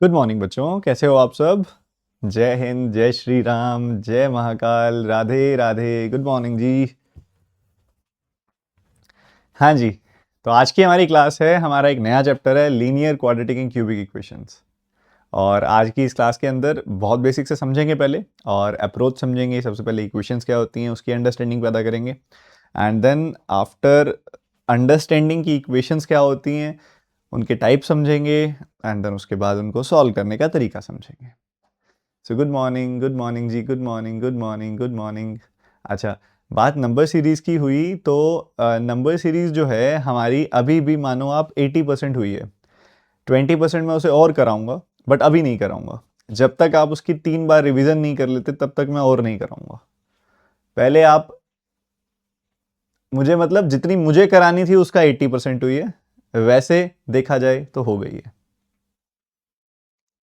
Good morning बच्चों, कैसे हो आप सब। जय हिंद, जय श्री राम, जय महाकाल, राधे राधे। गुड मॉर्निंग जी। हाँ जी। तो आज की हमारी क्लास है, हमारा एक नया चैप्टर है linear quadratic and cubic equations. और आज की इस क्लास के अंदर बहुत बेसिक से समझेंगे पहले, और अप्रोच समझेंगे। सबसे पहले इक्वेशंस क्या होती हैं उसकी अंडरस्टैंडिंग पैदा करेंगे, एंड देन आफ्टर अंडरस्टैंडिंग की इक्वेशंस क्या होती हैं उनके टाइप समझेंगे, एंड देन उसके बाद उनको सॉल्व करने का तरीका समझेंगे। सो गुड मॉर्निंग जी, good morning, good morning, good morning. अच्छा, बात नंबर सीरीज़ की हुई तो नंबर सीरीज़ जो है हमारी अभी भी मानो आप 80% हुई है। 20% मैं उसे और कराऊंगा, बट अभी नहीं कराऊंगा। जब तक आप उसकी 3 बार रिवीजन नहीं कर लेते तब तक मैं और नहीं कराऊंगा। पहले आप मुझे मतलब जितनी मुझे करानी थी उसका 80% हुई है, वैसे देखा जाए तो हो गई है।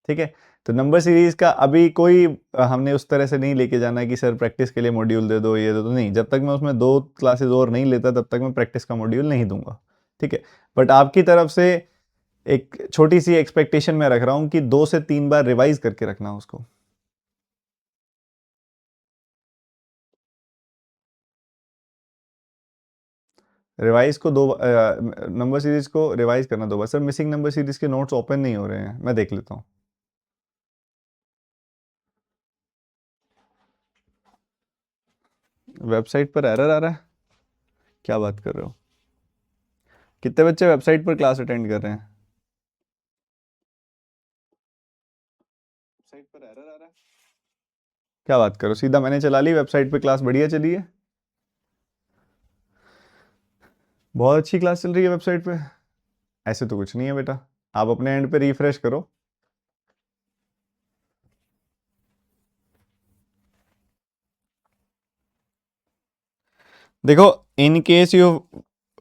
ठीक है। तो नंबर सीरीज का अभी कोई हमने उस तरह से नहीं लेके जाना है कि सर प्रैक्टिस के लिए मॉड्यूल दे दो, ये दे दो, नहीं। जब तक मैं उसमें 2 क्लासेस और नहीं लेता तब तक मैं प्रैक्टिस का मॉड्यूल नहीं दूंगा। ठीक है। बट आपकी तरफ से एक छोटी सी एक्सपेक्टेशन मैं रख रहा हूं कि 2 से 3 बार रिवाइज करके रखना उसको। रिवाइज को नंबर सीरीज को रिवाइज करना 2 बार। सर मिसिंग नंबर सीरीज के नोट्स ओपन नहीं हो रहे हैं, मैं देख लेता हूँ। वेबसाइट पर एरर आ रहा है, क्या बात कर रहे हो। कितने बच्चे वेबसाइट पर क्लास अटेंड कर रहे हैं। वेबसाइट पर एरर आ रहा है, क्या बात करो। सीधा मैंने चला ली वेबसाइट पे, क्लास बढ़िया चली है, बहुत अच्छी क्लास चल रही है वेबसाइट पे। ऐसे तो कुछ नहीं है बेटा, आप अपने एंड पे रिफ्रेश करो। देखो, in case you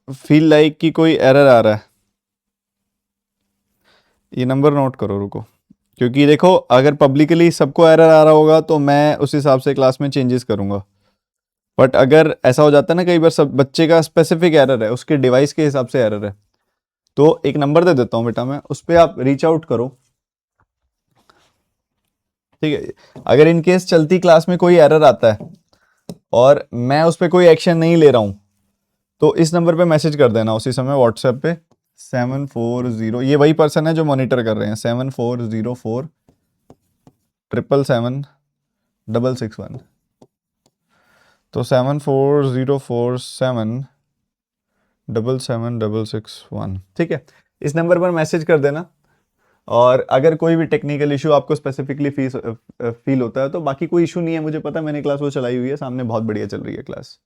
feel like कि कोई एरर आ रहा है, ये नंबर नोट करो, रुको। क्योंकि देखो, अगर पब्लिकली सबको एरर आ रहा होगा तो मैं उस हिसाब से क्लास में चेंजेस करूंगा। बट अगर ऐसा हो जाता है ना, कई बार सब बच्चे का स्पेसिफिक एरर है, उसके डिवाइस के हिसाब से एरर है, तो एक नंबर दे देता हूँ बेटा मैं, उस पर आप रीच आउट करो। ठीक है। अगर इन केस चलती क्लास में कोई एरर आता है और मैं उस पर कोई एक्शन नहीं ले रहा हूं, तो इस नंबर पे मैसेज कर देना उसी समय व्हाट्सएप पे। 740, ये वही पर्सन है जो मॉनिटर कर रहे हैं। 7404 777 661। तो 7404 777 661, ठीक है। इस नंबर पर मैसेज कर देना। और अगर कोई भी टेक्निकल इशू आपको स्पेसिफिकली फील होता है तो बाकी कोई इशू नहीं है, मुझे पता, मैंने क्लास वो चलाई हुई है, सामने बहुत बढ़िया चल रही है क्लास।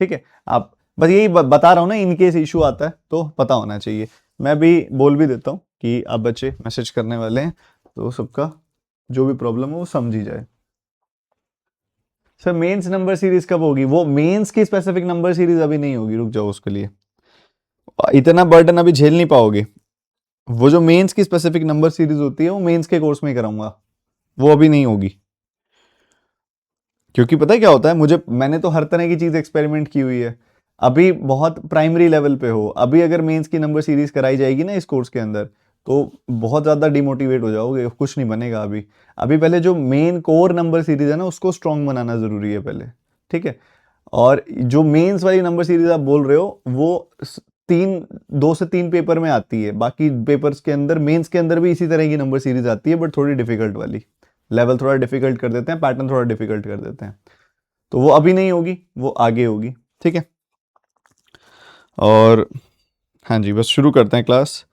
ठीक है। आप बस यही बता रहा हूँ ना, इन केस इशू आता है तो पता होना चाहिए। मैं भी बोल भी देता हूँ कि अब बच्चे मैसेज करने वाले हैं, तो सबका जो भी प्रॉब्लम हो वो समझी जाए। सर मेंस नंबर सीरीज कब होगी? वो मेंस की स्पेसिफिक नंबर सीरीज अभी नहीं होगी, रुक जाओ, उसके लिए इतना बर्डन अभी झेल नहीं पाओगे। वो जो मेंस की स्पेसिफिक नंबर सीरीज होती है वो मेंस के कोर्स में ही कराऊंगा, वो अभी नहीं होगी। क्योंकि पता है क्या होता है, मैंने तो हर तरह की चीज एक्सपेरिमेंट की हुई है। अभी बहुत प्राइमरी लेवल पे हो, अभी अगर मेंस की नंबर सीरीज कराई जाएगी ना इस कोर्स के अंदर, तो बहुत ज्यादा डिमोटिवेट हो जाओगे, कुछ नहीं बनेगा अभी। अभी पहले जो मेन कोर नंबर सीरीज है ना उसको स्ट्रांग बनाना जरूरी है पहले। ठीक है। और जो मेंस वाली नंबर सीरीज आप बोल रहे हो वो 2 से 3 पेपर में आती है, बाकी पेपर्स के अंदर, मेंस के अंदर भी इसी तरह की नंबर सीरीज आती है, बट थोड़ी डिफिकल्ट वाली। लेवल थोड़ा डिफिकल्ट कर देते हैं, पैटर्न थोड़ा डिफिकल्ट कर देते हैं। तो वो अभी नहीं होगी, वो आगे होगी। ठीक है। और हाँ जी, बस शुरू करते हैं क्लास।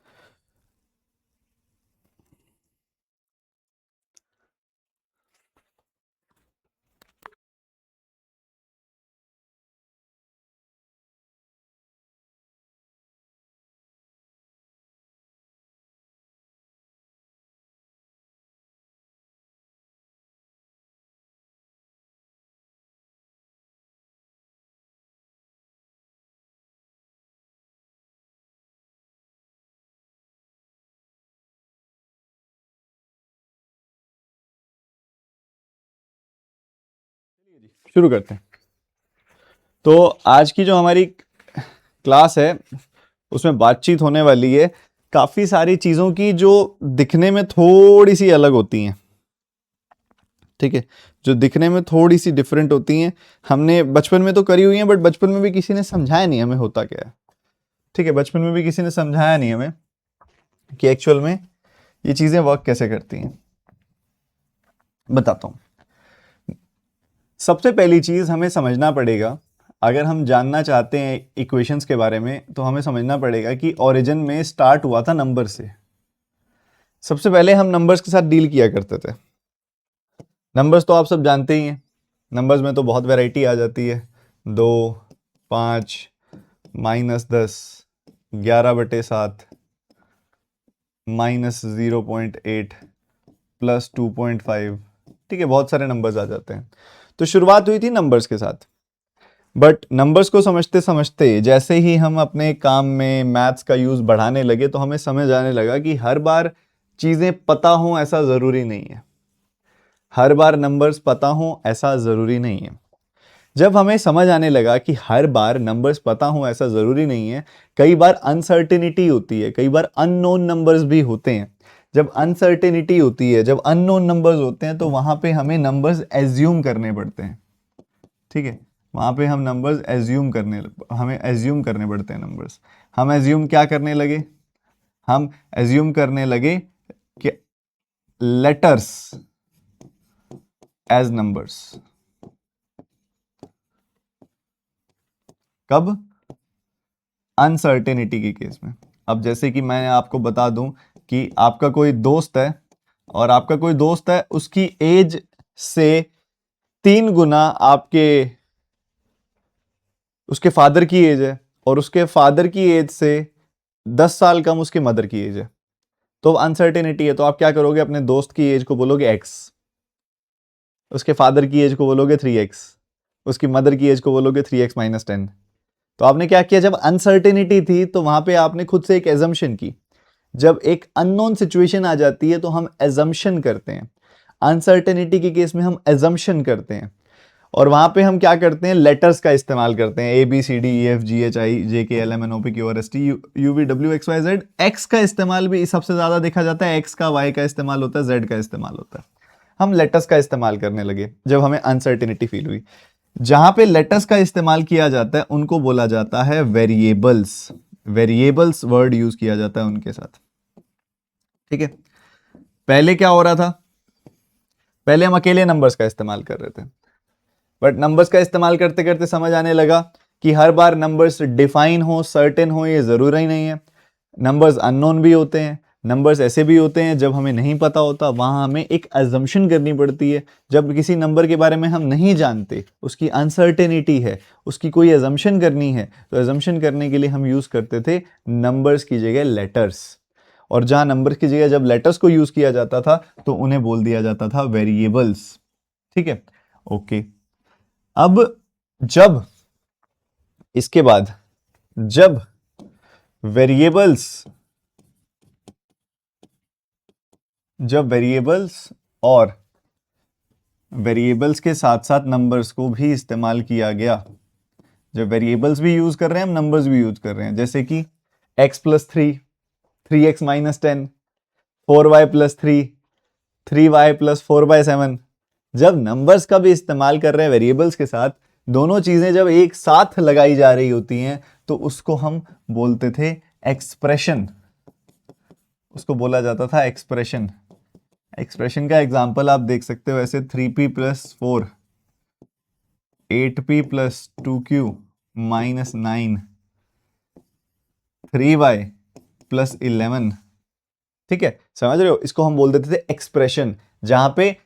शुरू करते हैं। तो आज की जो हमारी क्लास है उसमें बातचीत होने वाली है काफी सारी चीजों की जो दिखने में थोड़ी सी अलग होती हैं, ठीक है, जो दिखने में थोड़ी सी डिफरेंट होती हैं, हमने बचपन में तो करी हुई हैं, बट बचपन में भी किसी ने समझाया नहीं हमें होता क्या है, ठीक है, बचपन में भी किसी ने समझाया नहीं हमें कि एक्चुअल में ये चीजें वर्क कैसे करती हैं। बताता हूं। सबसे पहली चीज हमें समझना पड़ेगा, अगर हम जानना चाहते हैं इक्वेशंस के बारे में, तो हमें समझना पड़ेगा कि ओरिजिन में स्टार्ट हुआ था नंबर से। सबसे पहले हम नंबर्स के साथ डील किया करते थे। नंबर्स तो आप सब जानते ही हैं, नंबर्स में तो बहुत वैरायटी आ जाती है, 2, 5, -10, 11/7, -0.8, +2.5, ठीक है, बहुत सारे नंबर्स आ जाते हैं। तो शुरुआत हुई थी नंबर्स के साथ, बट नंबर्स को समझते समझते जैसे ही हम अपने काम में मैथ्स का यूज बढ़ाने लगे, तो हमें समझ आने लगा कि हर बार चीजें पता हों ऐसा जरूरी नहीं है, हर बार नंबर्स पता हों ऐसा जरूरी नहीं है। जब हमें समझ आने लगा कि हर बार नंबर्स पता हों ऐसा जरूरी नहीं है, कई बार अनसर्टेनिटी होती है, कई बार अननोन नंबर्स भी होते हैं। जब अनसर्टेनिटी होती है, जब अननोन नंबर्स होते हैं, तो वहां पे हमें नंबर्स एज्यूम करने पड़ते हैं, ठीक है, वहां पे हमें एज्यूम करने पड़ते हैं नंबर्स। हम एज्यूम क्या करने लगे? हम एज्यूम करने लगे कि लेटर्स एज नंबर्स। कब? अनसर्टेनिटी के केस में। अब जैसे कि मैं आपको बता दूं कि आपका कोई दोस्त है, और आपका कोई दोस्त है, उसकी एज से 3 गुना उसके फादर की एज है, और उसके फादर की एज से 10 साल कम उसके मदर की एज है। तो अनसर्टेनिटी है, तो आप क्या करोगे? अपने दोस्त की एज को बोलोगे x, उसके फादर की एज को बोलोगे 3x, उसकी मदर की एज को बोलोगे 3x-10। तो आपने क्या किया? जब अनसर्टेनिटी थी तो वहां पे आपने खुद से एक एजम्पशन की। जब एक अननोन सिचुएशन आ जाती है तो हम एजम्पशन करते हैं। अनसर्टेनिटी के केस में हम एजम्पशन करते हैं, और वहां पे हम क्या करते हैं? लेटर्स का इस्तेमाल करते हैं, ABCDEFGHIJKLMNOPQRST UVWXYZ। एक्स का इस्तेमाल भी सबसे ज्यादा देखा जाता है, एक्स का, वाई का इस्तेमाल होता है, जेड का इस्तेमाल होता है। हम लेटर्स का इस्तेमाल करने लगे जब हमें अनसर्टेनिटी फील हुई। जहां पे लेटर्स का इस्तेमाल किया जाता है उनको बोला जाता है वेरिएबल्स। वेरिएबल्स वर्ड यूज किया जाता है उनके साथ, ठीक है। पहले क्या हो रहा था? पहले हम अकेले नंबर्स का इस्तेमाल कर रहे थे, बट नंबर्स का इस्तेमाल करते करते समझ आने लगा कि हर बार नंबर्स डिफाइन हो, सर्टेन हो, ये जरूरी नहीं है। नंबर्स अननोन भी होते हैं, नंबर्स ऐसे भी होते हैं जब हमें नहीं पता होता, वहां हमें एक अजम्पशन करनी पड़ती है। जब किसी नंबर के बारे में हम नहीं जानते, उसकी अनसर्टेनिटी है, उसकी कोई अजम्पशन करनी है, तो अजम्पशन करने के लिए हम यूज करते थे नंबर्स की जगह लेटर्स। और जहां नंबर्स की जगह जब लेटर्स को यूज किया जाता था तो उन्हें बोल दिया जाता था वेरिएबल्स, ठीक है, ओके। अब जब इसके बाद जब वेरिएबल्स और वेरिएबल्स के साथ साथ नंबर्स को भी इस्तेमाल किया गया, जब वेरिएबल्स भी यूज कर रहे हैं, हम नंबर्स भी यूज कर रहे हैं, जैसे कि x+3, 3x-10, 4y+3, 3y+4/7। जब नंबर्स का भी इस्तेमाल कर रहे हैं वेरिएबल्स के साथ, दोनों चीजें जब एक साथ लगाई जा रही होती हैं, तो उसको हम बोलते थे एक्सप्रेशन, उसको बोला जाता था एक्सप्रेशन। एक्सप्रेशन का एग्जांपल आप देख सकते हो ऐसे, 3p+4, 8p+2q -9, 3y+11, ठीक है, समझ रहे हो? इसको हम बोल देते थे एक्सप्रेशन, जहां पे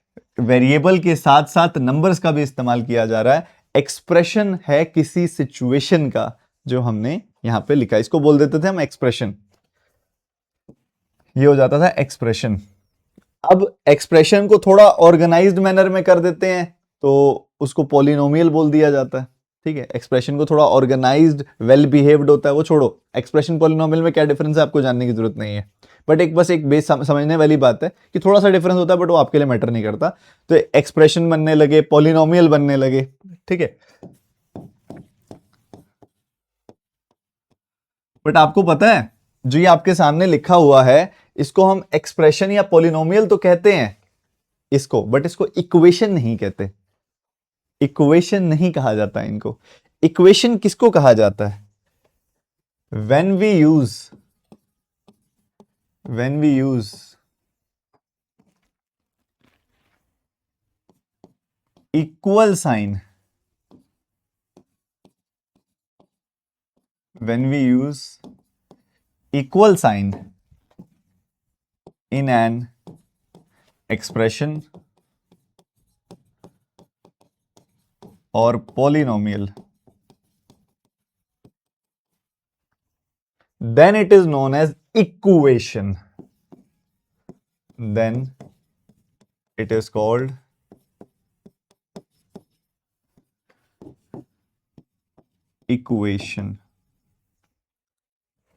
वेरिएबल के साथ साथ नंबर्स का भी इस्तेमाल किया जा रहा है। एक्सप्रेशन है किसी सिचुएशन का जो हमने यहां पे लिखा, इसको बोल देते थे हम एक्सप्रेशन। ये हो जाता था एक्सप्रेशन। अब एक्सप्रेशन को थोड़ा ऑर्गेनाइज्ड मैनर में कर देते हैं तो उसको पॉलिनोमियल बोल दिया जाता है, ठीक है। एक्सप्रेशन को थोड़ा ऑर्गेनाइज्ड, वेल बिहेव्ड होता है, वो छोड़ो। एक्सप्रेशन पॉलिनोमियल में क्या डिफरेंस है आपको जानने की जरूरत नहीं है, बट बस एक बेस समझने वाली बात है कि थोड़ा सा डिफरेंस होता है, बट वो आपके लिए मैटर नहीं करता। तो एक्सप्रेशन बनने लगे, पॉलिनोमियल बनने लगे, ठीक है। बट आपको पता है जो ये आपके सामने लिखा हुआ है इसको हम एक्सप्रेशन या पॉलिनोमियल तो कहते हैं इसको, बट इसको इक्वेशन नहीं कहते। इक्वेशन नहीं कहा जाता इनको। इक्वेशन किसको कहा जाता है? when we use equal sign, in an expression or polynomial, then it is known as equation. Then it is called equation.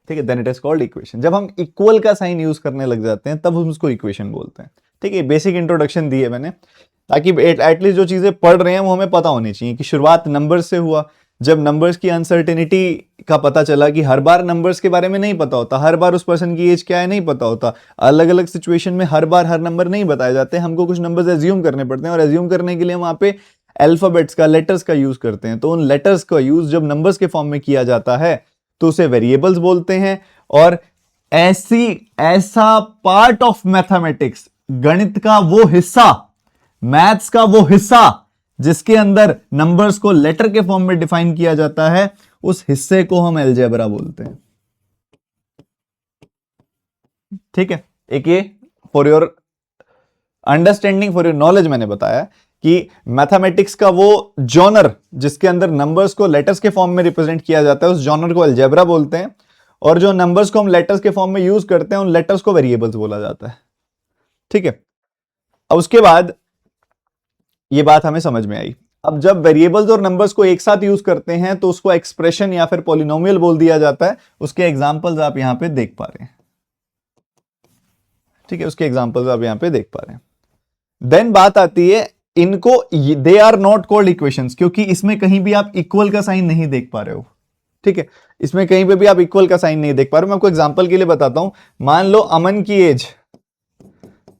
ठीक है, then it is called equation. जब हम इक्वल का साइन यूज करने लग जाते हैं तब हम उसको इक्वेशन बोलते हैं। ठीक है, बेसिक इंट्रोडक्शन दी है मैंने ताकि एटलीस्ट जो चीजें पढ़ रहे हैं वो हमें पता होनी चाहिए कि शुरुआत नंबर्स से हुआ। जब नंबर्स की अनसर्टेनिटी का पता चला कि हर बार नंबर्स के बारे में नहीं पता होता, हर बार उस पर्सन की एज क्या है नहीं पता होता, अलग अलग सिचुएशन में हर बार हर नंबर नहीं बताए जाते, हमको कुछ नंबर्स एज्यूम करने पड़ते हैं और एज्यूम करने के लिए वहां पे अल्फाबेट्स का, लेटर्स का यूज करते हैं। तो उन लेटर्स का यूज जब नंबर्स के फॉर्म में किया जाता है तो उसे वेरिएबल्स बोलते हैं। और ऐसा पार्ट ऑफ मैथमेटिक्स, गणित का वो हिस्सा, मैथ्स का वो हिस्सा जिसके अंदर नंबर्स को लेटर के फॉर्म में डिफाइन किया जाता है, उस हिस्से को हम अलजेब्रा बोलते हैं। ठीक है, एक ये for your understanding, for your knowledge मैंने बताया कि मैथमेटिक्स का वो जॉनर जिसके अंदर नंबर्स को लेटर्स के फॉर्म में रिप्रेजेंट किया जाता है, उस जॉनर को अलजेब्रा बोलते हैं। और जो नंबर्स को हम लेटर्स के फॉर्म में यूज करते हैं उन लेटर्स को वेरिएबल्स बोला जाता है। ठीक है, अब उसके बाद ये बात हमें समझ में आई। अब जब वेरिएबल्स और नंबर्स को एक साथ यूज करते हैं तो उसको एक्सप्रेशन या फिर पॉलिनोमियल बोल दिया जाता है। उसके एग्जांपल्स आप यहां पे देख पा रहे हैं। ठीक है, उसके एग्जांपल्स आप यहां पे देख पा रहे हैं। देन बात आती है इनको, they are not called equations, क्योंकि इसमें कहीं भी आप इक्वल का साइन नहीं देख पा रहे हो। ठीक है, इसमें कहीं पे भी आप इक्वल का साइन नहीं देख पा रहे हो। मैं आपको एग्जांपल के लिए बताता हूं। मान लो अमन की एज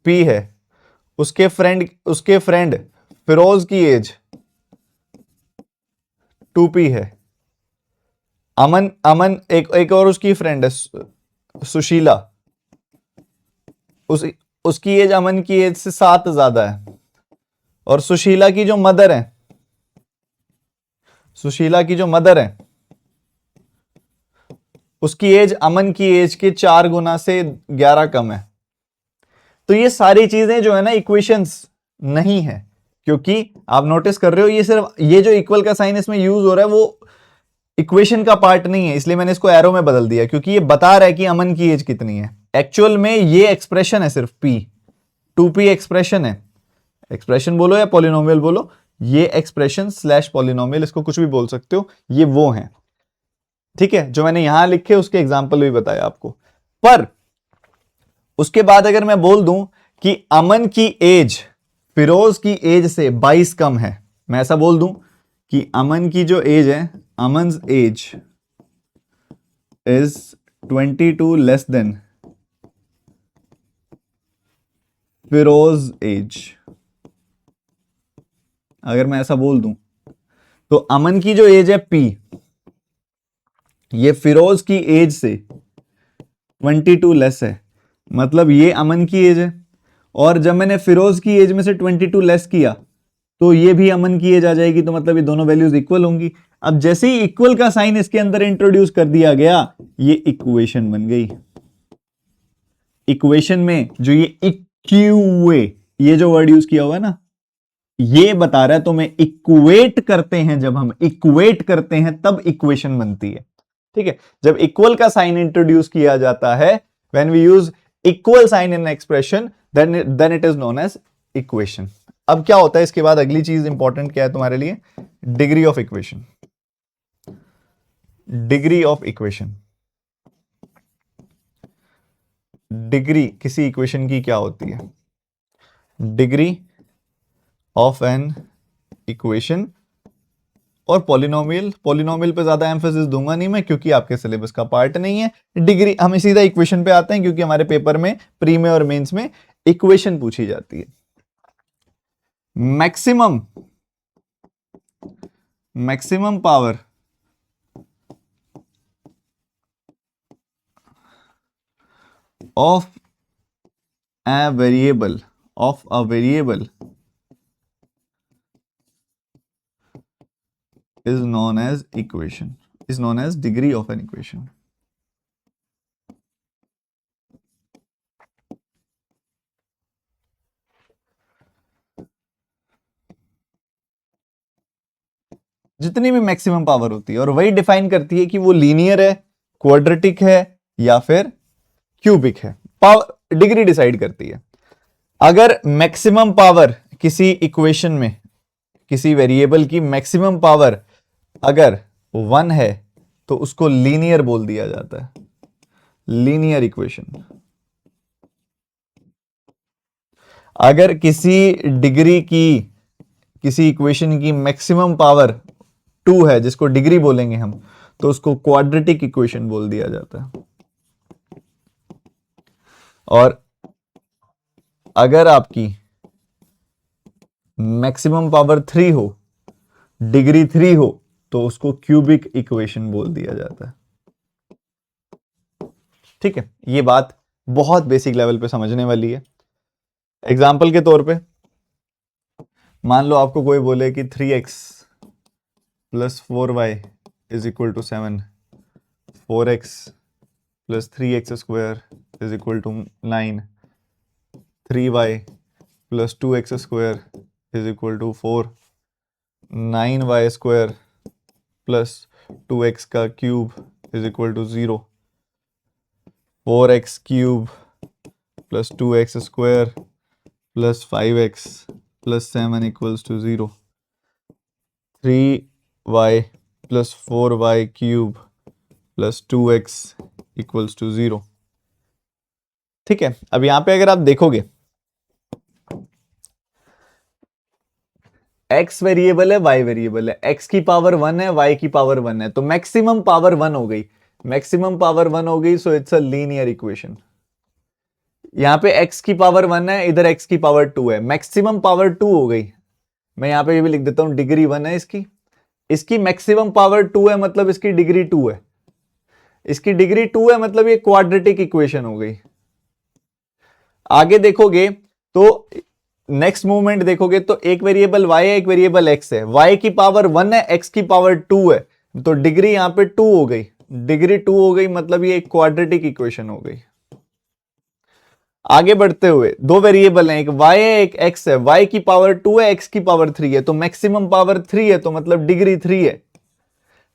P है, उसके फ्रेंड फिरोज की एज 2P है। अमन एक और उसकी फ्रेंड है सुशीला, उसकी एज अमन की एज से 7 ज्यादा है। और सुशीला की जो मदर है उसकी एज अमन की एज के 4 गुना से 11 कम है। तो ये सारी चीजें जो है ना इक्वेशंस नहीं है, क्योंकि आप नोटिस कर रहे हो ये सिर्फ ये जो इक्वल का साइन इसमें यूज हो रहा है वो इक्वेशन का पार्ट नहीं है। इसलिए मैंने इसको एरो में बदल दिया, क्योंकि ये बता रहा है कि अमन की एज कितनी है। एक्चुअल में ये एक्सप्रेशन है, सिर्फ P 2P एक्सप्रेशन है। एक्सप्रेशन बोलो या पॉलिनोमियल बोलो, ये एक्सप्रेशन स्लैश पॉलिनोमियल, इसको कुछ भी बोल सकते हो, ये वो है। ठीक है, जो मैंने यहां लिखे उसके एग्जाम्पल भी बताया आपको। पर उसके बाद अगर मैं बोल दूं कि अमन की एज फिरोज की एज से 22 कम है, मैं ऐसा बोल दूं कि अमन की जो एज है, Aman age is 22 less than Firoz age, अगर मैं ऐसा बोल दूं तो अमन की जो एज है P, ये फिरोज की एज से 22 लेस है, मतलब ये अमन की एज है। और जब मैंने फिरोज की एज में से 22 लेस किया तो ये भी अमन की एज आ जाएगी, तो मतलब ये दोनों वैल्यूज इक्वल होंगी। अब जैसे ही इक्वल का साइन इसके अंदर इंट्रोड्यूस कर दिया गया, ये इक्वेशन बन गई। इक्वेशन में जो ये इक्यूए, ये जो वर्ड यूज किया हुआ है ना, ये बता रहा है तो मैं इक्वेट करते हैं, जब हम इक्वेट करते हैं तब इक्वेशन बनती है। ठीक है, जब इक्वल का साइन इंट्रोड्यूस किया जाता है, when we use equal sign in expression, then it is known as equation. अब क्या होता है इसके बाद, अगली चीज इंपॉर्टेंट क्या है तुम्हारे लिए, degree of equation. Degree of equation, degree किसी इक्वेशन की क्या होती है? डिग्री ऑफ एन इक्वेशन और पॉलिनोमियल, पॉलिनोमियल पे ज्यादा एम्फेसिस दूंगा नहीं मैं क्योंकि आपके सिलेबस का पार्ट नहीं है। डिग्री, हम सीधा इक्वेशन पे आते हैं क्योंकि हमारे पेपर में प्री में और मेंस में इक्वेशन पूछी जाती है। Maximum power of a variable is known as degree of an equation. जितनी भी मैक्सिमम पावर होती है और वही डिफाइन करती है कि वो लीनियर है, क्वाड्रेटिक है या फिर क्यूबिक है। पावर डिग्री डिसाइड करती है। अगर मैक्सिमम पावर किसी इक्वेशन में, किसी वेरिएबल की मैक्सिमम पावर अगर 1 है तो उसको लीनियर बोल दिया जाता है, लीनियर इक्वेशन। अगर किसी डिग्री की, किसी इक्वेशन की मैक्सिमम पावर 2 है जिसको डिग्री बोलेंगे हम, तो उसको क्वाड्रेटिक इक्वेशन बोल दिया जाता है। और अगर आपकी मैक्सिमम पावर 3 हो, डिग्री 3 हो, तो उसको क्यूबिक इक्वेशन बोल दिया जाता है। ठीक है, ये बात बहुत बेसिक लेवल पे समझने वाली है। एग्जाम्पल के तौर पे मान लो आपको कोई बोले कि 3x plus 4y is equal to 7, 4x plus 3x square is equal to 9, 3y plus 2x square is equal to 4, 9y square plus 2x का cube is equal to 0, 4x cube plus 2x square plus 5x plus 7 equals to 0, 3y plus 4y cube plus 2x equals to 0। ठीक है, अब यहां पे अगर आप देखोगे x variable है, y वेरिएबल है, x की पावर 1 है, y की पावर 1 है, तो मैक्सिमम पावर 1 हो गई, मैक्सिमम पावर 1 हो गई, so it's a linear equation. यहां पे x की पावर 1 है, इधर x की पावर 2 है, मैक्सिमम पावर 2 हो गई। मैं यहां पे ये भी लिख देता हूं, डिग्री 1 है इसकी, इसकी मैक्सिमम पावर 2 है मतलब इसकी डिग्री 2 है, इसकी डिग्री 2 है मतलब ये क्वाड्रेटिक इक्वेशन हो गई। आगे देखोगे तो नेक्स्ट मूवमेंट देखोगे तो एक वेरिएबल y है, एक वेरिएबल x है, y की पावर 1 है, x की पावर 2 है, तो डिग्री यहां पे 2 हो गई, डिग्री 2 हो गई मतलब ये एक क्वाड्रेटिक इक्वेशन हो गई। आगे बढ़ते हुए दो वेरिएबल हैं, एक y है एक x है, y की पावर 2 है, x की पावर 3 है, तो मैक्सिमम पावर 3 है, तो मतलब डिग्री 3 है,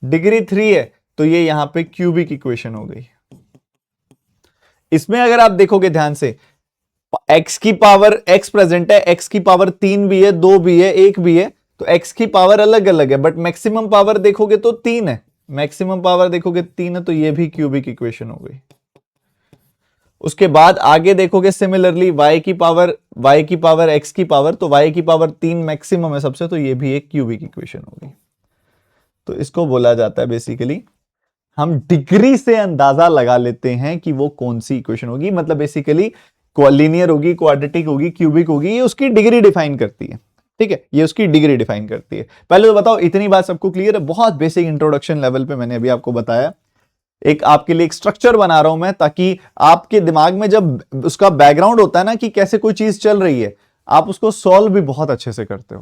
डिग्री 3 है, तो ये यहां पे क्यूबिक इक्वेशन हो गई। इसमें अगर आप देखोगे ध्यान से, x की पावर x प्रेजेंट है, x की पावर 3 भी है, 2 भी है, 1 भी है, तो x की पावर अलग अलग है, बट मैक्सिमम पावर देखोगे तो 3 है, मैक्सिमम पावर देखोगे 3 है, तो ये भी क्यूबिक इक्वेशन हो गई। उसके बाद आगे देखोगे सिमिलरली y की पावर x की पावर, तो y की पावर 3 मैक्सिमम है सबसे, तो ये भी एक क्यूबिक इक्वेशन हो गई। तो इसको बोला जाता है बेसिकली, हम डिग्री से अंदाजा लगा लेते हैं कि वो कौन सी इक्वेशन होगी, मतलब बेसिकली लीनियर होगी, क्वाड्रेटिक होगी, क्यूबिक होगी, ये उसकी डिग्री डिफाइन करती है। ठीक है, ये उसकी डिग्री डिफाइन करती है। पहले तो बताओ इतनी बात सबको क्लियर है? बहुत बेसिक इंट्रोडक्शन लेवल पे मैंने अभी आपको बताया, एक आपके लिए एक स्ट्रक्चर बना रहा हूं मैं, ताकि आपके दिमाग में जब उसका बैकग्राउंड होता है ना कि कैसे कोई चीज चल रही है, आप उसको सॉल्व भी बहुत अच्छे से करते हो।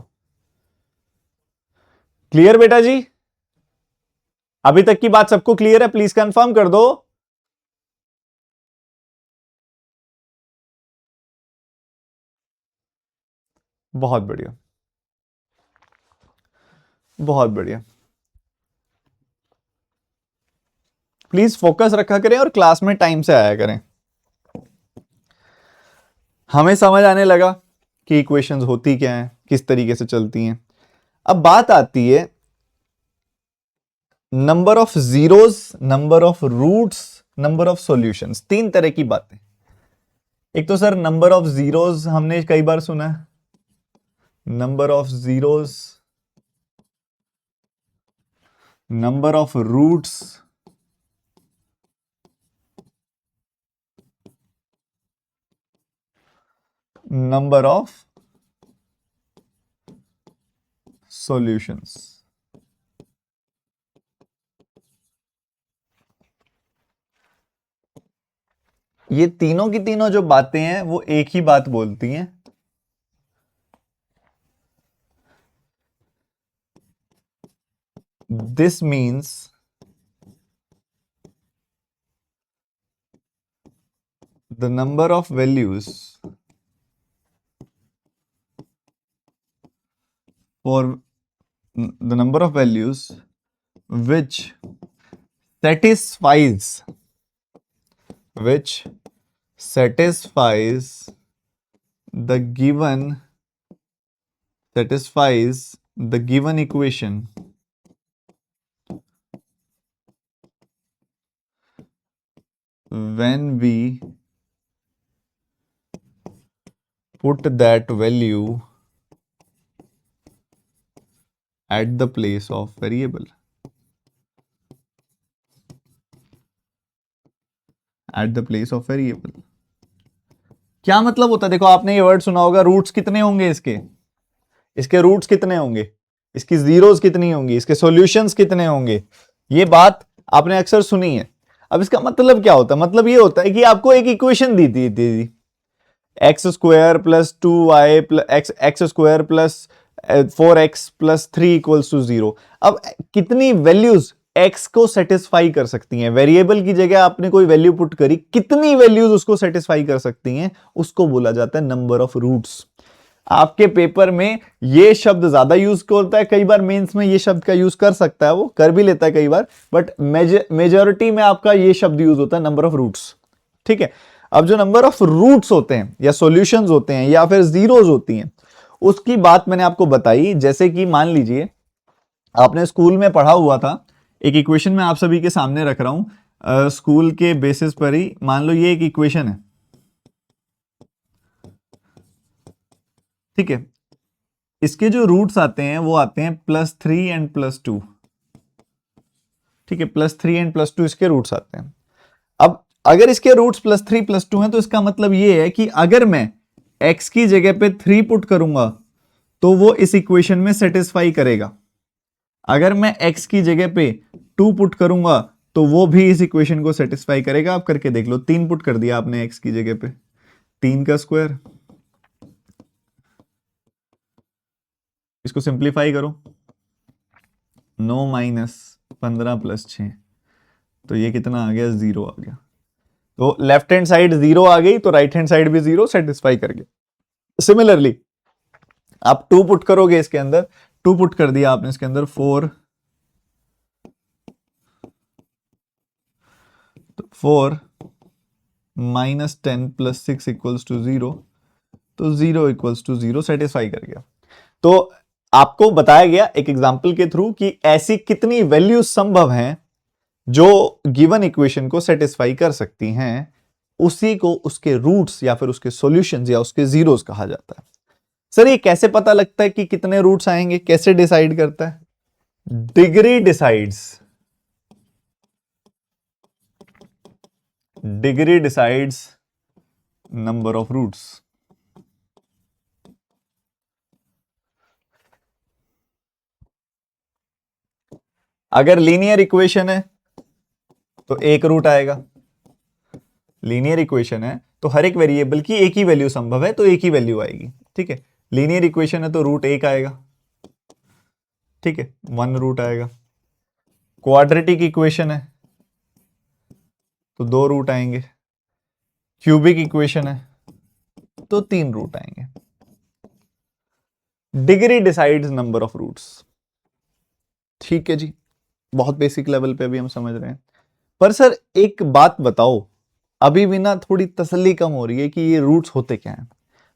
क्लियर बेटा जी? अभी तक की बात सबको क्लियर है? प्लीज कंफर्म कर दो। बहुत बढ़िया, बहुत बढ़िया। प्लीज फोकस रखा करें और क्लास में टाइम से आया करें। हमें समझ आने लगा कि इक्वेशंस होती क्या हैं, किस तरीके से चलती हैं। अब बात आती है number of zeros, number of roots, number of solutions. तीन तरह की बातें। एक तो सर नंबर ऑफ जीरोस हमने कई बार सुना है, number of zeros number of roots number of solutions. ये तीनों की तीनों जो बातें हैं वो एक ही बात बोलती हैं, this means the number of values for the number of values which satisfies the given equation when we put that value at the place of variable. At the place of variable. क्या मतलब होता है? देखो आपने ये word सुना होगा, roots कितने होंगे इसके रूट्स कितने होंगे, इसकी जीरोस कितनी होंगी, इसके सॉल्यूशंस कितने होंगे, ये बात आपने अक्सर सुनी है। अब इसका मतलब क्या होता है? मतलब ये होता है कि आपको एक इक्वेशन दी थी x square plus 2y plus x square plus 4x plus 3 equals to 0। अब कितनी वैल्यूज x को सेटिस्फाई कर सकती हैं? वेरिएबल की जगह आपने कोई वैल्यू पुट करी, कितनी वैल्यूज उसको सेटिस्फाई कर सकती हैं, उसको बोला जाता है नंबर ऑफ रूट्स। आपके पेपर में ये शब्द ज्यादा यूज होता है, कई बार मेंस में ये शब्द का यूज कर सकता है, वो कर भी लेता है कई बार, बट मेजॉरिटी में आपका ये शब्द यूज होता है नंबर ऑफ रूट्स। ठीक है, अब जो नंबर ऑफ रूट्स होते हैं या सॉल्यूशंस होते हैं या फिर जीरोज होती हैं, उसकी बात मैंने आपको बताई। जैसे कि मान लीजिए आपने स्कूल में पढ़ा हुआ था, एक इक्वेशन मैं आप सभी के सामने रख रहा हूं स्कूल के बेसिस पर ही। मान लो ये एक इक्वेशन है, ठीक है, इसके जो रूट्स आते हैं वो आते हैं +3 एंड +2। ठीक है, +3 एंड +2 इसके रूट्स आते हैं। अब अगर इसके रूट्स +3 +2 हैं तो इसका मतलब ये है कि अगर मैं x की जगह पे 3 पुट करूंगा तो वो इस इक्वेशन में सेटिस्फाई करेगा। अगर मैं x की जगह पे 2 पुट करूंगा तो वो भी इस इक्वेशन को सेटिस्फाई करेगा। आप करके देख लो, 3 पुट कर दिया आपने x की जगह पे, 3 का स्क्वायर, इसको सिंप्लीफाई करो, 9 - 15 + 6, तो ये कितना आ गया? 0 आ गया। तो लेफ्ट हैंड साइड 0 आ गई तो राइट हैंड साइड भी 0 सेटिस्फाई कर गया। सिमिलरली आप 2 पुट करोगे इसके अंदर, 2 पुट कर दिया आपने इसके अंदर, 4 -10 + 6 = 0, तो 0 = 0 सेटिस्फाई कर गया। तो आपको बताया गया एक एग्जांपल के थ्रू कि ऐसी कितनी वैल्यूज संभव हैं जो गिवन इक्वेशन को सेटिस्फाई कर सकती हैं, उसी को उसके रूट्स या फिर उसके सॉल्यूशंस या उसके जीरोस कहा जाता है। सर ये कैसे पता लगता है कि कितने रूट्स आएंगे, कैसे डिसाइड करता है? Degree decides number of roots. अगर लीनियर इक्वेशन है तो एक रूट आएगा, लीनियर इक्वेशन है तो हर एक वेरिएबल की एक ही वैल्यू संभव है तो एक ही वैल्यू आएगी। ठीक है, लीनियर इक्वेशन है तो रूट 1 आएगा, ठीक है, 1 रूट आएगा। क्वाड्रेटिक इक्वेशन है तो 2 रूट आएंगे, क्यूबिक इक्वेशन है तो 3 रूट आएंगे। Degree decides number of roots. ठीक है जी, बहुत बेसिक लेवल पे अभी हम समझ रहे हैं। पर सर एक बात बताओ, अभी भी ना थोड़ी तसल्ली कम हो रही है कि ये रूट्स होते क्या हैं।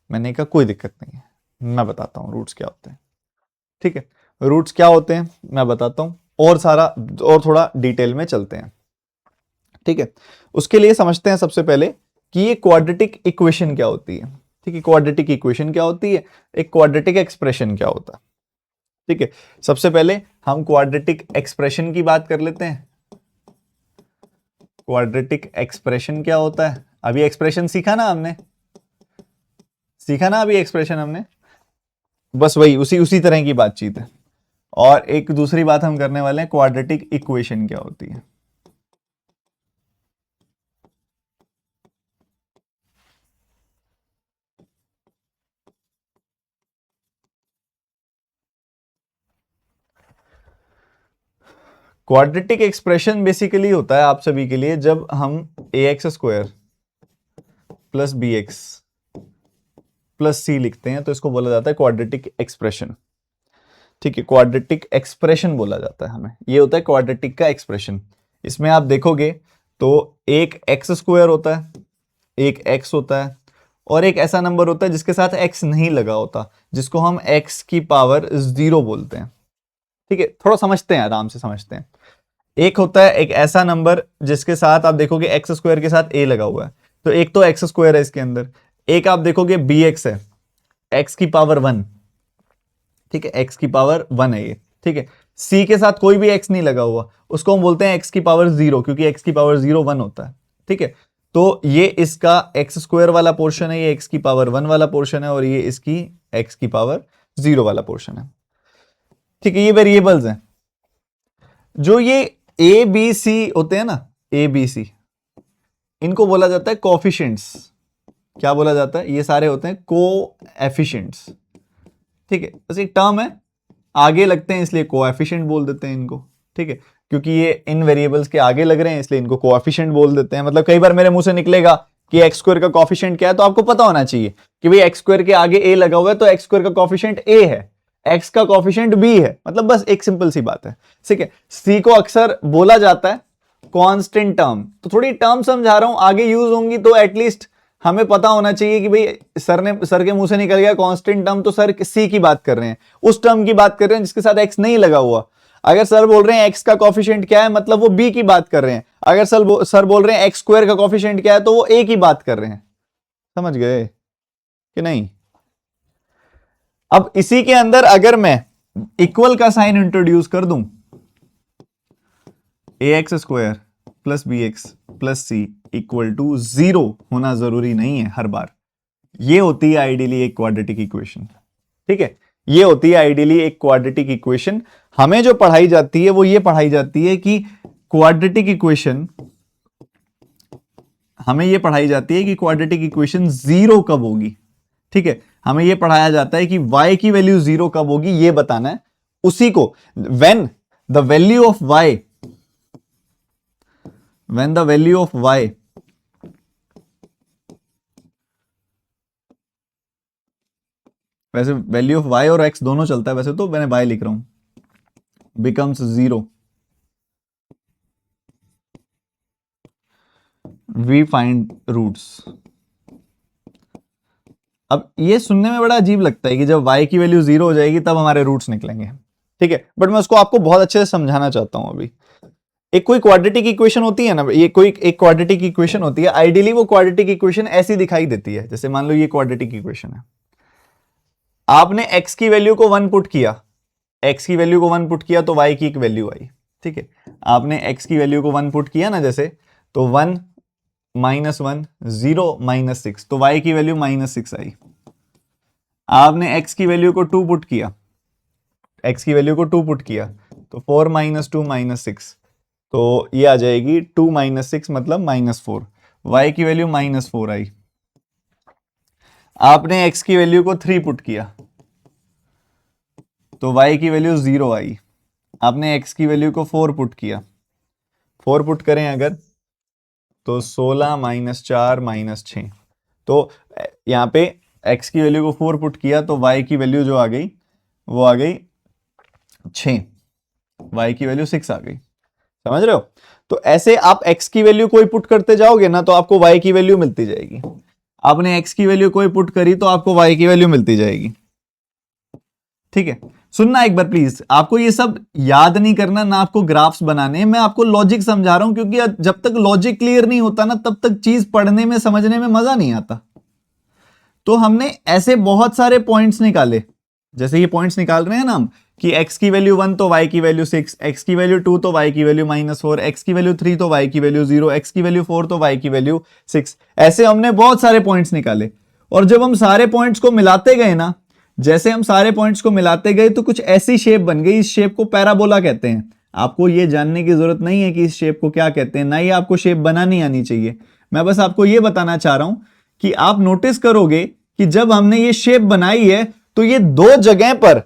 मैंने कहा कोई दिक्कत नहीं है, मैं बताता हूं रूट्स क्या होते हैं। ठीक है, रूट्स क्या होते हैं मैं बताता हूं, और थोड़ा डिटेल में चलते हैं। ठीक है, उसके लिए समझते हैं सबसे पहले कि ये क्वाड्रेटिक इक्वेशन क्या होती है। ठीक है, क्वाड्रेटिक इक्वेशन क्या होती है, एक क्वाड्रेटिक एक्सप्रेशन क्या होता है। ठीक है, सबसे पहले हम क्वाड्रेटिक एक्सप्रेशन की बात कर लेते हैं। क्वाड्रेटिक एक्सप्रेशन क्या होता है? अभी एक्सप्रेशन सीखा ना हमने, सीखा ना अभी एक्सप्रेशन हमने, बस वही उसी उसी तरह की बातचीत है। और एक दूसरी बात हम करने वाले हैं, क्वाड्रेटिक इक्वेशन क्या होती है। क्वाड्रेटिक एक्सप्रेशन बेसिकली होता है आप सभी के लिए जब हम ax² प्लस bx प्लस सी लिखते हैं तो इसको बोला जाता है क्वाड्रेटिक एक्सप्रेशन। ठीक है, क्वाड्रेटिक एक्सप्रेशन बोला जाता है हमें, ये होता है क्वाड्रेटिक का एक्सप्रेशन। इसमें आप देखोगे तो एक x² होता है, एक x होता है, और एक ऐसा नंबर होता है जिसके साथ x नहीं लगा होता, जिसको हम x की पावर 0 बोलते हैं। ठीक है, थोड़ा समझते हैं, आराम से समझते हैं। एक होता है एक ऐसा नंबर जिसके साथ आप देखोगे x² के साथ a लगा हुआ है, तो एक तो x² है इसके अंदर। एक आप देखोगे bx है, x की पावर 1, ठीक है, x की पावर 1 है ये। ठीक है, c के साथ कोई भी x नहीं लगा हुआ, उसको हम बोलते हैं x की पावर 0, क्योंकि x की पावर 0 1 होता है। ठीक है, तो ये इसका x² वाला पोर्शन है, ये x की पावर 1 वाला पोर्शन है, और ये इसकी x की पावर 0 वाला पोर्शन है। ठीक है, ये वेरिएबल्स हैं। जो ये ए बी सी होते हैं ना, ए बी सी, इनको बोला जाता है कोएफिशिएंट्स। क्या बोला जाता है? ये सारे होते हैं कोएफिशिएंट्स। ठीक है, बस एक टर्म है, आगे लगते हैं इसलिए कोएफिशिएंट बोल देते हैं इनको। ठीक है, क्योंकि ये इन वेरिएबल्स के आगे लग रहे हैं इसलिए इनको कोएफिशिएंट बोल देते हैं। मतलब कई बार मेरे मुंह से निकलेगा कि x² का कोएफिशिएंट क्या है, तो आपको पता होना चाहिए कि भाई x² के आगे a लगा हुआ है तो x² का कोएफिशिएंट a है, x का कोएफिशिएंट b है। मतलब बस एक सिंपल सी बात है। ठीक है, c को अक्सर बोला जाता है कांस्टेंट टर्म, तो थोड़ी टर्म समझा रहा हूं, आगे यूज होंगी तो एटलीस्ट हमें पता होना चाहिए कि भाई सर के मुंह से निकल गया कांस्टेंट टर्म, तो सर सी की बात कर रहे हैं, उस टर्म की बात कर रहे हैं जिसके साथ एक्स नहीं लगा हुआ। अगर सर बोल रहे हैं एक्स का कोएफिशिएंट क्या है, मतलब वो बी की बात कर रहे हैं। अगर सर बोल रहे हैं x² का कोएफिशिएंट क्या है, तो वो a की बात कर रहे हैं। समझ गए कि नहीं? अब इसी के अंदर अगर मैं इक्वल का साइन इंट्रोड्यूस कर दूं, ax² plus bx plus c equal to 0 होना जरूरी नहीं है हर बार। ये होती है आइडियली एक क्वाड्रेटिक इक्वेशन। ठीक है, ये होती है आइडियली एक क्वाड्रेटिक इक्वेशन। हमें जो पढ़ाई जाती है वो ये पढ़ाई जाती है कि क्वाड्रेटिक इक्वेशन, हमें ये पढ़ाई जाती है कि क्वाड्रेटिक इक्वेशन 0 कब होगी। ठीक है, हमें ये पढ़ाया जाता है कि y की वैल्यू 0 कब होगी, ये बताना है। उसी को when the value of y, when the value of y वैसे वैल्यू ऑफ y और x दोनों चलता है, वैसे तो मैंने y लिख रहा हूं, becomes 0, we find roots। अब ये सुनने में बड़ा अजीब लगता है कि जब y की वैल्यू 0 हो जाएगी तब हमारे रूट्स निकलेंगे। ठीक है, बट मैं उसको आपको बहुत अच्छे से समझाना चाहता हूं। अभी एक कोई क्वाड्रेटिक इक्वेशन होती है ना, ये कोई एक क्वाड्रेटिक इक्वेशन होती है, आइडियली वो क्वाड्रेटिक इक्वेशन ऐसी दिखाई देती है। जैसे मान लो ये क्वाड्रेटिक इक्वेशन है, आपने x की वैल्यू को 1 पुट किया, x की वैल्यू को 1 पुट किया तो y की एक वैल्यू आई। ठीक है, आपने x की वैल्यू को 1 पुट किया ना, जैसे तो 1 -1 0 -6, तो y की वैल्यू -6 आई। आपने x की वैल्यू को 2 पुट किया, x की वैल्यू को 2 पुट किया तो 4 - 2 -6, तो ये आ जाएगी 2 - 6 मतलब -4, y की वैल्यू -4 आई। आपने x की वैल्यू को 3 पुट किया तो y की वैल्यू 0 आई। आपने x की वैल्यू को 4 पुट किया, 4 पुट करें अगर तो 16 - 4 -6, तो यहां पे x की वैल्यू को 4 पुट किया तो y की वैल्यू जो आ गई वो आ गई 6, y की वैल्यू 6 आ गई। समझ रहे हो? तो ऐसे आप x की वैल्यू कोई पुट करते जाओगे ना तो आपको y की वैल्यू मिलती जाएगी। आपने x की वैल्यू कोई पुट करी तो आपको y की वैल्यू मिलती जाएगी। ठीक है, सुनना एक बार प्लीज, आपको ये सब याद नहीं करना ना, आपको ग्राफ्स बनाने, मैं आपको लॉजिक समझा रहा हूं, क्योंकि जब तक लॉजिक क्लियर नहीं होता ना तब तक चीज पढ़ने में समझने में मजा नहीं आता। तो हमने ऐसे बहुत सारे पॉइंट्स निकाले, जैसे ये पॉइंट्स निकाल रहे हैं ना हम, कि x की वैल्यू 1 तो y की वैल्यू 6, x की वैल्यू 2 तो y की वैल्यू -4, x की वैल्यू 3 तो y की वैल्यू 0, x की वैल्यू 4 तो y की वैल्यू 6। ऐसे हमने बहुत सारे पॉइंट्स निकाले और जब हम सारे पॉइंट्स को मिलाते गए ना, जैसे हम सारे पॉइंट्स को मिलाते गए तो कुछ ऐसी शेप बन गई। इस शेप को पैराबोला कहते हैं। आपको ये जानने की जरूरत नहीं है कि इस शेप को क्या कहते हैं, ना ही आपको शेप बनानी आनी चाहिए। मैं बस आपको ये बताना चाह रहा हूं कि आप नोटिस करोगे कि जब हमने ये शेप बनाई है तो ये दो जगह पर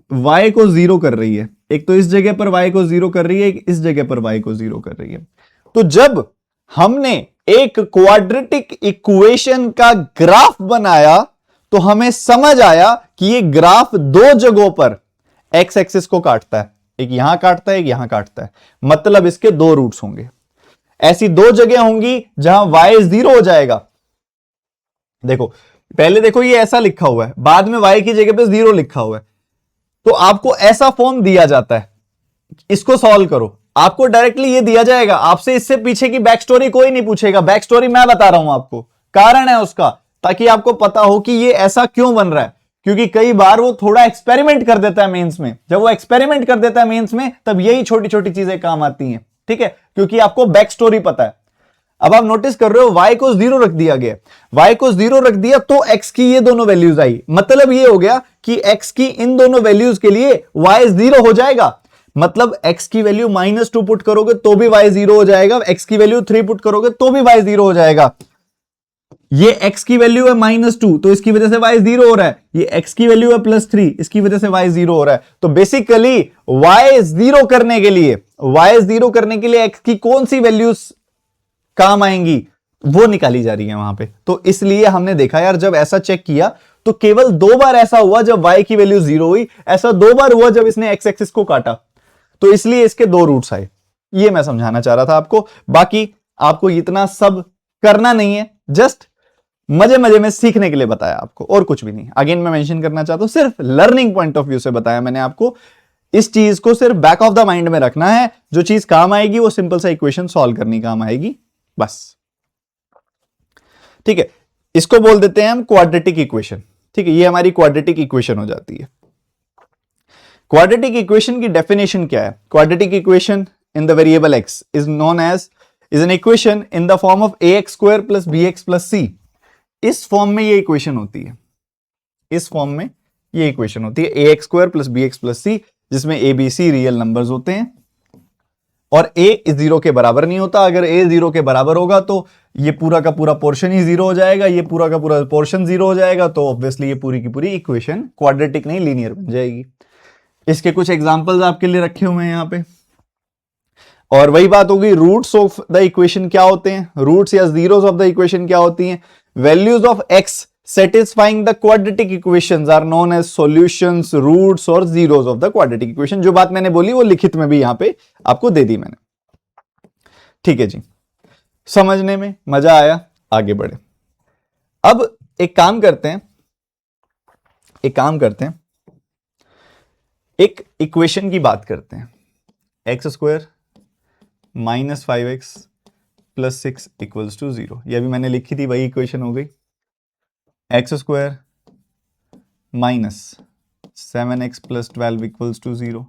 y को 0 कर रही है। एक तो इस जगह पर y को 0 कर रही है, एक इस जगह पर y को 0 कर रही है। तो जब हमने एक क्वाड्रेटिक इक्वेशन का ग्राफ बनाया तो हमें समझ आया कि ये ग्राफ दो जगहों पर x एक्सिस को काटता है, एक यहां काटता है, एक यहां काटता है। मतलब इसके दो रूट्स होंगे। ऐसी दो जगह होंगी जहां y 0 हो जाएगा। देखो पहले देखो ये ऐसा लिखा हुआ है, बाद में y की जगह पे 0 लिखा हुआ है। तो आपको ऐसा फॉर्म दिया जाता है, इसको सॉल्व करो, आपको डायरेक्टली ये दिया जाएगा। आपसे इससे पीछे की बैक स्टोरी कोई नहीं पूछेगा, बैक स्टोरी मैं बता रहा हूं आपको, कारण है उसका, ताकि आपको पता हो कि ये ऐसा क्यों बन रहा है। क्योंकि कई बार वो थोड़ा एक्सपेरिमेंट कर देता है मेंस में। जब वो एक्सपेरिमेंट कर देता है मेंस में, तब यही छोटी छोटी चीजें काम आती हैं, ठीक है, क्योंकि आपको बैक स्टोरी पता है। अब आप नोटिस कर रहे हो y को 0 रख दिया गया, y को 0 रख दिया तो x की ये दोनों वैल्यूज आई। मतलब ये हो गया कि x की इन दोनों वैल्यूज के लिए y 0 हो जाएगा। मतलब x की वैल्यू -2 पुट करोगे तो भी y 0 हो जाएगा, x की वैल्यू 3 पुट करोगे तो भी y 0 हो जाएगा। ये x की वैल्यू है -2 तो इसकी वजह से y 0 हो रहा है। ये x की वैल्यू है +3, इसकी वजह से y 0 हो रहा है। तो बेसिकली y 0 करने के लिए x की कौन सी वैल्यूज काम आएंगी वो निकाली जा रही है वहां पे। तो इसलिए हमने देखा यार, जब ऐसा चेक किया तो केवल 2 बार ऐसा हुआ जब y की वैल्यू 0 हुई, ऐसा 2 बार हुआ जब इसने x एक्सिस को काटा। तो इसलिए इसके 2 रूट्स आए। ये मैं समझाना चाह रहा था आपको। बाकी आपको इतना सब करना नहीं है, जस्ट मजे मजे में सीखने के लिए बताया आपको, और कुछ भी नहीं। अगेन मैं मेंशन करना चाहता हूं, सिर्फ लर्निंग पॉइंट ऑफ व्यू से बताया मैंने आपको। इस चीज को सिर्फ बैक ऑफ द माइंड में रखना है। जो चीज काम आएगी वो सिंपल सा इक्वेशन सॉल्व करनी काम आएगी, बस, ठीक है। इसको बोल देते हैं हम क्वाड्रेटिक इक्वेशन, ठीक है। ये हमारी क्वाड्रेटिक इक्वेशन हो जाती है। क्वाड्रेटिक इक्वेशन की डेफिनेशन क्या है? Quadratic equation in the variable x is known as is an equation in the form of ax² + bx + c। इस फॉर्म में ये इक्वेशन होती है, इस फॉर्म में ये इक्वेशन होती है ax² + bx + c, जिसमें a b c real numbers होते हैं और a 0 के बराबर नहीं होता। अगर a 0 के बराबर होगा तो ये पूरा का पूरा पोर्शन ही 0 हो जाएगा, ये पूरा का पूरा पोर्शन 0 हो जाएगा। तो ऑब्वियसली ये पूरी की पूरी इक्वेशन क्वाड्रेटिक नहीं लीनियर बन जाएगी। इसके कुछ एग्जांपल्स आपके लिए रखे हुए हैं यहां पे। और वही बात होगी, रूट्स ऑफ द इक्वेशन क्या होते हैं, रूट्स या जीरोस ऑफ द इक्वेशन क्या होती हैं। Values of x satisfying the quadratic equations are known as solutions, roots और zeros of the quadratic equation। जो बात मैंने बोली वो लिखित में भी यहां पे आपको दे दी मैंने, ठीक है जी। समझने में मजा आया? आगे बढ़े। अब एक काम करते हैं, एक इक्वेशन की बात करते हैं। x² - 5x + 6 = 0। ये अभी मैंने लिखी थी, वही इक्वेशन हो गई। x² - 7x + 12 = 0,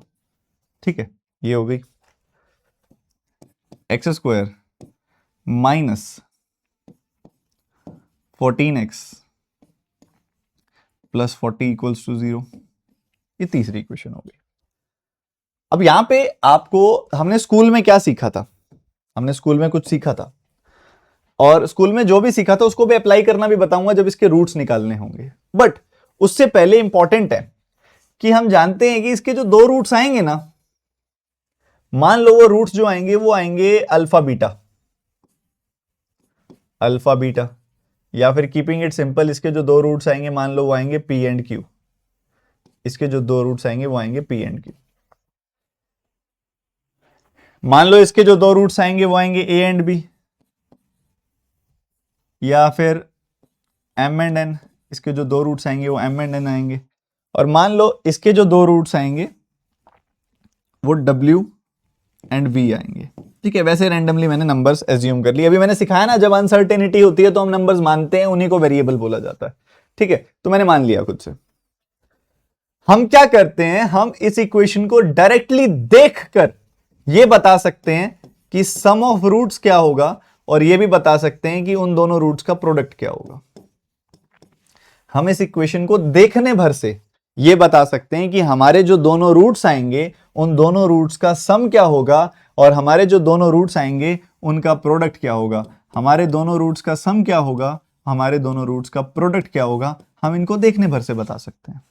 ठीक है, ये हो गई। x² - 14x + 40 = 0, ये तीसरी इक्वेशन हो गई। अब यहां पे आपको, हमने स्कूल में क्या सीखा था, हमने स्कूल में कुछ सीखा था, और स्कूल में जो भी सीखा था उसको भी अप्लाई करना भी बताऊंगा जब इसके रूट्स निकालने होंगे। बट उससे पहले इंपॉर्टेंट है कि हम जानते हैं कि इसके जो 2 रूट्स आएंगे ना, मान लो वो रूट्स जो आएंगे वो आएंगे अल्फा बीटा, या फिर कीपिंग इट सिंपल, इसके जो 2 रूट्स आएंगे मान लो वो आएंगे p एंड q। इसके जो 2 रूट्स आएंगे वो आएंगे p एंड q। मान लो इसके जो 2 रूट्स आएंगे वो आएंगे a एंड b, या फिर m एंड n। इसके जो 2 रूट्स आएंगे वो m एंड n आएंगे। और मान लो इसके जो 2 रूट्स आएंगे वो w एंड v आएंगे, ठीक है। वैसे रैंडमली मैंने नंबर्स एज्यूम कर लिए। अभी मैंने सिखाया ना, जब अनसर्टेनिटी होती है तो हम नंबर्स मानते हैं, उन्हीं को वेरिएबल बोला जाता है, ठीक है, तो मैंने मान लिया खुद से। हम क्या करते हैं, हम इस इक्वेशन को डायरेक्टली देखकर यह बता सकते हैं कि सम ऑफ रूट्स क्या होगा, और यह भी बता सकते हैं कि उन दोनों रूट्स का प्रोडक्ट क्या होगा। हम इस इक्वेशन को देखने भर से यह बता सकते हैं कि हमारे जो दोनों रूट्स आएंगे उन दोनों रूट्स का सम क्या होगा, और हमारे जो दोनों रूट्स आएंगे उनका प्रोडक्ट क्या होगा। हमारे दोनों रूट्स का सम क्या होगा, हमारे दोनों रूट्स का प्रोडक्ट क्या होगा, हम इनको देखने भर से बता सकते हैं।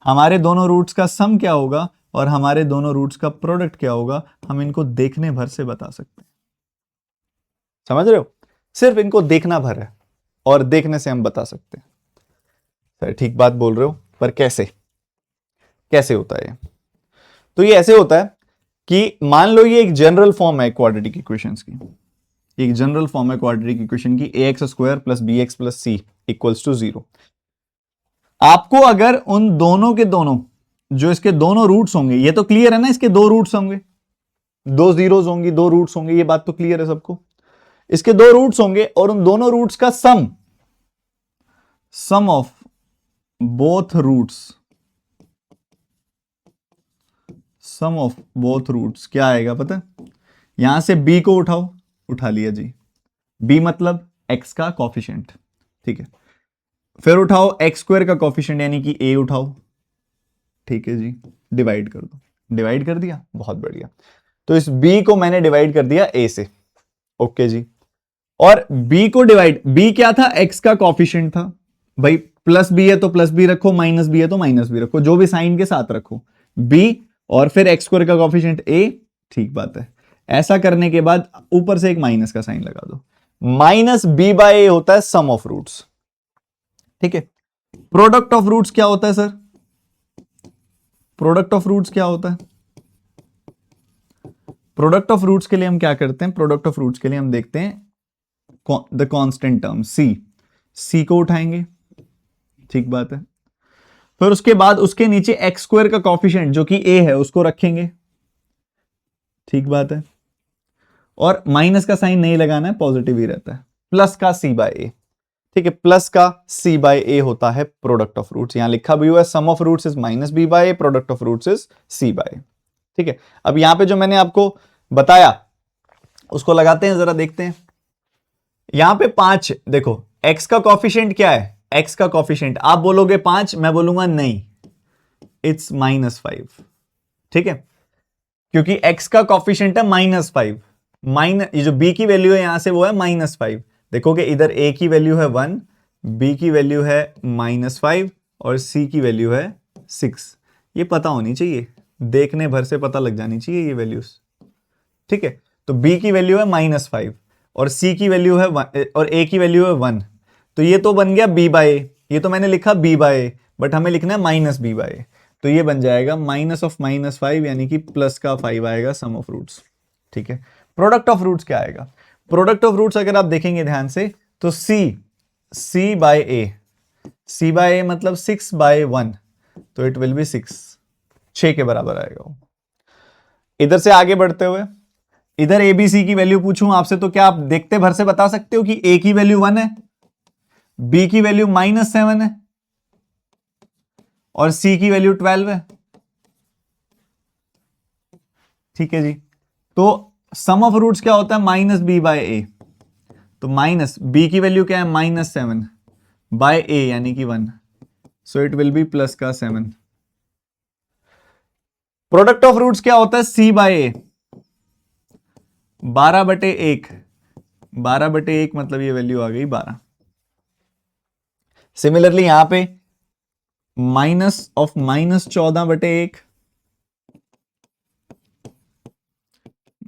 हमारे दोनों रूट्स का सम क्या होगा और हमारे दोनों रूट्स का प्रोडक्ट क्या होगा, हम इनको देखने भर से बता सकते हैं। समझ रहे हो, सिर्फ इनको देखना भर है और देखने से हम बता सकते हैं। सर ठीक बात बोल रहे हो, पर कैसे होता है? तो ये ऐसे होता है कि मान लो ये एक जनरल फॉर्म है क्वाड्रेटिक इक्वेशंस की, एक जनरल फॉर्म है क्वाड्रेटिक इक्वेशन की, ax² + bx + c = 0। आपको अगर उन दोनों के दोनों जो इसके दोनों रूट्स होंगे, ये तो क्लियर है ना, इसके दो रूट्स होंगे, दो जीरोस होंगी, दो रूट्स होंगे, ये बात तो क्लियर है सबको। इसके दो रूट्स होंगे और उन दोनों रूट्स का सम ऑफ बोथ रूट्स क्या आएगा पता है? यहां से b को उठा लिया जी, b मतलब x का कॉफिशिएंट, ठीक है। फिर उठाओ x² का कॉफिशिएंट यानी कि a उठाओ, ठीक है जी, डिवाइड कर दो। डिवाइड कर दिया, बहुत बढ़िया। तो इस b को मैंने डिवाइड कर दिया a से, ओके जी। और b को डिवाइड, b क्या था, x का कॉफिशिएंट था भाई, प्लस b है तो प्लस b रखो, माइनस b है तो माइनस b रखो, जो भी साइन के साथ रखो b, और फिर x² का कॉफिशिएंट a, ठीक बात है। ऐसा करने के बाद ऊपर से एक माइनस का साइन लगा दो, -b/a होता है सम ऑफ रूट्स, ठीक है। प्रोडक्ट ऑफ रूट्स क्या होता है सर? प्रोडक्ट ऑफ रूट्स क्या होता है? प्रोडक्ट ऑफ रूट्स के लिए हम क्या करते हैं? प्रोडक्ट ऑफ रूट्स के लिए हम देखते हैं द कांस्टेंट टर्म c को उठाएंगे, ठीक बात है। फिर उसके बाद उसके नीचे x² का कॉफिशिएंट जो कि a है उसको रखेंगे, ठीक बात है। और माइनस का साइन नहीं लगाना है, पॉजिटिव ही रहता है, प्लस का c/a, ठीक है। प्लस का c/a होता है प्रोडक्ट ऑफ रूट्स। यहां लिखा भी हुआ है sum of roots is -b/a, product of roots is c/a, ठीक है। अब यहां पे जो मैंने आपको बताया उसको लगाते हैं, जरा देखते हैं। यहां पे 5 देखो, x का कॉफिशिएंट क्या है? x का कॉफिशिएंट आप बोलोगे 5, मैं बोलूंगा नहीं, इट्स -5, ठीक है, क्योंकि x का कॉफिशिएंट है -5। ये जो b की वैल्यू है यहां से वो है -5। देखोगे इधर a की वैल्यू है 1, b की वैल्यू है -5 और c की वैल्यू है 6। ये पता होनी चाहिए, देखने भर से पता लग जानी चाहिए ये वैल्यूज, ठीक है। तो b की वैल्यू है -5 और c की वैल्यू है 1 और a की वैल्यू है 1, तो ये तो बन गया b/a। ये तो मैंने लिखा b/a, बट हमें लिखना है -b/a, तो ये बन जाएगा -5 यानी कि प्लस का 5 आएगा सम ऑफ रूट्स, ठीक है। प्रोडक्ट ऑफ रूट्स क्या आएगा? प्रोडक्ट ऑफ रूट्स अगर आप देखेंगे ध्यान से तो c/a मतलब 6/1, तो इट विल बी 6 के बराबर आएगा वो। इधर से आगे बढ़ते हुए इधर ABC की वैल्यू पूछूं आपसे तो क्या आप देखते भर से बता सकते हो कि A की वैल्यू 1 है, B की वैल्यू -7 है और C की वैल्यू 12 है, ठीक है जी। तो सम ऑफ रूट्स क्या होता है? -b/a, तो b की वैल्यू क्या है? -7/a यानी कि 1, so it will B plus का 7। प्रोडक्ट ऑफ रूट्स क्या होता है? c/a 12/1, 12/1 मतलब ये वैल्यू आ गई 12। सिमिलरली यहां पे -14/1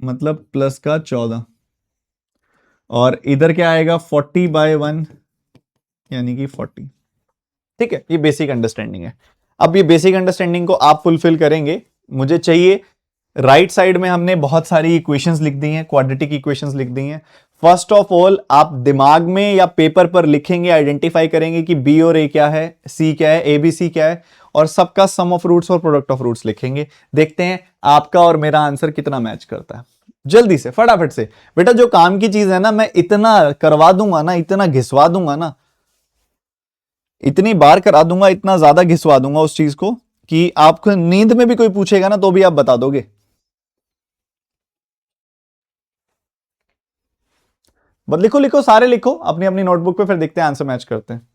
मतलब प्लस का 14, और इधर क्या आएगा? 40/1 यानी कि 40, ठीक है। ये बेसिक अंडरस्टैंडिंग है। अब ये बेसिक अंडरस्टैंडिंग को आप फुलफिल करेंगे, मुझे चाहिए राइट साइड में हमने बहुत सारी इक्वेशंस लिख दी हैं, क्वाड्रेटिक इक्वेशंस लिख दी हैं। फर्स्ट ऑफ ऑल आप दिमाग में या पेपर पर लिखेंगे, आइडेंटिफाई करेंगे कि बी और ए क्या है, सी क्या है, ABC क्या है, और सबका सम ऑफ रूट्स और प्रोडक्ट ऑफ रूट्स लिखेंगे। देखते हैं आपका और मेरा आंसर कितना मैच करता है। जल्दी से फटाफट से बेटा, जो काम की चीज है ना मैं इतना करवा दूंगा ना, इतना घिसवा दूंगा ना, इतनी बार करा दूंगा, इतना ज्यादा घिसवा दूंगा उस चीज को कि आपको नींद में भी कोई पूछेगा ना तो भी आप बता दोगे। बस लिखो लिखो, सारे लिखो अपनी अपनी नोटबुक पे, फिर देखते हैं आंसर मैच करते हैं।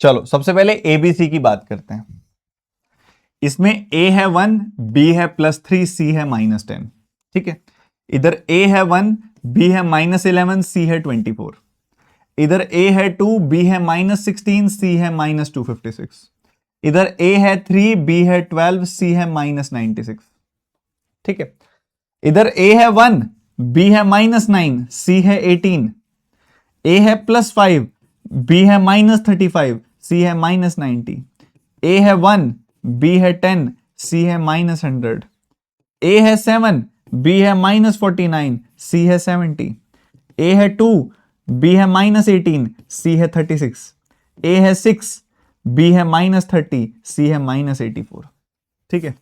चलो सबसे पहले एबीसी की बात करते हैं। इसमें ए है 1, बी है +3, सी है -10। ठीक है, इधर ए है 1, बी है -11, सी है 24। इधर ए है 2, बी है -16, सी है -256। इधर ए है 3, बी है 12, सी है -96। ठीक है, इधर ए है 1, बी है -9, सी है 18। ए है +5, बी है -35, सी है -90। ए है 1, बी है 10, सी है -100। ए है 7, बी है -49, सी है 70। ए है 2, बी है -18, सी है 36। ए है 6, बी है -30, सी है -84। ठीक है,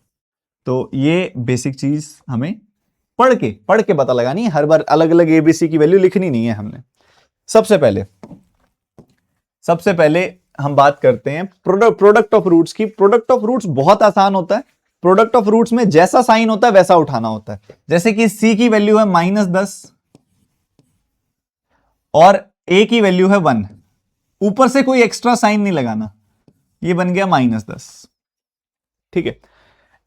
तो ये बेसिक चीज हमें पढ़ के पता लगानी है, हर बार अलग अलग एबीसी की वैल्यू लिखनी नहीं है हमने। सबसे पहले हम बात करते हैं प्रोडक्ट ऑफ रूट्स की। प्रोडक्ट ऑफ रूट्स बहुत आसान होता है। प्रोडक्ट ऑफ रूट्स में जैसा साइन होता है वैसा उठाना होता है। जैसे कि सी की वैल्यू है -10 और ए की वैल्यू है 1, ऊपर से कोई एक्स्ट्रा साइन नहीं लगाना, ये बन गया -10। ठीक है,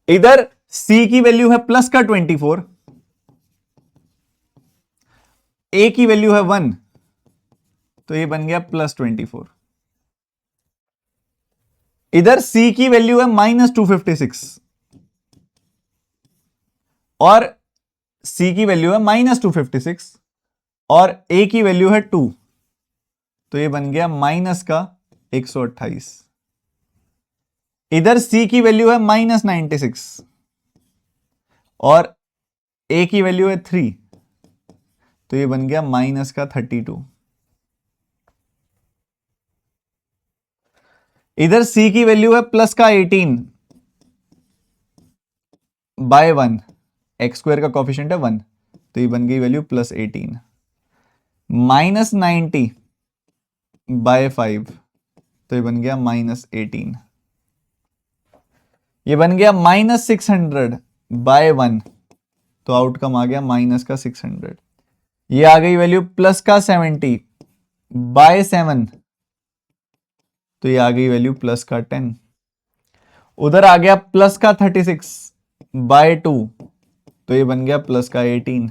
इधर सी की वैल्यू है प्लस का 24, ए की वैल्यू है 1, तो ये बन गया +24। इधर सी की वैल्यू है -256 और सी की वैल्यू है -256 और ए की वैल्यू है 2, तो ये बन गया -128। इधर सी की वैल्यू है -96 और ए की वैल्यू है 3, तो ये बन गया -32। इधर सी की वैल्यू है +18 बाय 1, एक्स स्क्वायर का कॉफिशिएंट है 1, तो ये बन गई वैल्यू +18। -90 बाय 5, तो ये बन गया -18। ये बन गया -600 बाय 1, तो आउटकम आ गया -600। ये आ गई वैल्यू +70 बाय 7, तो ये आ गई वैल्यू +10। उधर आ गया +36 बाय 2, तो ये बन गया +18।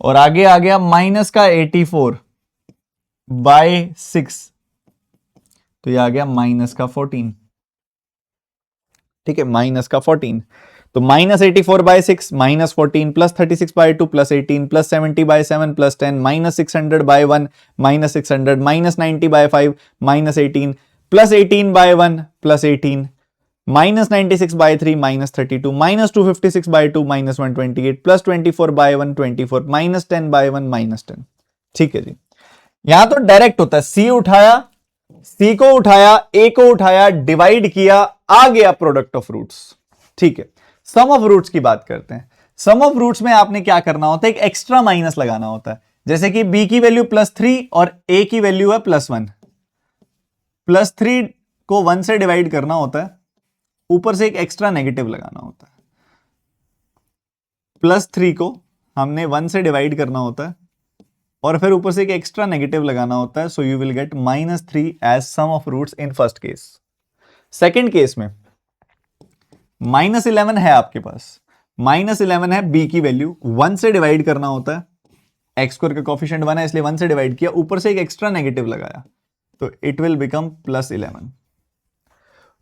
और आगे आ गया -84 बाय 6, तो ये आ गया -14। ठीक है, -14। तो -84 by 6, -14, +36 by 2, +18, +70 by 7, +10, -600 by 1, -600, -90 by 5, -18, +18 by 1, +18, -96 by 3, -32, -256 by 2, -128, +24 by 1, 24, -10 by 1, -10। ठीक है जी, यहां तो डायरेक्ट होता है, सी उठाया, सी को उठाया, ए को उठाया, डिवाइड किया, आ गया प्रोडक्ट ऑफ रूट्स। ठीक है, सम ऑफ रूट्स की बात करते हैं। सम ऑफ रूट्स में आपने क्या करना होता है, एक एक्स्ट्रा माइनस लगाना होता है। जैसे कि बी की वैल्यू +3 और ए की वैल्यू है +1, +3 को 1 से डिवाइड करना होता है, ऊपर से एक एक्स्ट्रा नेगेटिव लगाना होता है। +3 को हमने 1 से डिवाइड करना होता है और फिर ऊपर से एक एक्स्ट्रा नेगेटिव लगाना होता है, so you will get -3 as sum of roots in first case. Second case में -11 है आपके पास, -11 है, बी की वैल्यू 1 से डिवाइड करना होता है, एक्स स्क्वायर का कोफिशिएंट 1 है इसलिए 1 से डिवाइड किया, ऊपर से एक एक्स्ट्रा नेगेटिव लगाया, तो इट विल बिकम +11।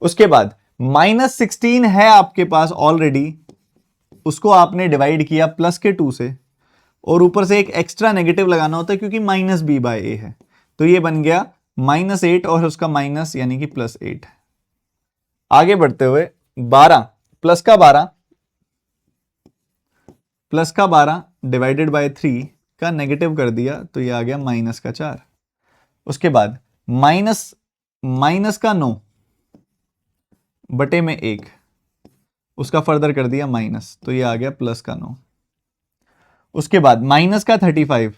उसके बाद -16 है आपके पास ऑलरेडी, उसको आपने डिवाइड किया प्लस के 2 से, और ऊपर से एक एक्स्ट्रा नेगेटिव लगाना होता है क्योंकि -b/a है, तो ये बन गया -8 और उसका माइनस यानी कि +8। आगे बढ़ते हुए 12 प्लस का 12 डिवाइडेड बाय 3 का नेगेटिव कर दिया तो ये आ गया -4। उसके बाद माइनस का 9 बटे में 1, उसका फर्दर कर दिया माइनस, तो ये आ गया प्लस का 9। उसके बाद माइनस का 35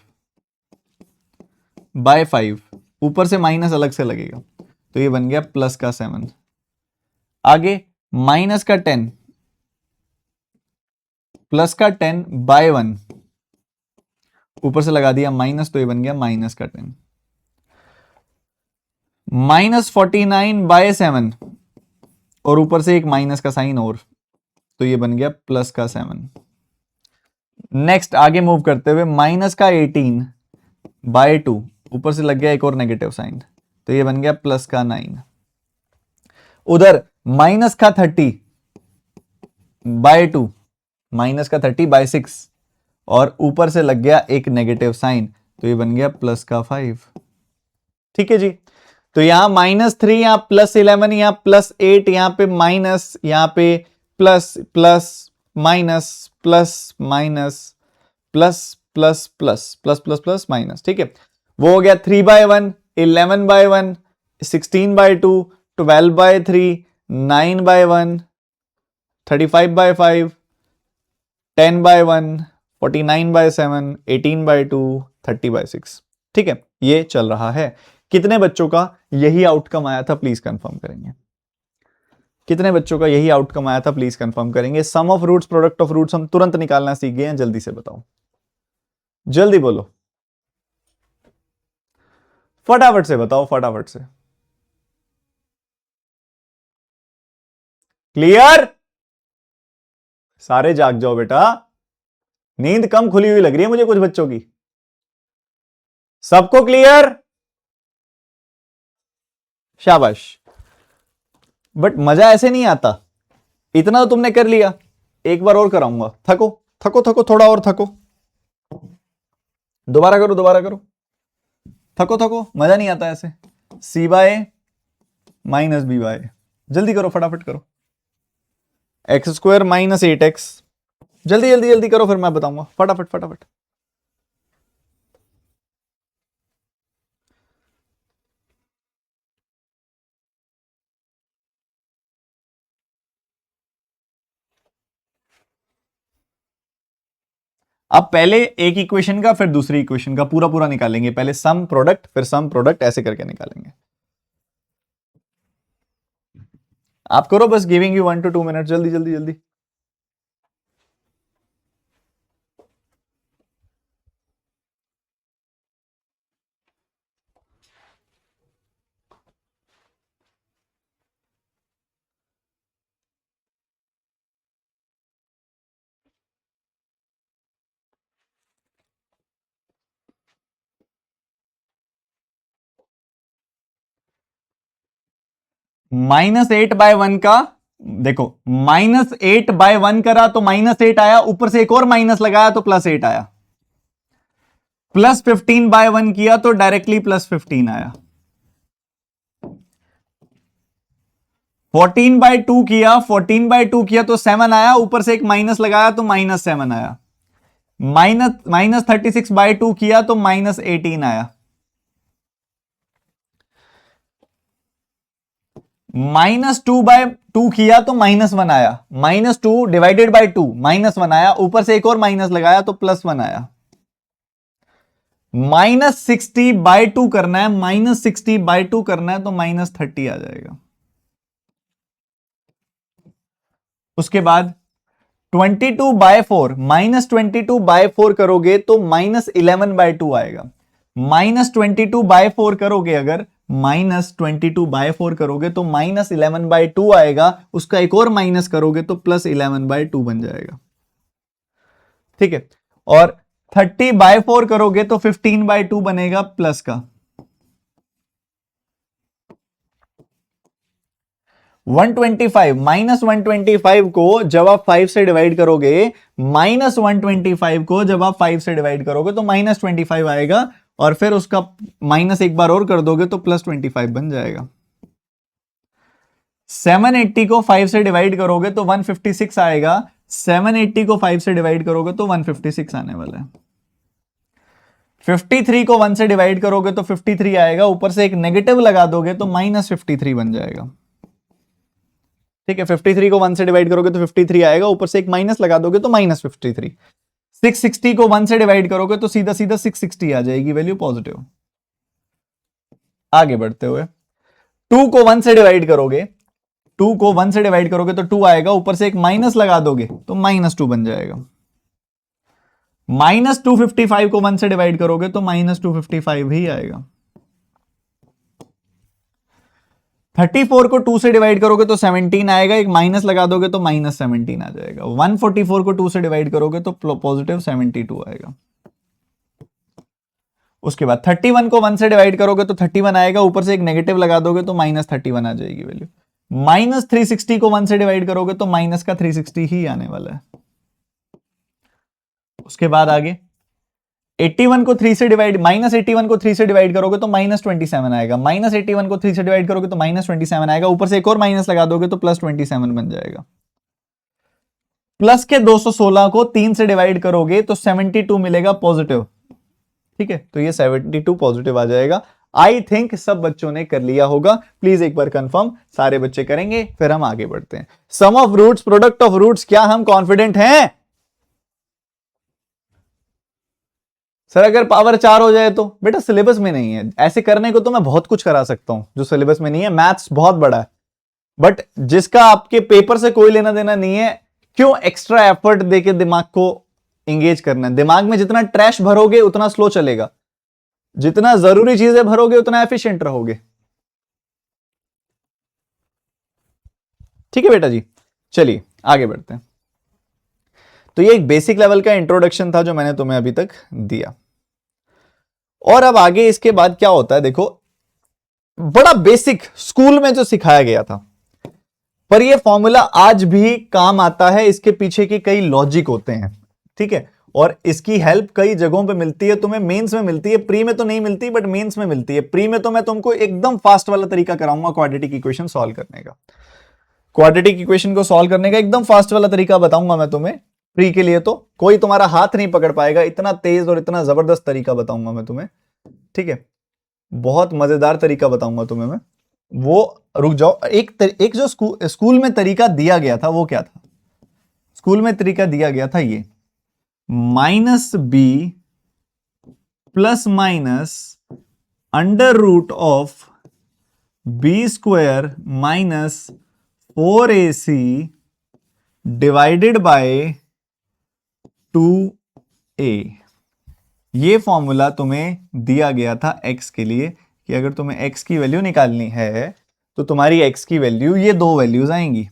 बाय 5, ऊपर से माइनस अलग से लगेगा, तो ये बन गया प्लस का 7। आगे माइनस का 10 प्लस का 10 बाय 1, ऊपर से लगा दिया माइनस, तो ये बन गया माइनस का 10। -49 बाय 7, और ऊपर से एक माइनस का साइन और, तो ये बन गया प्लस का 7। नेक्स्ट आगे मूव करते हुए माइनस का 18 बाय 2, ऊपर से लग गया एक और नेगेटिव साइन, तो ये बन गया प्लस का 9। उधर माइनस का 30 बाय 2, माइनस का 30 बाय 6, और ऊपर से लग गया एक नेगेटिव साइन, तो ये बन गया प्लस का 5। ठीक है जी, तो यहां -3, यहां +11, यहां +8, यहां पे माइनस, यहां पे plus plus minus plus minus plus plus plus plus plus plus minus. ठीक है, वो हो गया 3/1, 11/1, 16/2, 12/3, 9/1, 35/5, 10/1, 49/7, 18/2, 30/6। ठीक है, ये चल रहा है। कितने बच्चों का यही आउटकम आया था प्लीज कंफर्म करेंगे? कितने बच्चों का यही आउटकम आया था प्लीज कंफर्म करेंगे? Sum of roots, product of roots हम तुरंत निकालना सीख गए हैं, जल्दी से बताओ, जल्दी बोलो, फटाफट से बताओ, फटाफट से। क्लियर? सारे जाग जाओ बेटा, नींद कम खुली हुई लग रही है मुझे कुछ बच्चों की। सबको क्लियर? शाबाश। बट मजा ऐसे नहीं आता, इतना तो तुमने कर लिया, एक बार और कराऊंगा। थको थको थको, थोड़ा और थको, दोबारा करो, दोबारा करो, थको थको, मजा नहीं आता ऐसे। c/a माइनस b/a, जल्दी करो, फटाफट करो। x² - 8x, जल्दी जल्दी जल्दी करो, फिर मैं बताऊंगा, फटाफट फटाफट। अब पहले एक इक्वेशन का फिर दूसरी इक्वेशन का पूरा पूरा निकालेंगे, पहले सम प्रोडक्ट फिर सम प्रोडक्ट, ऐसे करके निकालेंगे। आप करो बस, गिविंग यू 1 to 2 मिनट, जल्दी जल्दी जल्दी। -8/1 का देखो, -8/1 करा तो -8 आया, ऊपर से एक और माइनस लगाया तो +8 आया। +15/1 किया तो डायरेक्टली +15 आया। 14/2 किया, 14/2 किया तो 7 आया, ऊपर से एक माइनस लगाया तो -7 आया। -36/2 किया तो -18 आया। -2/2 किया तो -1 आया। -2 डिवाइडेड बाय 2 -1 आया, ऊपर से एक और माइनस लगाया तो +1 आया। -60/2 करना है, -60/2 करना है तो -30 आ जाएगा। उसके बाद 22/4 -22/4 करोगे तो -11/2 आएगा। -22/4 करोगे अगर, -22/4 करोगे तो -11/2 आएगा, उसका एक और माइनस करोगे तो +11/2 बन जाएगा। ठीक है, और 30/4 करोगे तो 15/2 बनेगा प्लस का। 125 -125 को जब आप 5 से डिवाइड करोगे, -125 को जब आप 5 से डिवाइड करोगे तो -25 आएगा, और फिर उसका माइनस एक बार और कर दोगे तो +25 बन जाएगा। 780 को 5 से डिवाइड करोगे तो 156 आएगा, 780 को 5 से डिवाइड करोगे तो 156 आने वाला है। 53 को 1 से डिवाइड करोगे तो 53 आएगा, ऊपर से एक नेगेटिव लगा दोगे तो -53 बन जाएगा। ठीक है, 53 को 1 से डिवाइड करोगे तो 53 आएगा, ऊपर से एक माइनस लगा दोगे तो -53। 660 को 1 से डिवाइड करोगे तो सीधा सीधा 660 आ जाएगी, वैल्यू पॉजिटिव। आगे बढ़ते हुए 2 को 1 से डिवाइड करोगे, 2 को 1 से डिवाइड करोगे तो 2 आएगा, ऊपर से एक माइनस लगा दोगे तो -2 बन जाएगा। -255 को 1 से डिवाइड करोगे तो -255 ही आएगा। 34 को 2 से डिवाइड करोगे तो 17 आएगा, एक माइनस लगा दोगे तो -17 आ जाएगा। 144 को 2 से डिवाइड करोगे तो पॉजिटिव 72 आएगा। उसके बाद 31 को 1 से डिवाइड करोगे तो 31 आएगा, ऊपर से एक नेगेटिव लगा दोगे तो -31 आ जाएगी वैल्यू। -360 को 1 से डिवाइड करोगे तो माइनस का 360 ही आने वाला है। उसके बाद आगे 81 को 3 से डिवाइड -81 को 3 से डिवाइड करोगे तो -27 आएगा, -81 को 3 से डिवाइड करोगे तो -27 आएगा, ऊपर से एक और माइनस लगा दोगे तो +27 बन जाएगा। प्लस के 216 को 3 से डिवाइड करोगे तो 72 मिलेगा पॉजिटिव। ठीक है, तो ये 72 पॉजिटिव आ जाएगा। आई थिंक सब बच्चों ने कर लिया होगा, प्लीज एक बार कंफर्म सारे बच्चे करेंगे, फिर हम आगे बढ़ते हैं। Sum of roots, product of roots, क्या हम कॉन्फिडेंट हैं? सर अगर पावर 4 हो जाए तो? बेटा सिलेबस में नहीं है, ऐसे करने को तो मैं बहुत कुछ करा सकता हूं जो सिलेबस में नहीं है। मैथ्स बहुत बड़ा है, बट जिसका आपके पेपर से कोई लेना देना नहीं है, क्यों एक्स्ट्रा एफर्ट देके दिमाग को एंगेज करना है? दिमाग में जितना ट्रैश भरोगे उतना स्लो चलेगा, जितना जरूरी चीजें भरोगे उतना एफिशिएंट रहोगे। ठीक है बेटा जी, चलिए आगे बढ़ते हैं। तो ये एक बेसिक लेवल का इंट्रोडक्शन था जो मैंने तुम्हें अभी तक दिया, और अब आगे इसके बाद क्या होता है देखो, बड़ा बेसिक स्कूल में जो सिखाया गया था, पर ये फॉर्मूला आज भी काम आता है। इसके पीछे के कई लॉजिक होते हैं, ठीक है, और इसकी हेल्प कई जगहों पे मिलती है। तुम्हें मेंस में मिलती है, प्री में तो नहीं मिलती, बट मेंस में मिलती है। प्री में तो मैं तुमको एकदम फास्ट वाला तरीका कराऊंगा क्वाड्रेटिक इक्वेशन सॉल्व करने का, क्वाड्रेटिक इक्वेशन को सॉल्व करने का एकदम फास्ट वाला तरीका बताऊंगा मैं तुम्हें। प्री के लिए तो कोई तुम्हारा हाथ नहीं पकड़ पाएगा, इतना तेज और इतना जबरदस्त तरीका बताऊंगा मैं तुम्हें। ठीक है, बहुत मजेदार तरीका बताऊंगा तुम्हें मैं। वो रुक जाओ, एक जो स्कूल में तरीका दिया गया था वो क्या था? स्कूल में तरीका दिया गया था ये -b plus minus √of b² minus 4ac divided by 2a। ये फॉर्मूला तुम्हें दिया गया था x के लिए, कि अगर तुम्हें x की वैल्यू निकालनी है तो तुम्हारी x की वैल्यू, ये दो वैल्यूज आएंगी।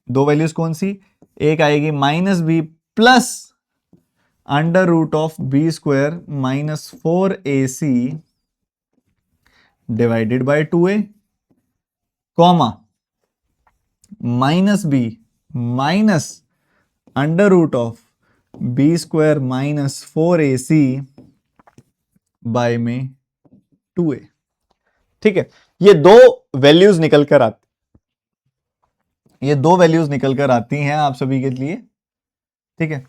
दो वैल्यूज कौन सी? एक आएगी -b plus √of b² minus 4ac divided by 2a, comma -b minus √of b² minus 4ac by में 2a। ठीक है, ये दो वैल्यूज निकल कर आती हैं आप सभी के लिए। ठीक है,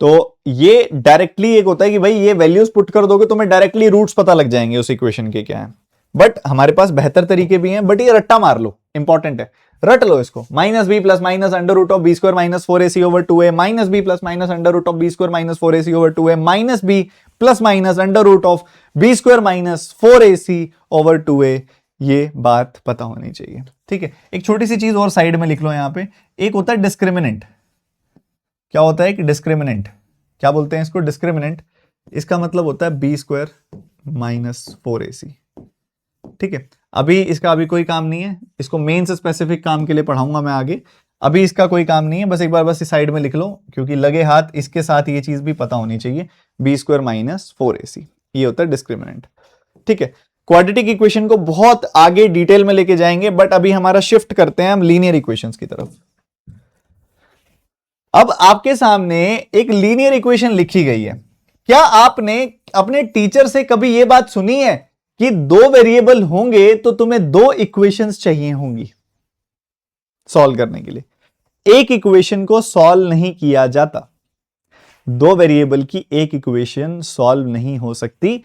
तो ये डायरेक्टली एक होता है कि भाई ये वैल्यूज पुट कर दोगे तो मैं डायरेक्टली रूट्स पता लग जाएंगे उस इक्वेशन के क्या है। बट हमारे पास बेहतर तरीके भी हैं, बट ये रट्टा मार लो, इंपॉर्टेंट है, रट लो इसको। -b plus minus √of b² minus 4ac over 2a, -b plus minus √of b² minus 4ac over 2a, -b plus minus √of b² minus 4ac over 2a। ये बात पता होनी चाहिए। ठीक है, एक छोटी सी चीज और साइड में लिख लो यहां पे, एक होता है डिस्क्रिमिनेंट। क्या होता है कि डिस्क्रिमिनेंट, क्या बोलते हैं इसको? डिस्क्रिमिनेंट। इसका मतलब होता है b² माइनस 4ac। ठीक है, अभी इसका अभी कोई काम नहीं है, इसको मेन से स्पेसिफिक काम के लिए पढ़ाऊंगा मैं आगे। अभी इसका कोई काम नहीं है, बस एक बार बस इस साइड में लिख लो, क्योंकि लगे हाथ इसके साथ ये चीज भी पता होनी चाहिए। b² माइनस 4ac, ये होता है डिस्क्रिमिनेंट। ठीक है, क्वाड्रेटिक इक्वेशन को बहुत आगे डिटेल में लेके जाएंगे, बट अभी हमारा शिफ्ट करते हैं हम लीनियर इक्वेशंस की तरफ। अब आपके सामने एक लीनियर इक्वेशन लिखी गई है। क्या आपने अपने टीचर से कभी यह बात सुनी है कि दो वेरिएबल होंगे तो तुम्हें दो इक्वेशंस चाहिए होंगी सॉल्व करने के लिए? एक इक्वेशन को सॉल्व नहीं किया जाता, दो वेरिएबल की एक इक्वेशन सॉल्व नहीं हो सकती।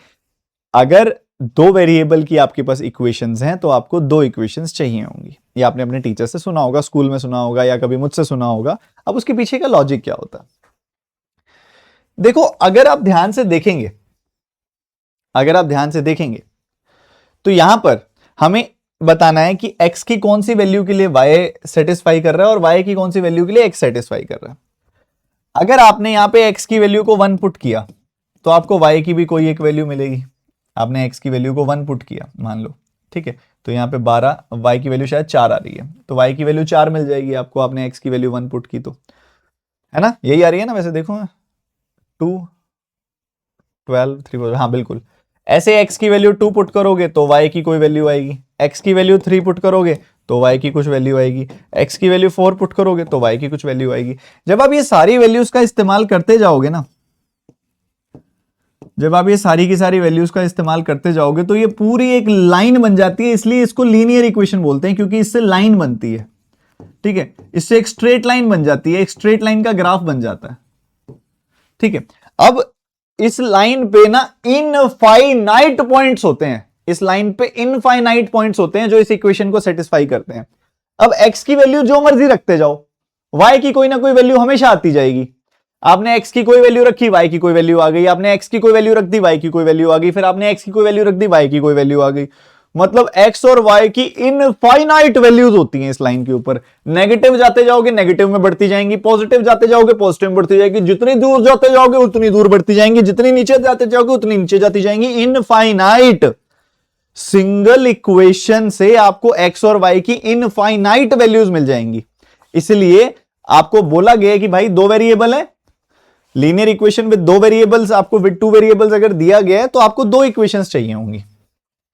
अगर दो वेरिएबल की आपके पास इक्वेशंस हैं तो आपको दो इक्वेशंस चाहिए होंगी। ये आपने अपने टीचर से सुना होगा, स्कूल में सुना होगा, या कभी मुझसे सुना होगा। अब उसके पीछे का लॉजिक क्या होता है? देखो, अगर आप ध्यान से देखेंगे, तो यहां पर हमें बताना है कि x की कौन सी वैल्यू के लिए y सेटिस्फाई कर रहा है और y की कौन सी वैल्यू के लिए x सेटिस्फाई कर रहा है। अगर आपने यहां पे x की वैल्यू को 1 पुट किया तो आपको y की भी कोई एक वैल्यू मिलेगी। आपने x की वैल्यू को 1 पुट किया मान लो, ठीक है, तो यहां पे 12, y की वैल्यू शायद 4 आ रही है, तो y की वैल्यू 4 मिल जाएगी आपको। आपने x की वैल्यू 1 पुट की तो, है ना, यही आ रही है ना? वैसे देखो 2 12 3 हाँ बिल्कुल। ऐसे x की वैल्यू 2 पुट करोगे तो y की कोई वैल्यू आएगी, x की वैल्यू 3 पुट करोगे तो y की कुछ वैल्यू आएगी, x की वैल्यू 4 पुट करोगे तो y की कुछ वैल्यू आएगी। जब आप ये सारी वैल्यूज का इस्तेमाल करते जाओगे ना, जब आप ये सारी की सारी वैल्यूज का इस्तेमाल करते जाओगे तो ये पूरी एक लाइन बन जाती है। इसलिए इसको लीनियर इक्वेशन बोलते हैं, क्योंकि इससे लाइन बनती है, ठीक है, इससे एक स्ट्रेट लाइन बन जाती है, एक स्ट्रेट लाइन का ग्राफ बन जाता है, ठीक है। अब इस लाइन पे ना इनफाइनाइट पॉइंट्स होते हैं, इस लाइन पे इनफाइनाइट पॉइंट्स होते हैं जो इस इक्वेशन को सेटिस्फाई करते हैं। अब x की वैल्यू जो मर्जी रखते जाओ, y की कोई ना कोई वैल्यू हमेशा आती जाएगी। आपने x की कोई वैल्यू रखी, y की कोई वैल्यू आ गई, आपने x की कोई वैल्यू रख दी, y की कोई वैल्यू आ गई, फिर आपने x की कोई वैल्यू रख दी, y की कोई वैल्यू आ गई। मतलब x और y की इनफाइनाइट वैल्यूज होती हैं इस लाइन के ऊपर। नेगेटिव जाते जाओगे नेगेटिव में बढ़ती जाएंगी, पॉजिटिव जाते जाओगे पॉजिटिव में बढ़ती जाएगी, जितनी दूर जाते जाओगे उतनी दूर बढ़ती जाएंगी, जितनी नीचे जाते जाओगे उतनी नीचे जाती जाएंगी। इनफाइनाइट सिंगल इक्वेशन से आपको x और y की इनफाइनाइट वैल्यूज मिल जाएंगी। इसलिए आपको बोला गया कि भाई दो वेरिएबल है, लीनियर इक्वेशन विद दो वेरिएबल्स, आपको विद टू वेरिएबल्स अगर दिया गया है तो आपको दो इक्वेशंस चाहिए होंगी,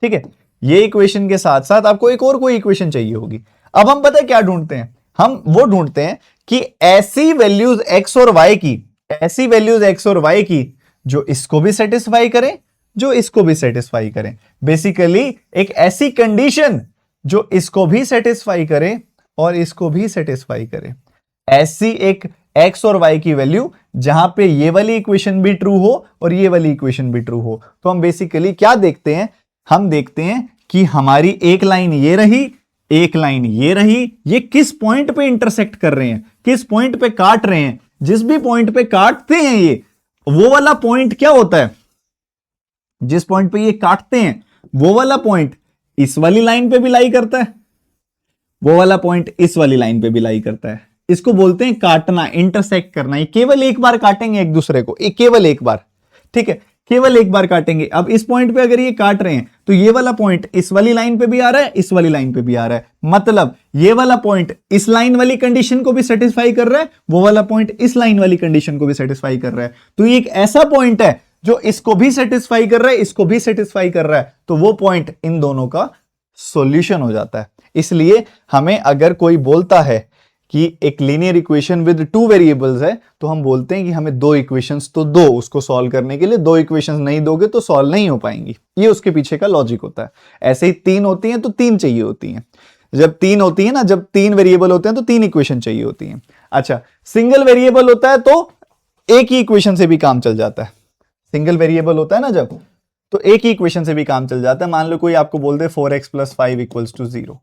ठीक है। ये इक्वेशन के साथ साथ आपको एक और कोई इक्वेशन चाहिए होगी। अब हम पता है क्या ढूंढते हैं? हम वो ढूंढते हैं कि ऐसी वैल्यूज x और y की, ऐसी वैल्यूज x और y की जो इसको भी सेटिस्फाई करें, जो इसको भी सेटिस्फाई करें। बेसिकली एक ऐसी कंडीशन जो इसको भी सेटिस्फाई करे और इसको भी सेटिस्फाई करे। ऐसी एक x और y की वैल्यू जहां पे ये वाली इक्वेशन भी ट्रू हो और ये वाली इक्वेशन भी ट्रू हो। तो हम बेसिकली क्या देखते हैं? हम देखते हैं कि हमारी एक लाइन ये रही, एक लाइन ये रही, ये किस पॉइंट पे इंटरसेक्ट कर रहे हैं, किस पॉइंट पे काट रहे हैं। जिस भी पॉइंट पे काटते हैं ये, वो वाला पॉइंट क्या होता है? जिस पॉइंट पे ये काटते हैं वो वाला पॉइंट इस वाली लाइन पे भी लाई करता है, वो वाला पॉइंट इस वाली लाइन पे भी लाई करता है। इसको बोलते हैं काटना, इंटरसेक्ट करना। ये केवल एक बार काटेंगे एक दूसरे को, केवल एक बार, ठीक है, केवल एक बार काटेंगे। अब इस पॉइंट पे अगर ये काट रहे हैं तो ये वाला पॉइंट इस वाली लाइन पे भी आ रहा है, इस वाली लाइन पे भी आ रहा है। मतलब ये वाला पॉइंट इस लाइन वाली कंडीशन को भी सेटिस्फाई कर रहा है, वो वाला पॉइंट इस लाइन वाली कंडीशन को भी सेटिस्फाई कर रहा है। तो ये एक ऐसा पॉइंट है जो इसको भी सेटिस्फाई कर रहा है, इसको भी सेटिस्फाई कर रहा है। तो वो पॉइंट इन दोनों का सॉल्यूशन हो जाता है। इसलिए हमें अगर कोई बोलता है कि एक linear equation with two variables है, तो हम बोलते हैं कि हमें दो इक्वेशंस तो दो, उसको सॉल्व करने के लिए दो इक्वेशंस नहीं दोगे तो सॉल्व नहीं हो पाएंगी। ये उसके पीछे का लॉजिक होता है। ऐसे ही तीन होती हैं तो तीन चाहिए होती हैं। जब तीन होती है ना, जब तीन वेरिएबल होते हैं तो तीन इक्वेशन चाहिए होती हैं। अच्छा, सिंगल वेरिएबल होता है तो एक ही इक्वेशन से भी काम चल जाता है। सिंगल वेरिएबल होता है ना जब, तो एक ही इक्वेशन से भी काम चल जाता है। मान लो कोई आपको बोल दे 4x + 5 = 0,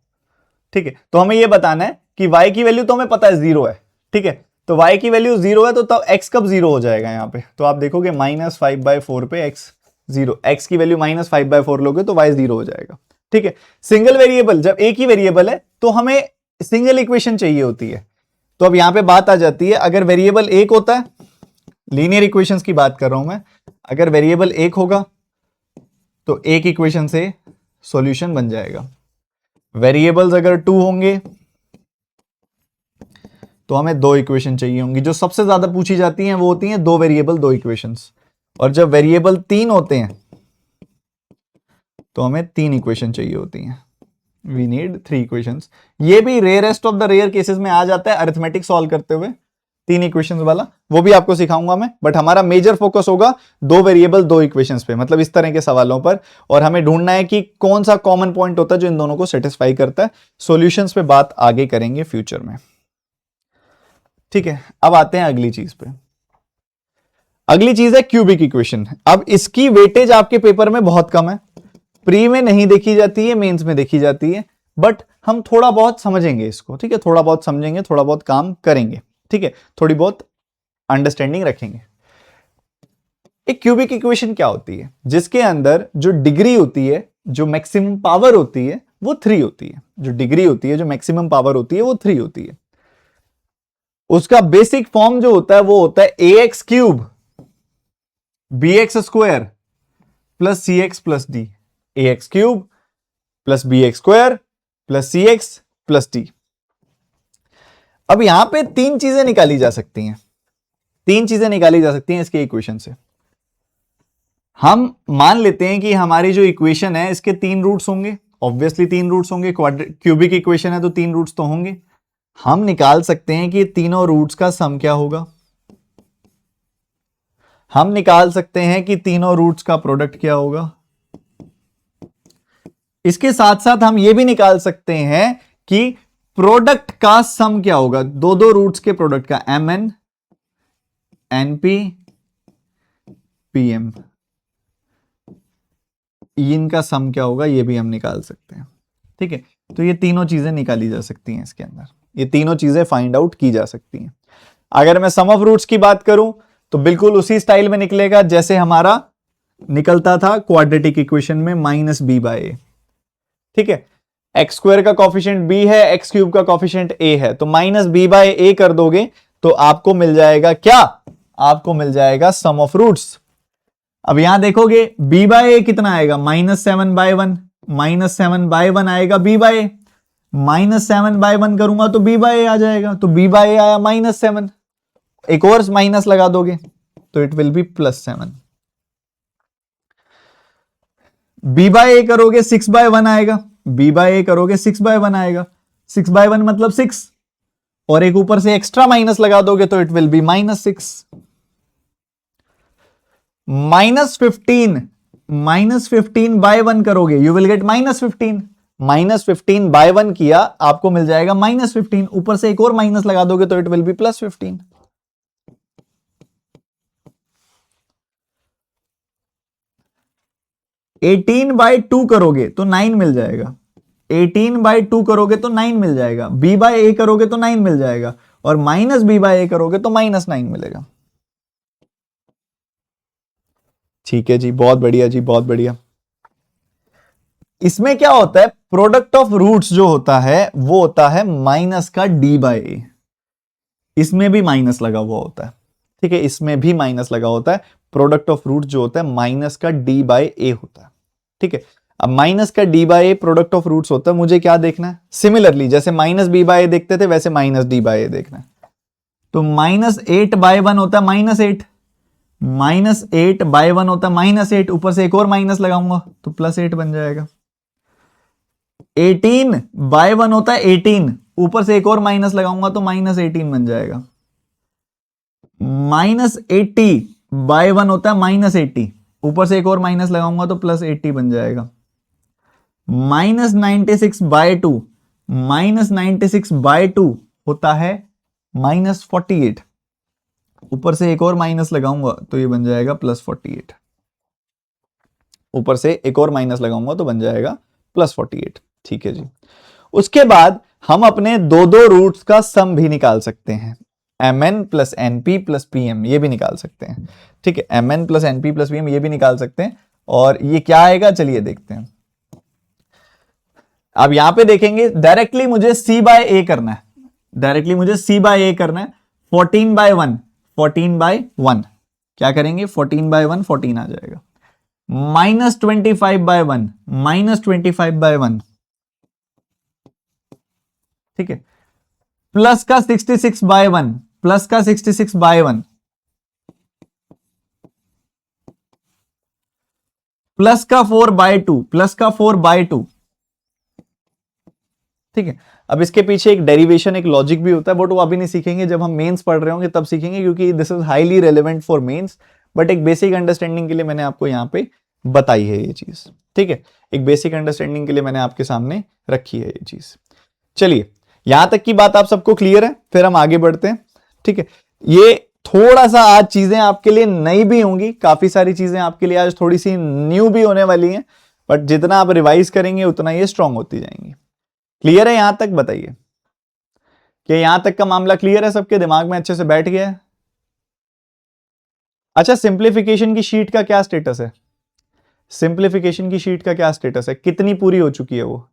ठीक है, तो हमें यह बताना है कि y की वैल्यू तो हमें पता है 0 है, ठीक है, तो y की वैल्यू 0 है तो तब x कब 0 हो जाएगा? यहां पे तो आप देखोगे -5/4 पे x 0, x की वैल्यू -5/4 लोगे तो y 0 हो जाएगा, ठीक है। सिंगल वेरिएबल, जब एक ही वेरिएबल है तो हमें सिंगल इक्वेशन चाहिए होती है। तो अब यहां पे बात आ जाती है, अगर वेरिएबल एक होता है, लीनियर इक्वेशंस की बात कर रहा हूं मैं, अगर वेरिएबल एक होगा तो एक इक्वेशन से सॉल्यूशन बन जाएगा। वेरिएबल्स अगर 2 होंगे तो हमें दो इक्वेशन चाहिए होंगी। जो सबसे ज्यादा पूछी जाती हैं वो होती हैं दो वेरिएबल दो इक्वेशंस। और जब वेरिएबल 3 होते हैं तो हमें 3 इक्वेशन चाहिए होती हैं। We need 3 equations. ये भी rarest of the rare cases में आ जाता है अरिथमेटिक सॉल्व करते हुए, 3 इक्वेशंस वाला, वो भी आपको सिखाऊंगा मैं। बट हमारा मेजर फोकस होगा 2 वेरिएबल 2 इक्वेशंस पे, मतलब इस तरह के सवालों पर। और हमें ढूंढना है कि कौन सा कॉमन पॉइंट होता है जो इन दोनों को सेटिस्फाई करता है। सॉल्यूशंस पे बात आगे करेंगे फ्यूचर में, ठीक है। अब आते हैं अगली चीज पे। अगली चीज है क्यूबिक इक्वेशन। अब इसकी वेटेज आपके पेपर में बहुत कम है, प्री में नहीं देखी जाती है, मेंस में देखी जाती है। बट हम थोड़ा बहुत समझेंगे इसको, ठीक है, थोड़ा बहुत समझेंगे, थोड़ा बहुत काम करेंगे, ठीक है, थोड़ी बहुत अंडरस्टैंडिंग रखेंगे। एक क्यूबिक इक्वेशन क्या होती है? जिसके अंदर जो डिग्री होती है, जो मैक्सिमम पावर होती है, वो 3 होती है। जो डिग्री होती है, जो मैक्सिमम पावर होती है, वो 3 होती है। उसका बेसिक फॉर्म जो होता है वो होता है ax cube bx square plus c x plus d. ax cube plus bx square plus c x plus d. अब यहां पे 3 चीजें निकाली जा सकती हैं, 3 चीजें निकाली जा सकती हैं इसके इक्वेशन से। हम मान लेते हैं कि हमारी जो इक्वेशन है इसके 3 रूट्स होंगे, ऑब्वियसली 3 रूट्स होंगे, क्यूबिक इक्वेशन है तो 3 रूट्स तो होंगे। हम निकाल सकते हैं कि तीनों रूट्स का सम क्या होगा। हम निकाल सकते हैं कि तीनों रूट्स का प्रोडक्ट क्या होगा। इसके साथ साथ हम यह भी निकाल सकते हैं कि प्रोडक्ट का सम क्या होगा, दो दो रूट्स के प्रोडक्ट का, एम एन एनपी पीएम, इनका सम क्या होगा, यह भी हम निकाल सकते हैं, ठीक है। तो ये तीनों चीजें निकाली जा सकती हैं इसके अंदर, ये तीनों चीजें फाइंड आउट की जा सकती हैं। अगर मैं सम ऑफ रूट्स की बात करूं तो बिल्कुल उसी स्टाइल में निकलेगा जैसे हमारा निकलता था क्वाड्रेटिक इक्वेशन में माइनस बी बाय ए, ठीक है। एक्स स्क्वायर का कॉफिशिएंट बी है, एक्स क्यूब का कॉफिशिएंट ए है, तो माइनस बी बाय ए कर दोगे तो आपको मिल जाएगा क्या, आपको मिल जाएगा सम ऑफ रूट्स। अब यहां देखोगे बी बाय ए कितना आएगा, -7/1, -7/1 आएगा बी बाय ए, -7/1 करूंगा तो बी बाय ए आ जाएगा, तो बी बाय ए आया -7, एक और माइनस लगा दोगे तो it will be +7। B by a करोगे 6/1 आएगा, बी बाय ए करोगे 6/1 आएगा, 6/1 मतलब 6, और एक ऊपर से एक्स्ट्रा माइनस लगा दोगे तो इट विल बी -6। -15/1 करोगे यू विल गेट -15, -15/1 किया आपको मिल जाएगा -15, ऊपर से एक और माइनस लगा दोगे तो इट विल बी +15। 18/2 करोगे तो 9 मिल जाएगा, 18/2 करोगे तो 9 मिल जाएगा, b बाय ए करोगे तो 9 मिल जाएगा, और माइनस बी बाय ए करोगे तो -9 मिलेगा। ठीक है जी, बहुत बढ़िया जी, बहुत बढ़िया। इसमें क्या होता है, प्रोडक्ट ऑफ रूट्स जो होता है वो होता है माइनस का d बाय ए, इसमें भी माइनस लगा हुआ होता है, ठीक है, इसमें भी माइनस लगा होता है। प्रोडक्ट ऑफ रूट जो होता है माइनस का d बाय ए होता है, ठीक है। अब माइनस का d by a product of roots होता है, मुझे क्या देखना है, सिमिलरली जैसे माइनस b बाय ए देखते थे वैसे माइनस d बाय ए देखना है। तो -8/1 होता है -8, -8/1 होता है -8, ऊपर से एक और माइनस लगाऊंगा तो +8 बन जाएगा। 18/1 होता है 18, ऊपर से एक और माइनस लगाऊंगा तो -18 बन जाएगा। -80/1 होता है -80, ऊपर से एक और माइनस लगाऊंगा तो +80 बन जाएगा। -96/2, -96/2 होता है -48, ऊपर से एक और माइनस लगाऊंगा तो ये बन जाएगा +48, ऊपर से एक और माइनस लगाऊंगा तो बन जाएगा +48, ठीक है जी। उसके बाद हम अपने दो दो रूट्स का सम भी निकाल सकते हैं, mn plus np plus pm, ये भी निकाल सकते हैं, ठीक है, mn plus np plus pm ये भी निकाल सकते हैं। और ये क्या आएगा, चलिए देखते हैं। अब यहां पे देखेंगे डायरेक्टली मुझे c बाय ए करना है, डायरेक्टली मुझे c बाय ए करना है। 14/1, 14/1 क्या करेंगे, 14/1 14 आ जाएगा। -25/1, -25/1, ठीक है। प्लस का 66/1, प्लस का 66/1, प्लस का 4/2, प्लस का 4/2, ठीक है। अब इसके पीछे एक डेरिवेशन, एक लॉजिक भी होता है, बट वो अभी नहीं सीखेंगे, जब हम मेंस पढ़ रहे होंगे तब सीखेंगे, क्योंकि this is highly relevant for mains. But एक बेसिक अंडरस्टैंडिंग के लिए मैंने आपको यहाँ पे बताई है ये चीज, ठीक है। एक बेसिक अंडरस्टैंडिंग के लिए मैंने आपके सामने रखी है ये चीज। चलिए, यहां तक की बात आप सबको क्लियर है, फिर हम आगे बढ़ते हैं, ठीक है। ये थोड़ा सा आज चीजें आपके लिए नई भी होंगी, काफी सारी चीजें आपके लिए आज थोड़ी सी न्यू भी होने वाली हैं, बट जितना आप रिवाइज करेंगे उतना ये स्ट्रांग होती जाएंगी। क्लियर है यहां तक? बताइए, क्या यहां तक का मामला क्लियर है? सबके दिमाग में अच्छे से बैठ गया है? अच्छा, सिंप्लीफिकेशन की शीट का क्या स्टेटस है? सिंप्लीफिकेशन की शीट का क्या स्टेटस है? कितनी पूरी हो चुकी है वो?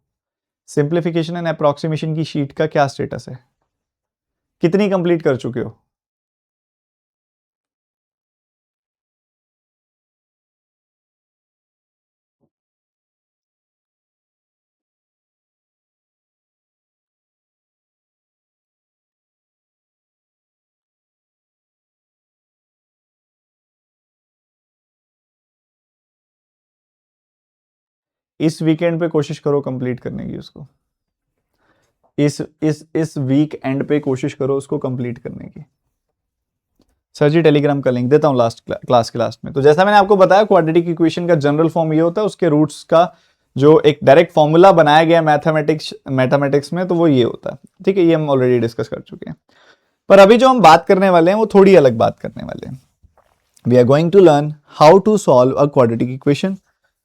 सिंप्लीफिकेशन एंड अप्रोक्सीमेशन की शीट का क्या स्टेटस है? कितनी कंप्लीट कर चुके हो? इस वीकेंड पे कोशिश करो कंप्लीट करने की उसको। इस वीक एंड पे कोशिश करो उसको कंप्लीट करने की। सर जी टेलीग्राम का लिंक देता हूं लास्ट क्लास के लास्ट में। तो जैसा मैंने आपको बताया, क्वाड्रेटिक इक्वेशन का जनरल फॉर्म ये होता है, उसके रूट्स का जो एक डायरेक्ट फॉर्मूला बनाया गया मैथमेटिक्स में, तो वो ये होता है, ठीक है। ये हम ऑलरेडी डिस्कस कर चुके हैं, पर अभी जो हम बात करने वाले हैं वो थोड़ी अलग बात करने वाले हैं। We are going to learn how to solve a quadratic equation.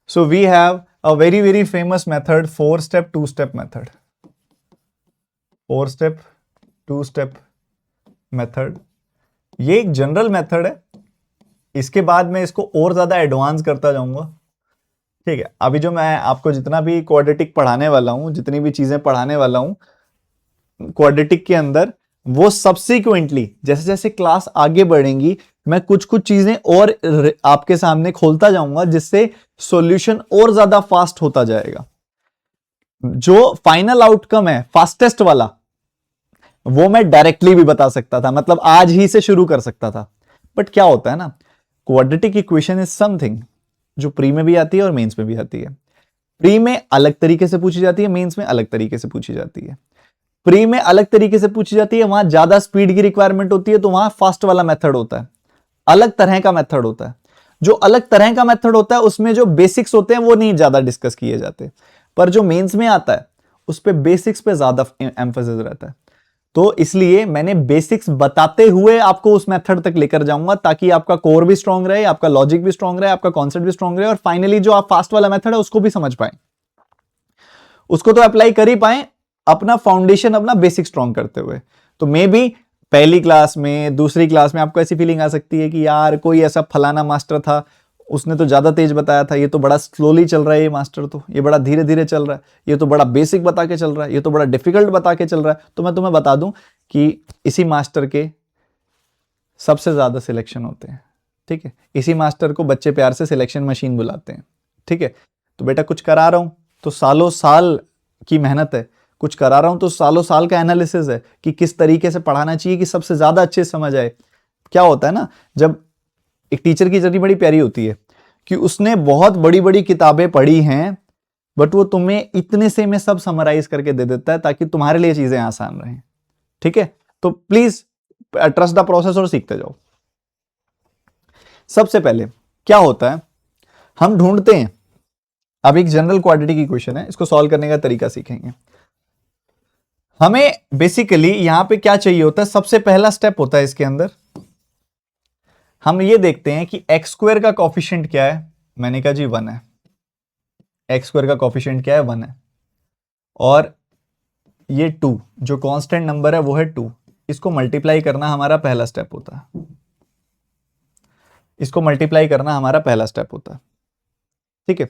So we have a very very famous method, 4-step 2-step method. 4-step 2-step method, ये एक जनरल मेथड है। इसके बाद मैं इसको और ज्यादा एडवांस करता जाऊंगा, ठीक है। अभी जो मैं आपको जितना भी क्वाड्रेटिक पढ़ाने वाला हूं, जितनी भी चीजें पढ़ाने वाला हूं क्वाड्रेटिक के अंदर, वो सब्सिक्वेंटली जैसे जैसे क्लास आगे बढ़ेंगी, मैं कुछ कुछ चीजें और आपके सामने खोलता जाऊंगा, जिससे सॉल्यूशन और ज्यादा फास्ट होता जाएगा। जो फाइनल आउटकम है फास्टेस्ट वाला, वो मैं डायरेक्टली भी बता सकता था, मतलब आज ही से शुरू कर सकता था। बट क्या होता है ना, क्वाड्रेटिक इक्वेशन इज समथिंग जो प्री में भी आती है और मेंस में भी आती है। प्री में अलग तरीके से पूछी जाती है, मेंस में अलग तरीके से पूछी जाती है। प्री में अलग तरीके से पूछी जाती है, वहां ज्यादा स्पीड की रिक्वायरमेंट होती है, तो वहां फास्ट वाला मेथड होता है, अलग तरह का मेथड होता है। जो अलग तरह का मेथड होता है उसमें जो बेसिक्स होते हैं वो नहीं ज्यादा डिस्कस किए जाते, पर जो मेंस में आता है उस पे बेसिक्स पे ज्यादा एम्फेसिस रहता है। तो इसलिए मैंने बेसिक्स बताते हुए आपको उस मेथड तक लेकर जाऊंगा, ताकि आपका कोर भी स्ट्रांग रहे, आपका लॉजिक भी स्ट्रांग रहे, आपका कॉन्सेप्ट भी स्ट्रांग रहे, और फाइनली जो आप फास्ट वाला मेथड है उसको भी समझ पाए, उसको तो अप्लाई कर ही पाए, अपना फाउंडेशन, अपना बेसिक स्ट्रांग करते हुए। तो मे बी पहली क्लास में, दूसरी क्लास में आपको ऐसी फीलिंग आ सकती है कि यार कोई ऐसा फलाना मास्टर था, उसने तो ज्यादा तेज बताया था, ये तो बड़ा स्लोली चल रहा है, ये मास्टर तो ये बड़ा धीरे धीरे चल रहा है, ये तो बड़ा बेसिक बता के चल रहा है, ये तो बड़ा डिफिकल्ट बता के चल रहा है। तो मैं तुम्हें बता दूं कि इसी मास्टर के सबसे ज्यादा सिलेक्शन होते हैं, ठीक है। इसी मास्टर को बच्चे प्यार से सिलेक्शन मशीन बुलाते हैं, ठीक है। तो बेटा कुछ करा रहा हूं तो सालों साल की मेहनत है, कुछ करा रहा हूं तो सालों साल का एनालिसिस है कि किस तरीके से पढ़ाना चाहिए कि सबसे ज्यादा अच्छे से समझ आए। क्या होता है ना, जब एक टीचर की जर्नी बड़ी प्यारी होती है कि उसने बहुत बड़ी बड़ी किताबें पढ़ी हैं, बट वो तुम्हें इतने से में सब समराइज करके दे देता है ताकि तुम्हारे लिए चीजें आसान रहें, ठीक है। तो प्लीज ट्रस्ट द प्रोसेस और सीखते जाओ। सबसे पहले क्या होता है, हम ढूंढते हैं, अब एक जनरल क्वाड्रेटिक इक्वेशन है, इसको सॉल्व करने का तरीका सीखेंगे। हमें बेसिकली यहां पे क्या चाहिए होता है, सबसे पहला स्टेप होता है इसके अंदर, हम ये देखते हैं कि एक्स स्क्वायर का कॉफिशिएंट क्या है। मैंने कहा जी 1 है, एक्स स्क्वायर का कॉफिशिएंट क्या है, 1 है। और ये 2 जो कांस्टेंट नंबर है वो है 2, इसको मल्टीप्लाई करना हमारा पहला स्टेप होता है, इसको मल्टीप्लाई करना हमारा पहला स्टेप होता है, ठीक है।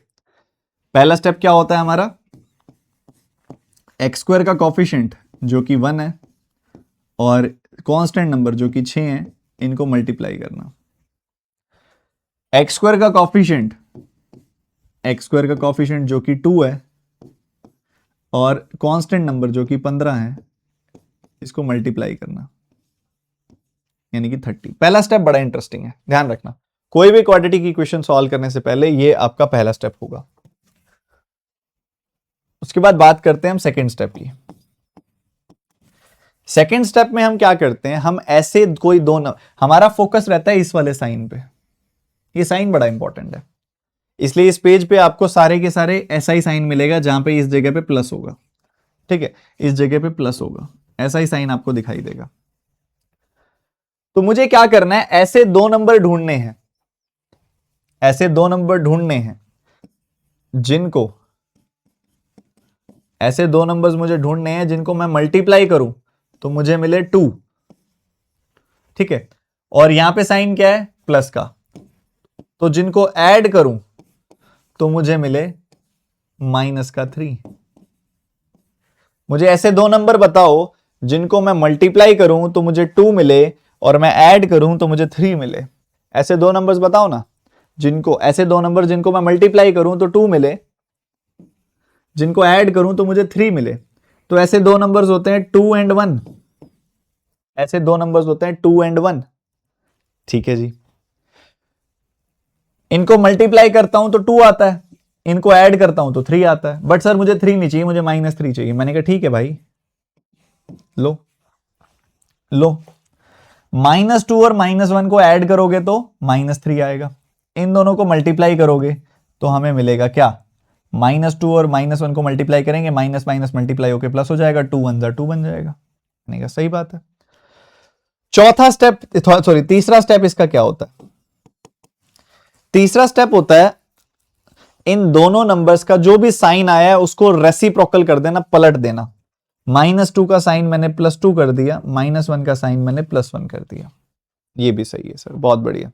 पहला स्टेप क्या होता है हमारा, एक्स स्क्वायर का कॉफिशिएंट जो कि 1 है और कांस्टेंट नंबर जो कि 6 है, इनको मल्टीप्लाई करना। एक्स स्क्वायर का कॉफिशिएंट, एक्स स्क्वायर का कॉफिशिएंट जो कि 2 है और कांस्टेंट नंबर जो कि 15 है, इसको मल्टीप्लाई करना, यानी कि 30। पहला स्टेप बड़ा इंटरेस्टिंग है, ध्यान रखना। कोई भी क्वाड्रेटिक इक्वेशन सॉल्व करने से पहले ये आपका पहला स्टेप होगा। उसके बाद बात करते हैं हम सेकेंड स्टेप की। सेकेंड स्टेप में हम क्या करते हैं, हम ऐसे कोई दो हमारा फोकस रहता है इस वाले साइन पे। ये साइन बड़ा इंपॉर्टेंट है, इसलिए इस पेज पे आपको सारे के सारे ऐसा ही साइन मिलेगा जहां पे इस जगह पे प्लस होगा। ठीक है, इस जगह पे प्लस होगा, ऐसा ही साइन आपको दिखाई देगा। तो मुझे क्या करना है, ऐसे दो नंबर ढूंढने हैं, ऐसे दो नंबर ढूंढने हैं जिनको, ऐसे दो नंबर्स मुझे ढूंढने हैं जिनको मैं मल्टीप्लाई करूं तो मुझे मिले 2। ठीक है, और यहां पे साइन क्या है, प्लस का, तो जिनको ऐड करूं तो मुझे मिले माइनस का 3। मुझे ऐसे दो नंबर बताओ जिनको मैं मल्टीप्लाई करूं तो मुझे 2 मिले और मैं ऐड करूं तो मुझे 3 मिले। ऐसे दो नंबर्स बताओ ना, जिनको, ऐसे दो नंबर जिनको मैं मल्टीप्लाई करूं तो 2 मिले, जिनको ऐड करूं तो मुझे 3 मिले। तो ऐसे दो नंबर्स होते हैं 2 and 1, ऐसे दो नंबर्स होते हैं 2 and 1। ठीक है जी, इनको मल्टीप्लाई करता हूं तो 2 आता है, इनको ऐड करता हूं तो 3 आता है। बट सर मुझे 3 नहीं चाहिए, मुझे -3 चाहिए। मैंने कहा ठीक है भाई, लो लो, -2 और -1 को ऐड करोगे तो -3 आएगा, इन दोनों को मल्टीप्लाई करोगे तो हमें मिलेगा क्या, -2 और -1 को मल्टीप्लाई करेंगे, माइनस माइनस मल्टीप्लाई होकर प्लस हो जाएगा, 2 1 2 बन जाएगा। मैंने कहा सही बात है। चौथा स्टेप, सॉरी तीसरा स्टेप इसका क्या होता है, तीसरा स्टेप होता है इन दोनों नंबर्स का जो भी साइन आया है उसको रेसिप्रोकल कर देना, पलट देना। -2 का साइन मैंने +2 कर दिया, -1 का साइन मैंने +1 कर दिया। ये भी सही है सर, बहुत बढ़िया।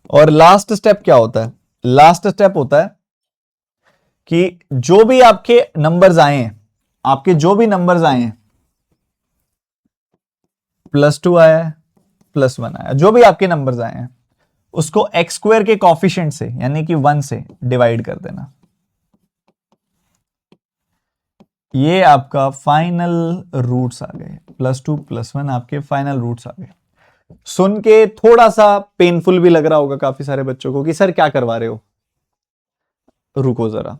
और लास्ट स्टेप क्या होता है, लास्ट स्टेप होता है कि जो भी आपके नंबर्स आए हैं, आपके जो भी नंबर्स आए हैं, +2 आया है, +1 आया, जो भी आपके नंबर्स आए हैं उसको x² के कॉफिशिएंट से यानी कि 1 से डिवाइड कर देना। ये आपका फाइनल रूट्स आ गए, +2 +1 आपके फाइनल रूट्स आ गए। सुन के थोड़ा सा पेनफुल भी लग रहा होगा काफी सारे बच्चों को कि सर क्या करवा रहे हो, रुको जरा।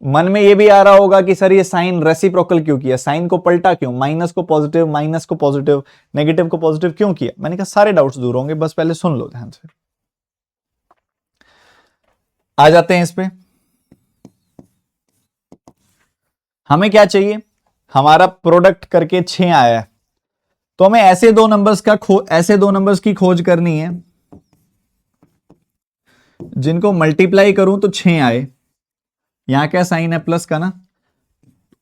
मन में ये भी आ रहा होगा कि सर ये साइन रेसिप्रोकल क्यों किया, साइन को पलटा क्यों, माइनस को पॉजिटिव, माइनस को पॉजिटिव, नेगेटिव को पॉजिटिव क्यों किया। मैंने कहा सारे डाउट्स दूर होंगे, बस पहले सुन लो ध्यान से। आ जाते हैं इस पे। हमें क्या चाहिए, हमारा प्रोडक्ट करके 6 आया है, तो हमें ऐसे दो नंबर्स का ऐसे दो नंबर्स की खोज करनी है जिनको मल्टीप्लाई करूं तो 6 आए, यहां क्या साइन है, प्लस का ना,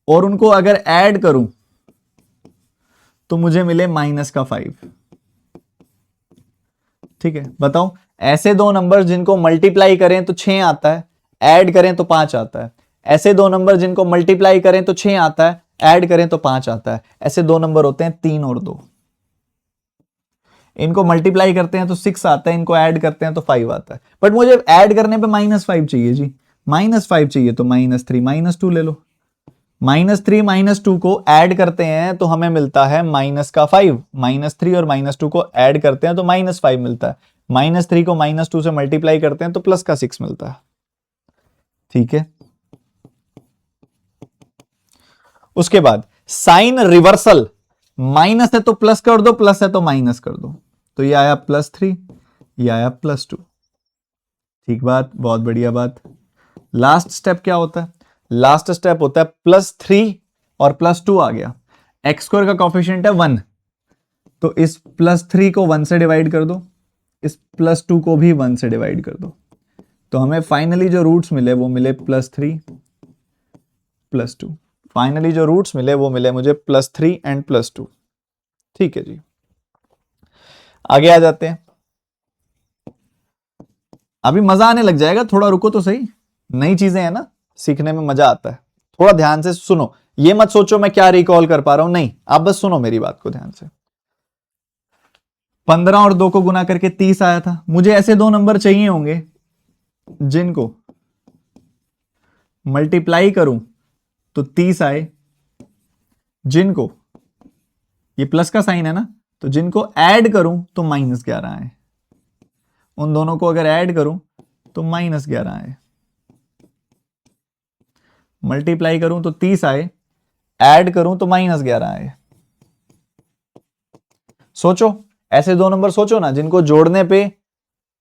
और उनको अगर ऐड करूं तो मुझे मिले -5। ठीक है, बताओ ऐसे दो नंबर जिनको मल्टीप्लाई करें तो 6 आता है, ऐड करें तो 5 आता है। ऐसे दो नंबर जिनको मल्टीप्लाई करें तो 6 आता है, ऐड करें तो 5 आता है। ऐसे दो नंबर होते हैं 3 और 2। इनको मल्टीप्लाई करते हैं तो 6 आता है, इनको ऐड करते हैं तो 5 आता है। बट मुझे ऐड करने पे -5 चाहिए जी, -5 चाहिए तो -3 -2 ले लो। -3 -2 को ऐड करते हैं तो हमें मिलता है -5, -3 और -2 को ऐड करते हैं तो -5 मिलता है, -3 को -2 से मल्टीप्लाई करते हैं तो +6 मिलता है। ठीक है, उसके बाद साइन रिवर्सल, माइनस है तो प्लस कर दो, प्लस है तो माइनस कर दो, तो ये आया +3, ये आया +2। ठीक बात, बहुत बढ़िया बात। लास्ट स्टेप क्या होता है, लास्ट स्टेप होता है +3 और +2 आ गया, x² का कॉफिशिएंट है 1, तो इस +3 को 1 से डिवाइड कर दो, इस +2 को भी 1 से डिवाइड कर दो, तो हमें फाइनली जो रूट्स मिले वो मिले +3 +2। फाइनली जो रूट्स मिले वो मिले मुझे +3 एंड +2। ठीक है जी, आगे आ जाते हैं। अभी मजा आने लग जाएगा, थोड़ा रुको तो सही, नई चीजें हैं ना, सीखने में मजा आता है। थोड़ा ध्यान से सुनो, ये मत सोचो मैं क्या रिकॉल कर पा रहा हूं, नहीं, आप बस सुनो मेरी बात को ध्यान से। 15 और 2 को गुना करके 30 आया था, मुझे ऐसे दो नंबर चाहिए होंगे जिनको मल्टीप्लाई करूं तो 30 आए, जिनको, ये प्लस का साइन है ना, तो जिनको ऐड करूं तो -11 आए। उन दोनों को अगर ऐड करूं तो -11 आए, मल्टीप्लाई करूं तो 30 आए, ऐड करूं तो -11 आए। सोचो, ऐसे दो नंबर सोचो ना जिनको जोड़ने पे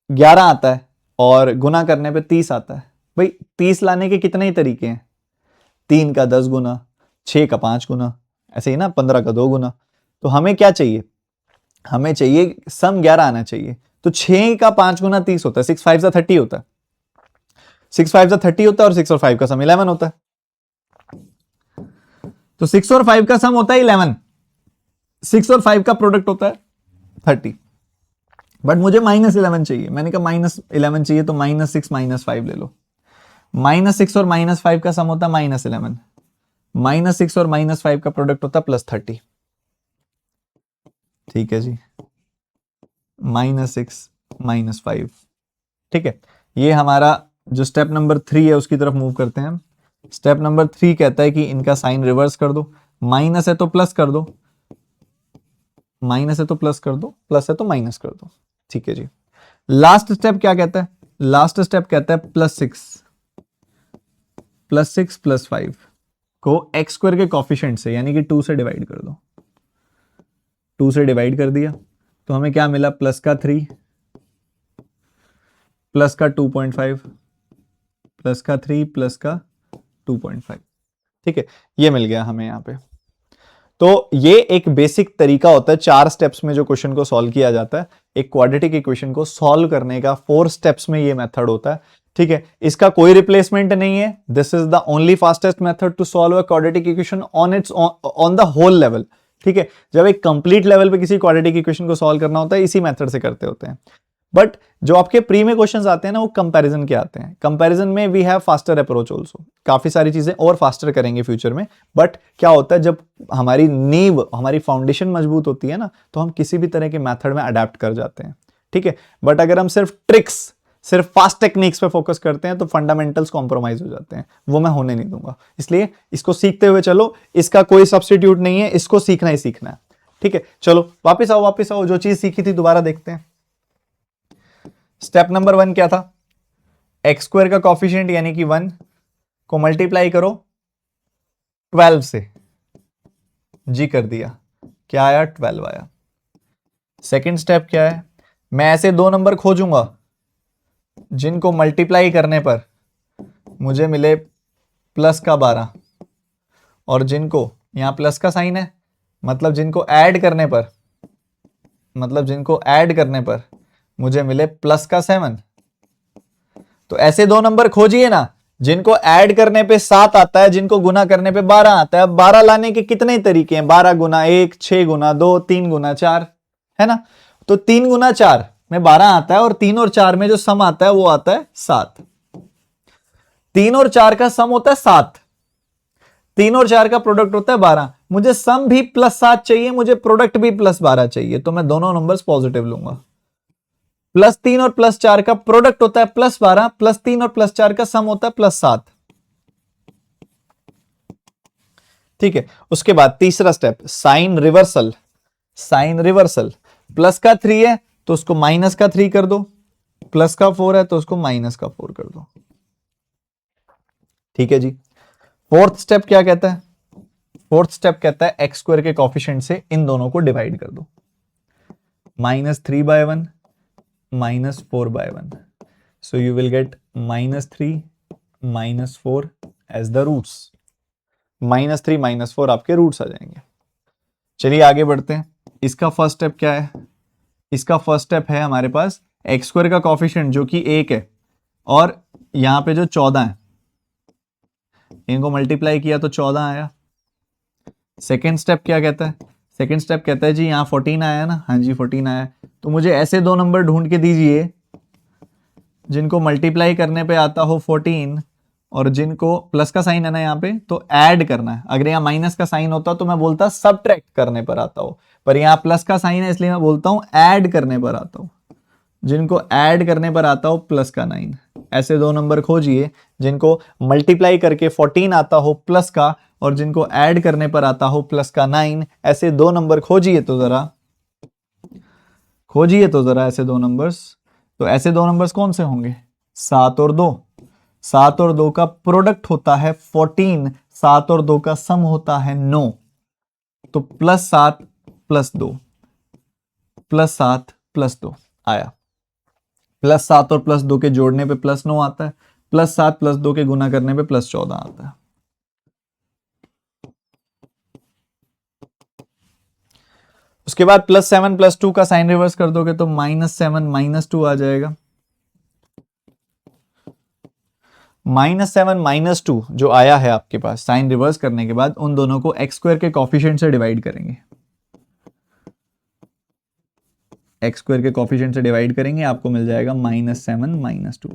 11 आता है और गुना करने पे 30 आता है। भाई 30 लाने के कितने ही तरीके हैं, 3 का 10 गुना, 6 का 5 गुना, ऐसे ही ना 15 का 2 गुना। तो हमें क्या चाहिए, हमें चाहिए सम 11 आना चाहिए। तो 6 का 5 गुना 30 होता है, 6 5 30 होता है, 6 5 30 होता है, और 6 और 5 का सम 11 होता है। तो 6 और 5 का सम होता है 11, 6 और 5 का प्रोडक्ट होता है 30। बट मुझे -11 चाहिए, मैंने कहा -11 चाहिए तो -6 -5 ले लो। -6 और -5 का सम होता है -11, -6 और -5 का प्रोडक्ट होता है +30। ठीक है जी, -6 -5। ठीक है, ये हमारा जो स्टेप नंबर 3 है उसकी तरफ मूव करते हैं हम। स्टेप नंबर 3 कहता है कि इनका साइन रिवर्स कर दो, माइनस है तो प्लस कर दो, माइनस है तो प्लस कर दो, प्लस है तो माइनस कर दो। ठीक है जी, लास्ट स्टेप क्या कहता है, लास्ट स्टेप कहता है +6 +5 को x स्क्वायर के कॉफिशिएंट से यानी कि 2 से डिवाइड कर दो। 2 से डिवाइड कर दिया तो हमें क्या मिला, प्लस का 3 प्लस का 2.5 प्लस का 3 प्लस का 2.5। ठीक है, ये मिल गया हमें यहां पे। तो ये एक बेसिक तरीका होता है 4 स्टेप्स में जो क्वेश्चन को सॉल्व किया जाता है। एक क्वाड्रेटिक इक्वेशन को सॉल्व करने का 4 स्टेप्स में ये मेथड होता है। ठीक है, इसका कोई रिप्लेसमेंट नहीं है। This is the only fastest method to solve a quadratic equation on the whole level. ठीक है, जब एक कंप्लीट लेवल पे किसी क्वाड्रेटिक इक्वेशन को सॉल्व करना होता है इसी मेथड से करते होते हैं। बट जो आपके प्री में क्वेश्चंस आते हैं ना वो कंपैरिजन के आते हैं। कंपैरिजन में we have faster approach also, काफी सारी चीजें और फास्टर करेंगे फ्यूचर में। बट क्या होता है, जब हमारी नींव, हमारी फाउंडेशन मजबूत होती है ना, तो हम किसी भी तरह के मेथड में अडेप्ट कर जाते हैं। ठीक है, बट अगर हम सिर्फ ट्रिक्स, सिर्फ फास्ट टेक्निक्स पे फोकस करते हैं तो फंडामेंटल्स कॉम्प्रोमाइज हो जाते हैं, वो मैं होने नहीं दूंगा। इसलिए इसको सीखते हुए चलो, इसका कोई सब्स्टिट्यूट नहीं है, इसको सीखना ही सीखना है। ठीक है, चलो वापिस आओ, जो चीज सीखी थी दोबारा देखते हैं। स्टेप नंबर 1 क्या था, एक्स स्क्वायर का कॉफिशिएंट यानी कि 1 को मल्टीप्लाई करो 12 से, जी कर दिया, क्या आया, 12 आया। सेकंड स्टेप क्या है, मैं ऐसे दो नंबर खोजूंगा जिनको मल्टीप्लाई करने पर मुझे मिले प्लस का 12, और जिनको, यहां प्लस का साइन है, मतलब जिनको ऐड करने पर मुझे मिले प्लस का 7। तो ऐसे दो नंबर खोजिए ना जिनको ऐड करने पे 7 आता है, जिनको गुना करने पे 12 आता है। अब 12 लाने के कितने तरीके हैं, 12 गुना 1, 6 गुना 2, 3 गुना 4, है ना। तो 3 गुना 4 में 12 आता है, और 3 और 4 में जो सम आता है वो आता है 7। 3 और 4 का सम होता है 7, 3 और 4 का प्रोडक्ट होता है 12। मुझे सम भी +7 चाहिए, मुझे प्रोडक्ट भी +12 चाहिए, तो मैं दोनों नंबर्स पॉजिटिव लूंगा। +3 और +4 का प्रोडक्ट होता है +12, +3 और +4 का सम होता है +7। ठीक है, उसके बाद तीसरा step, sign reversal. Sign reversal, plus का 3 है तो उसको माइनस का 3 कर दो, प्लस का 4 है तो उसको माइनस का 4 कर दो। ठीक है जी, फोर्थ स्टेप क्या कहता है, फोर्थ स्टेप कहता है एक्स स्क्वायर के कॉफिशिएंट से इन दोनों को डिवाइड कर दो, -3/1 -4/1। So you will get -3 -4 as the roots। -3 -4 आपके रूट्स आ जाएंगे। चलिए आगे बढ़ते हैं। इसका फर्स्ट स्टेप क्या है, इसका फर्स्ट स्टेप है हमारे पास एक्स स्क्वायर का कॉफिशिएंट जो कि 1 है, और यहां पे जो 14 है इनको मल्टीप्लाई किया तो 14 आया। सेकेंड स्टेप क्या कहता है, सेकेंड स्टेप कहता है जी यहां 14 आया ना, हाँ जी 14 आया। तो मुझे ऐसे दो नंबर ढूंढ के दीजिए जिनको मल्टीप्लाई करने पे आता हो 14, और जिनको प्लस का साइन है ना यहाँ पे तो ऐड करना है। अगर यहाँ माइनस का साइन होता तो मैं बोलता सबट्रैक्ट करने पर आता हो, पर यहाँ प्लस का साइन है इसलिए मैं बोलता हूं ऐड करने पर आता हो। जिनको ऐड करने पर आता हो प्लस का 9, ऐसे दो नंबर खोजिए जिनको मल्टीप्लाई करके 14 आता हो प्लस का, और जिनको ऐड करने पर आता हो प्लस का 9। ऐसे दो नंबर खोजिए तो जरा, ऐसे दो नंबर्स तो ऐसे दो नंबर्स कौन से होंगे? 7 और 2। 7 और 2 का प्रोडक्ट होता है 14, 7 और 2 का सम होता है 9। तो +7 +2 +7 +2 आया। +7 और +2 के जोड़ने पे +9 आता है, +7 +2 के गुना करने पे +14 आता है। उसके बाद +7 +2 का साइन रिवर्स कर दोगे तो -7 -2 आ जाएगा। -7 -2 जो आया है आपके पास साइन रिवर्स करने के बाद, उन दोनों को x² के कॉफिशिएंट से डिवाइड करेंगे। x² के कॉफिशिएंट से डिवाइड करेंगे, आपको मिल जाएगा -7 -2।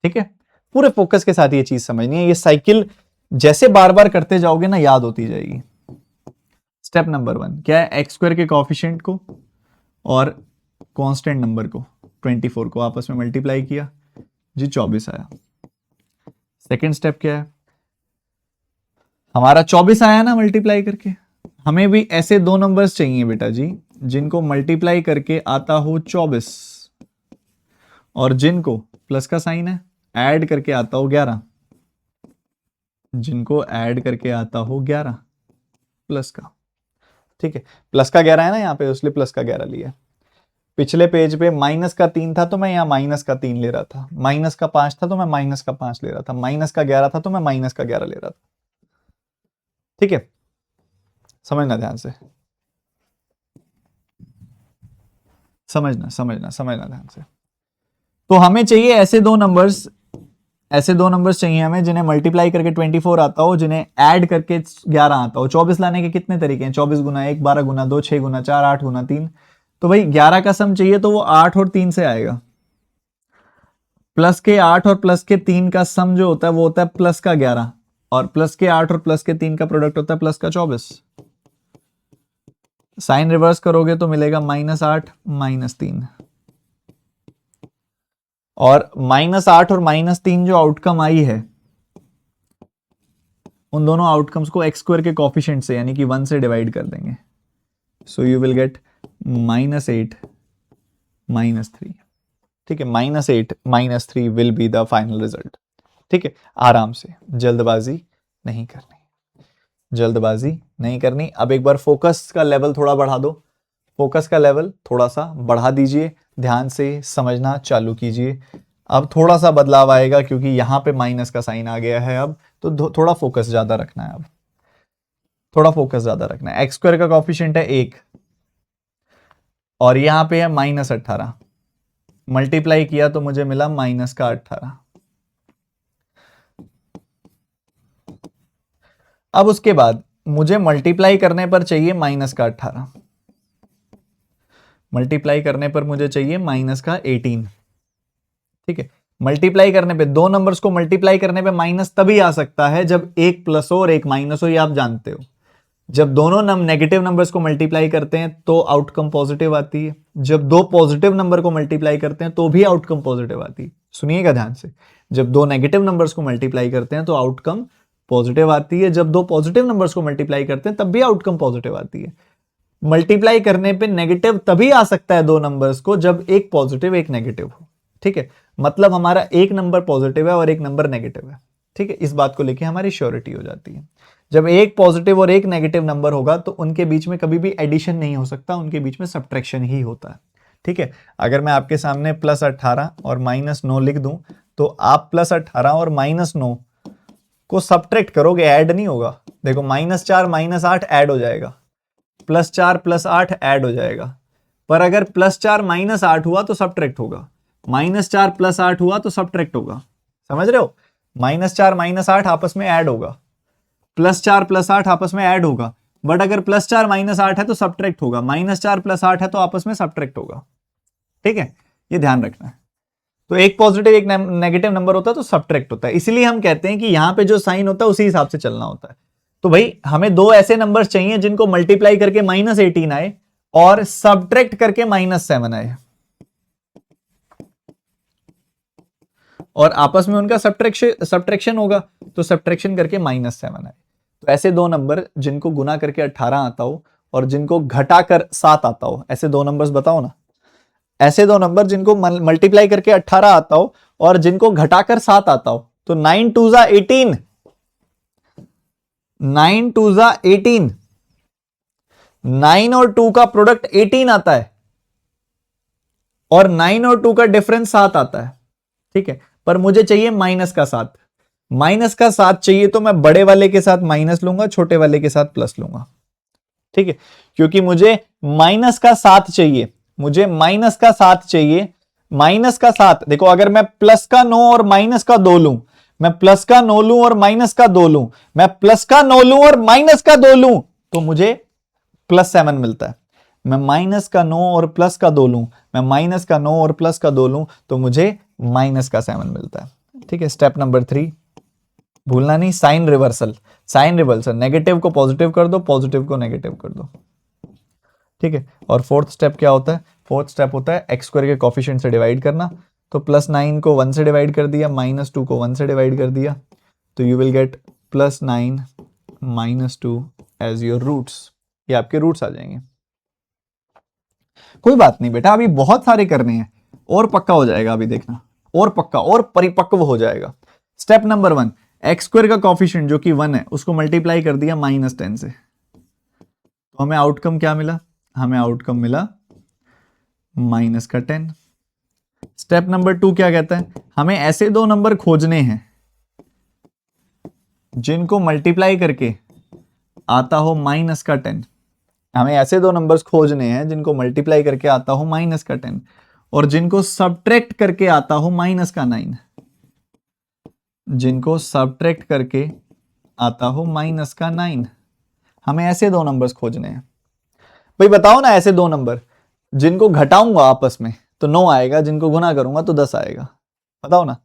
ठीक है, पूरे फोकस के साथ ये चीज समझनी है। ये साइकिल जैसे बार बार करते जाओगे ना, याद होती जाएगी। स्टेप नंबर 1 क्या है? x² के कॉफिशिएंट को और कांस्टेंट नंबर को 24 को आपस में मल्टीप्लाई किया जी, 24 आया। सेकंड स्टेप क्या है? हमारा 24 आया ना मल्टीप्लाई करके, हमें भी ऐसे दो नंबर्स चाहिए बेटा जी जिनको मल्टीप्लाई करके आता हो 24 और जिनको प्लस का साइन है ऐड करके आता हो 11। जिनको ऐड करके आता हो 11 प्लस का। ठीक है, प्लस का 11 है ना यहाँ पे, इसलिए प्लस का 11 लिया। पिछले पेज पे -3 था तो मैं यहाँ -3 ले रहा था, -5 था तो मैं -5 ले रहा था, -11 था तो मैं -11 ले रहा था। ठीक है, समझना ध्यान से, समझना ध्यान से। तो हमें चाहिए ऐसे दो नंबर्स चाहिए हमें जिन्हें मल्टीप्लाई करके 24 आता हो, जिन्हें ऐड करके 11 आता हो। 24 लाने के कितने तरीके हैं? 24 गुना 1, 12 गुना 2, 6 गुना 4, 8 गुना 3। तो भाई 11 का सम चाहिए तो वो 8 और 3 से आएगा। प्लस के 8 और प्लस के 3 का सम जो होता है वो होता है प्लस का 11, और प्लस के 8 और प्लस के 3 का प्रोडक्ट होता है प्लस का 24। साइन रिवर्स करोगे तो मिलेगा -8 -3, और -8 और -3 जो आउटकम आई है, उन दोनों आउटकम्स को x² के कॉफिशिएंट से यानी कि 1 से डिवाइड कर देंगे। सो यू विल गेट -8 -3। ठीक है, -8 -3 will be the final result. ठीक है, आराम से, जल्दबाजी नहीं करनी। अब एक बार फोकस का लेवल थोड़ा बढ़ा दो, फोकस का लेवल थोड़ा सा बढ़ा दीजिए, ध्यान से समझना चालू कीजिए। अब थोड़ा सा बदलाव आएगा क्योंकि यहां पे माइनस का साइन आ गया है अब, तो थोड़ा फोकस ज्यादा रखना है। अब थोड़ा फोकस ज्यादा रखना है। x² का कॉफिशिएंट है 1 और यहां पे है -18, मल्टीप्लाई किया तो मुझे मिला -18। अब उसके बाद मुझे मल्टीप्लाई करने पर चाहिए -18, मल्टीप्लाई करने पर मुझे चाहिए -18। ठीक है, मल्टीप्लाई करने पे दो नंबर्स को मल्टीप्लाई करने पे माइनस तभी आ सकता है जब एक प्लस हो और एक माइनस हो, ये आप जानते हो। जब दोनों नेगेटिव नंबर्स को मल्टीप्लाई करते हैं तो आउटकम पॉजिटिव आती है, जब दो पॉजिटिव नंबर को मल्टीप्लाई करते हैं तो भी आउटकम पॉजिटिव आती है। सुनिएगा ध्यान से, जब दो नेगेटिव नंबर्स को मल्टीप्लाई करते हैं तो आउटकम पॉजिटिव आती है, जब दो पॉजिटिव नंबर्स को मल्टीप्लाई करते हैं तब भी आउटकम पॉजिटिव आती है। मल्टीप्लाई करने पे नेगेटिव तभी आ सकता है दो नंबर्स को जब एक पॉजिटिव एक नेगेटिव हो। ठीक है, मतलब हमारा एक नंबर पॉजिटिव है और एक नंबर नेगेटिव है। ठीक है, इस बात को लेके हमारी श्योरिटी हो जाती है। जब एक पॉजिटिव और एक नेगेटिव नंबर होगा तो उनके बीच में कभी भी एडिशन नहीं हो सकता, उनके बीच में सब्ट्रैक्शन ही होता है। ठीक है, अगर मैं आपके सामने +18 और -9 लिख दूं तो आप +18 और -9 को सब्ट्रैक्ट करोगे, ऐड नहीं होगा। देखो -4 -8 ऐड हो जाएगा, +4 +8 ऐड हो जाएगा, पर अगर +4 -8 हुआ तो सब्ट्रैक्ट होगा, -4 +8 हुआ तो सब्ट्रैक्ट होगा। समझ रहे हो? -4 -8 आपस में ऐड होगा, +4 +8 आपस में ऐड होगा, बट अगर +4 -8 है तो सब्ट्रैक्ट होगा, -4 +8 है तो आपस में सब्ट्रैक्ट होगा। ठीक है, ये ध्यान रखना है। तो एक पॉजिटिव एक नेगेटिव नंबर होता है तो सब्ट्रैक्ट होता है, इसीलिए हम कहते हैं कि यहां पे जो साइन होता है उसी हिसाब से चलना होता है। तो भाई हमें दो ऐसे नंबर्स चाहिए जिनको मल्टीप्लाई करके -18 आए और सब्ट्रैक्ट करके -7 आए, और आपस में उनका सब्ट्रैक्शन होगा तो सब्ट्रैक्शन करके -7 आए। तो ऐसे दो नंबर जिनको गुना करके 18 आता हो और जिनको घटाकर 7 आता हो, ऐसे दो नंबर्स बताओ ना। ऐसे दो नंबर जिनको मल्टीप्लाई करके 18 आता हो और जिनको घटाकर 7 आता हो। तो 9 2 जा 18, 9 2 जा 18, 9 और 2 का प्रोडक्ट 18 आता है और 9 और 2 का डिफरेंस 7 आता है। ठीक है, पर मुझे चाहिए माइनस का 7, माइनस का 7 चाहिए तो मैं बड़े वाले के साथ माइनस लूंगा, छोटे वाले के साथ प्लस लूंगा। ठीक है, क्योंकि मुझे माइनस का 7 चाहिए, मुझे माइनस का 7 चाहिए। माइनस का 7 देखो, अगर मैं प्लस का 9 और माइनस का 2 लूं, मैं प्लस का 9 लूं और माइनस का 2 लूं, मैं प्लस का 9 लूं और माइनस का 2 लूं, तो मुझे +7 मिलता है। मैं माइनस का 9 और प्लस का 2 लूं, मैं माइनस का 9 और प्लस का 2 लूं, तो मुझे माइनस का 7 मिलता है। ठीक है, स्टेप नंबर 3 भूलना नहीं, sign reversal. Sign reversal, negative को पॉजिटिव कर दो, पॉजिटिव को नेगेटिव कर दो। ठीक है, और फोर्थ स्टेप क्या होता है? फोर्थ स्टेप होता है एक्स स्क्वायर के कोफिशिएंट से डिवाइड करना। तो +9 को 1 से डिवाइड कर दिया, -2 को 1 से डिवाइड कर दिया, तो you will get +9 -2 as your roots. ये आपके रूट्स आ जाएंगे। कोई बात नहीं बेटा, अभी बहुत सारे करने हैं और पक्का हो जाएगा, अभी देखना, और पक्का और परिपक्व हो जाएगा। स्टेप नंबर 1, एक्स स्क्वायर का कोफिशिएंट जो कि 1 है उसको मल्टीप्लाई कर दिया -10 से, तो हमें आउटकम क्या मिला? हमें आउटकम मिला -10। स्टेप नंबर 2 क्या कहता है? हमें ऐसे दो नंबर खोजने हैं जिनको मल्टीप्लाई करके आता हो -10। हमें ऐसे दो नंबर्स खोजने हैं जिनको मल्टीप्लाई करके आता हो -10 और जिनको सब्ट्रैक्ट करके आता हो -9। जिनको सब्ट्रैक्ट करके आता हो -9। हमें ऐसे दो नंबर्स खोजने हैं। भाई बताओ ना, ऐसे दो नंबर जिनको घटाऊंगा आपस में तो 9 आएगा, जिनको गुना करूंगा तो 10 आएगा। बताओ ना,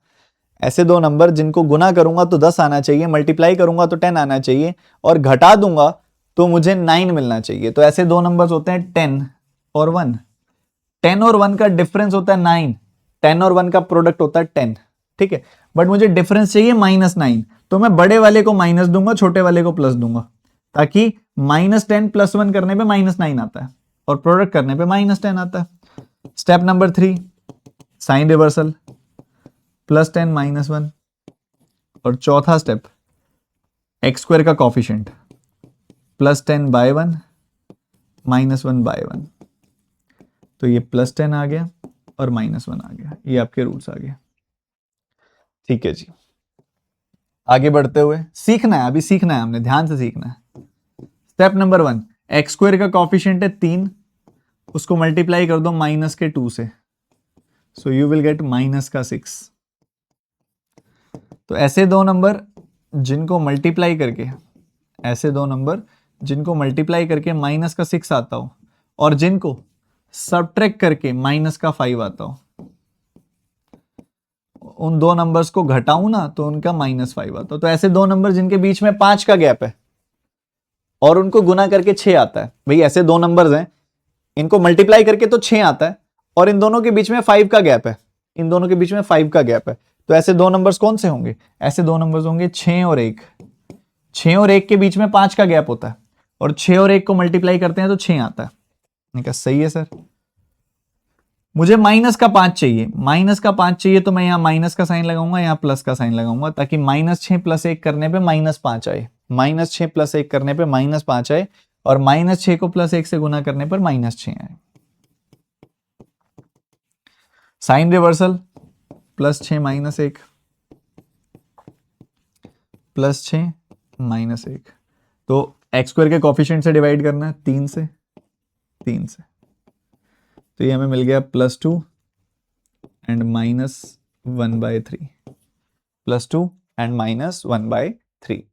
ऐसे दो नंबर जिनको गुना करूंगा तो 10 आना चाहिए, मल्टीप्लाई करूंगा तो 10 आना चाहिए, और घटा दूंगा तो मुझे 9 मिलना चाहिए। तो ऐसे दो नंबर्स होते हैं 10 और 1। 10 और 1 का डिफरेंस होता है 9, 10 और 1 का प्रोडक्ट होता है 10। ठीक है, बट मुझे डिफरेंस चाहिए -9, तो मैं बड़े वाले को माइनस दूंगा, छोटे वाले को प्लस दूंगा, ताकि -10 + 1 करने पे -9 आता है और प्रोडक्ट करने पे -10 आता है। Step number 3, sign reversal, +10 -1। और चौथा स्टेप, एक्स स्क्वायर का कोफिशिएंट +10/1 -1/1। तो ये +10 आ गया और -1 आ गया, ये आपके रूट्स आ गए। ठीक है जी, आगे बढ़ते हुए सीखना है, अभी सीखना है, हमने ध्यान से सीखना है। स्टेप नंबर 1, एक्स स्क्वायर का कोफिशिएंट है 3, उसको मल्टीप्लाई कर दो -2 से, सो यू विल गेट -6। तो ऐसे दो नंबर जिनको मल्टीप्लाई करके, ऐसे दो नंबर जिनको मल्टीप्लाई करके -6 आता हो और जिनको सब्ट्रैक्ट करके -5 आता हो, उन दो नंबर्स को घटाऊं ना तो उनका -5 आता हो। तो ऐसे दो नंबर जिनके बीच में 5 का गैप है और उनको गुना करके 6 आता है, भाई ऐसे दो नंबर्स हैं, इनको मल्टीप्लाई करके तो 6 आता है और इन दोनों के बीच में 5 का गैप है, इन दोनों के बीच में 5 का गैप है। तो ऐसे दो नंबर्स कौन से होंगे? ऐसे दो नंबर्स होंगे 6 और 1। 6 और 1 के बीच में 5 का गैप होता है और 6 और 1 को मल्टीप्लाई करते हैं तो 6 आता है। मैंने कहा सही है सर। मुझे -5 चाहिए, -5 चाहिए, तो मैं यहाँ माइनस का साइन लगाऊंगा, यहाँ प्लस का साइन लगाऊंगा, ताकि -6 + 1 करने पे -5 आए, -6 + 1 करने पे -5 आए और -6 को +1 से गुना करने पर -6 आए। Sign reversal, +6 - 1 +6 -1। तो एक्स स्क्वायर के कोफिशिएंट से डिवाइड करना है 3 से, 3 से, तो ये हमें मिल गया +2 एंड -1/3, +2 एंड -1/3।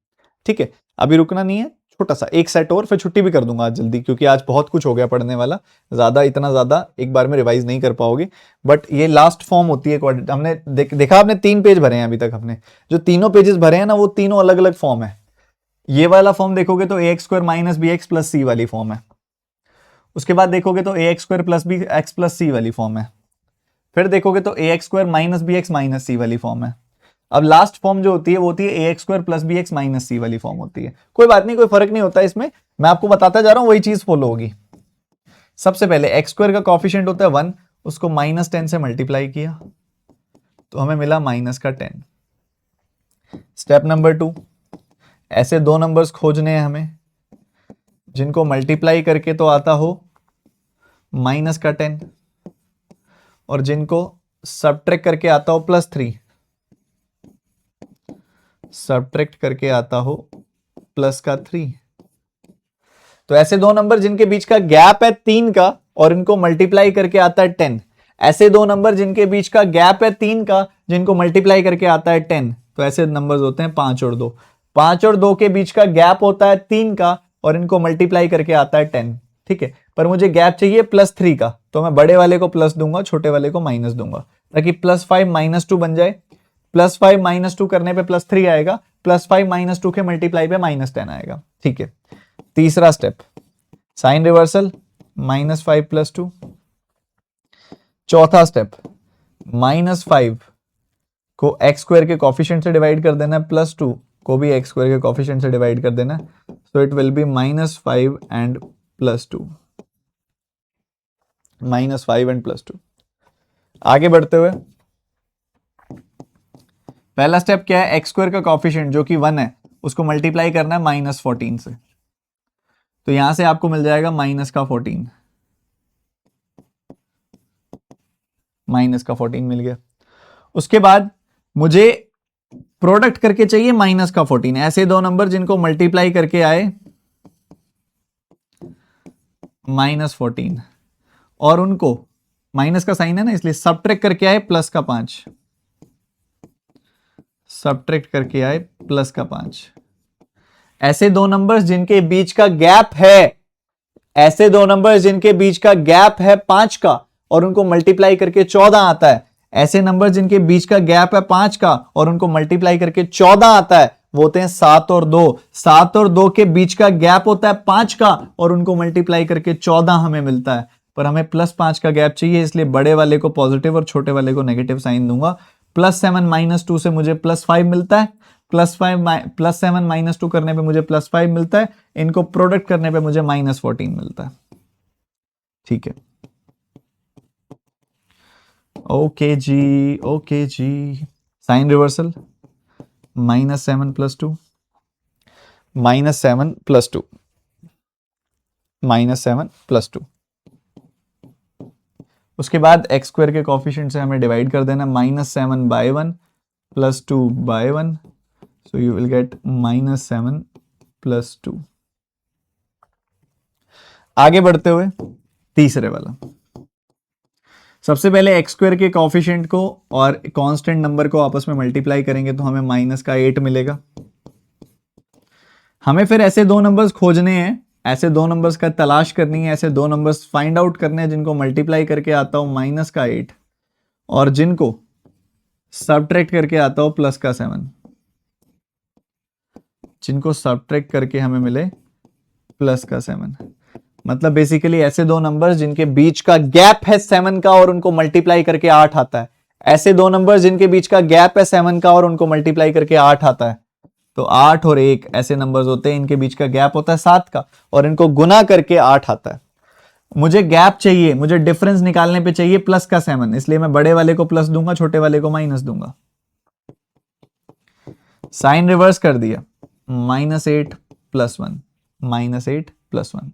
ठीक है, अभी रुकना नहीं है, छोटा सा एक सेट और, फिर छुट्टी भी कर दूंगा आज जल्दी, क्योंकि आज बहुत कुछ हो गया पढ़ने वाला, इतना ज्यादा एक बार में रिवाइज नहीं कर पाओगे। बट ये लास्ट फॉर्म होती है क्वाड्रेटिक। हमने देखा, आपने 3 पेज भरे हैं अभी तक, हमने जो तीनों पेजेस भरे हैं ना, वो तीनों अलग अलग फॉर्म है। ये वाला फॉर्म देखोगे तो ax² - bx + c वाली फॉर्म है, उसके बाद देखोगे तो ax² + bx + c वाली फॉर्म है, फिर देखोगे तो ax² - bx - c वाली फॉर्म है। अब लास्ट फॉर्म जो होती है वो होती है ax² + bx - c वाली फॉर्म होती है। कोई बात नहीं, कोई फर्क नहीं होता इसमें, मैं आपको बताता जा रहा हूं, वही चीज फॉलो होगी। सबसे पहले एक्स स्क्वायर का कोफिशिएंट होता है 1, उसको -10 से मल्टीप्लाई किया तो हमें मिला -10। स्टेप नंबर 2, ऐसे दो नंबर्स खोजने हैं हमें जिनको मल्टीप्लाई करके तो आता हो -10 और जिनको सब्ट्रैक्ट करके आता हो +3, सब्ट्रैक्ट करके आता हो +3। तो ऐसे दो नंबर जिनके बीच का गैप है 3 का और इनको मल्टीप्लाई करके आता है 10। ऐसे दो नंबर जिनके बीच का गैप है 3 का जिनको मल्टीप्लाई करके आता है 10। तो ऐसे नंबर्स होते हैं 5 और 2। 5 और 2 के बीच का गैप होता है 3 का और इनको मल्टीप्लाई करके आता है 10। ठीक है, पर मुझे गैप चाहिए +3 का, तो मैं बड़े वाले को प्लस दूंगा, छोटे वाले को माइनस दूंगा, ताकि +5 -2 बन जाए। +5 -2 करने पे +3 आएगा, +5 -2 के मल्टीप्लाई पे -10 आएगा। ठीक है, तीसरा स्टेप साइन रिवर्सल, -5 + 2। चौथा स्टेप -5 को x² के कोफिशिएंट से डिवाइड कर देना है, +2 को भी x² के कोफिशिएंट से डिवाइड कर देना है। So it will B -5 and +2, -5 and +2। आगे बढ़ते हुए पहला स्टेप क्या है, x² का कोफिशिएंट जो कि 1 है उसको मल्टीप्लाई करना है -14 से। तो यहां से आपको मिल जाएगा -14, -14 मिल गया। उसके बाद मुझे प्रोडक्ट करके चाहिए -14। ऐसे दो नंबर जिनको मल्टीप्लाई करके आए -14 और उनको माइनस का साइन है ना इसलिए सब्ट्रैक्ट करके आए +5, सब्ट्रैक्ट करके आए +5। ऐसे दो नंबर्स जिनके बीच का गैप है, ऐसे दो नंबर्स जिनके बीच का गैप है 5 का और उनको मल्टीप्लाई करके 14 आता है। ऐसे नंबर जिनके बीच का गैप है 5 का और उनको मल्टीप्लाई करके 14 आता है वो होते हैं 7 और 2। 7 और 2 के बीच का गैप होता है 5 का और उनको मल्टीप्लाई करके 14 हमें मिलता है। पर हमें +5 का गैप चाहिए, इसलिए बड़े वाले को पॉजिटिव और छोटे वाले को नेगेटिव साइन दूंगा। +7 -2 से मुझे +5 मिलता है, +7 -2 करने पे मुझे +5 मिलता है, इनको प्रोडक्ट करने पे मुझे -14 मिलता है। ठीक है, ओके जी, ओके जी। Sign reversal, -7 + 2, -7 + 2, -7 + 2। उसके बाद x² के कोफिशिएंट से हमें डिवाइड कर देना, -7/1 + 2/1, so you will get -7 + 2। आगे बढ़ते हुए तीसरे वाला, सबसे पहले x² के कोफिशिएंट को और कांस्टेंट नंबर को आपस में मल्टीप्लाई करेंगे तो हमें -8 मिलेगा। हमें फिर ऐसे दो नंबर्स खोजने हैं, ऐसे दो नंबर्स का तलाश करनी है, ऐसे दो नंबर्स फाइंड आउट करने हैं जिनको मल्टीप्लाई करके आता हो -8 और जिनको सब्ट्रैक्ट करके आता हो +7, जिनको सब्ट्रैक्ट करके हमें मिले +7। मतलब बेसिकली ऐसे दो नंबर्स जिनके बीच का गैप है 7 का और उनको मल्टीप्लाई करके 8 आता है। ऐसे दो नंबर्स जिनके बीच का गैप है 7 का और उनको मल्टीप्लाई करके 8 आता है। तो 8 और 1 ऐसे नंबर्स होते हैं, इनके बीच का गैप होता है 7 का और इनको गुना करके 8 आता है। मुझे गैप चाहिए, मुझे डिफरेंस निकालने पे चाहिए +7, इसलिए मैं बड़े वाले को प्लस दूंगा, छोटे वाले को माइनस दूंगा। साइन रिवर्स कर दिया, -8 + 1, -8 + 1।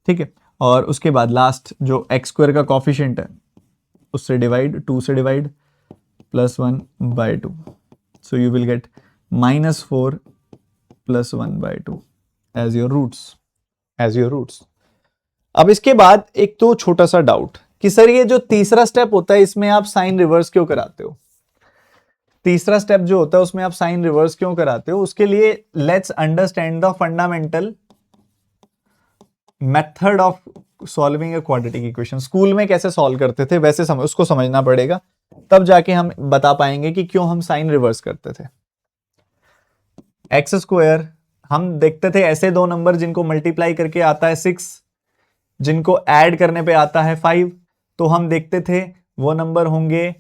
ठीक है, और उसके बाद लास्ट जो x² का कोफिशिएंट है उससे डिवाइड, 2 से divide, +1/2, so you will get -4 + 1/2 as your roots। अब इसके बाद एक तो छोटा सा डाउट कि सर ये जो तीसरा स्टेप होता है इसमें आप साइन रिवर्स क्यों कराते हो? तीसरा स्टेप जो होता है उसमें आप साइन रिवर्स क्यों कराते हो? उसके लिए let's understand the fundamental method of solving a quadratic equation. School में कैसे सॉल्व करते थे वैसे उसको समझना पड़ेगा, तब जाके हम बता पाएंगे कि क्यों हम साइन रिवर्स करते थे। x², हम देखते थे ऐसे दो नंबर जिनको मल्टीप्लाई करके आता है 6, जिनको ऐड करने पे आता है 5, तो हम देखते थे वो नंबर होंगे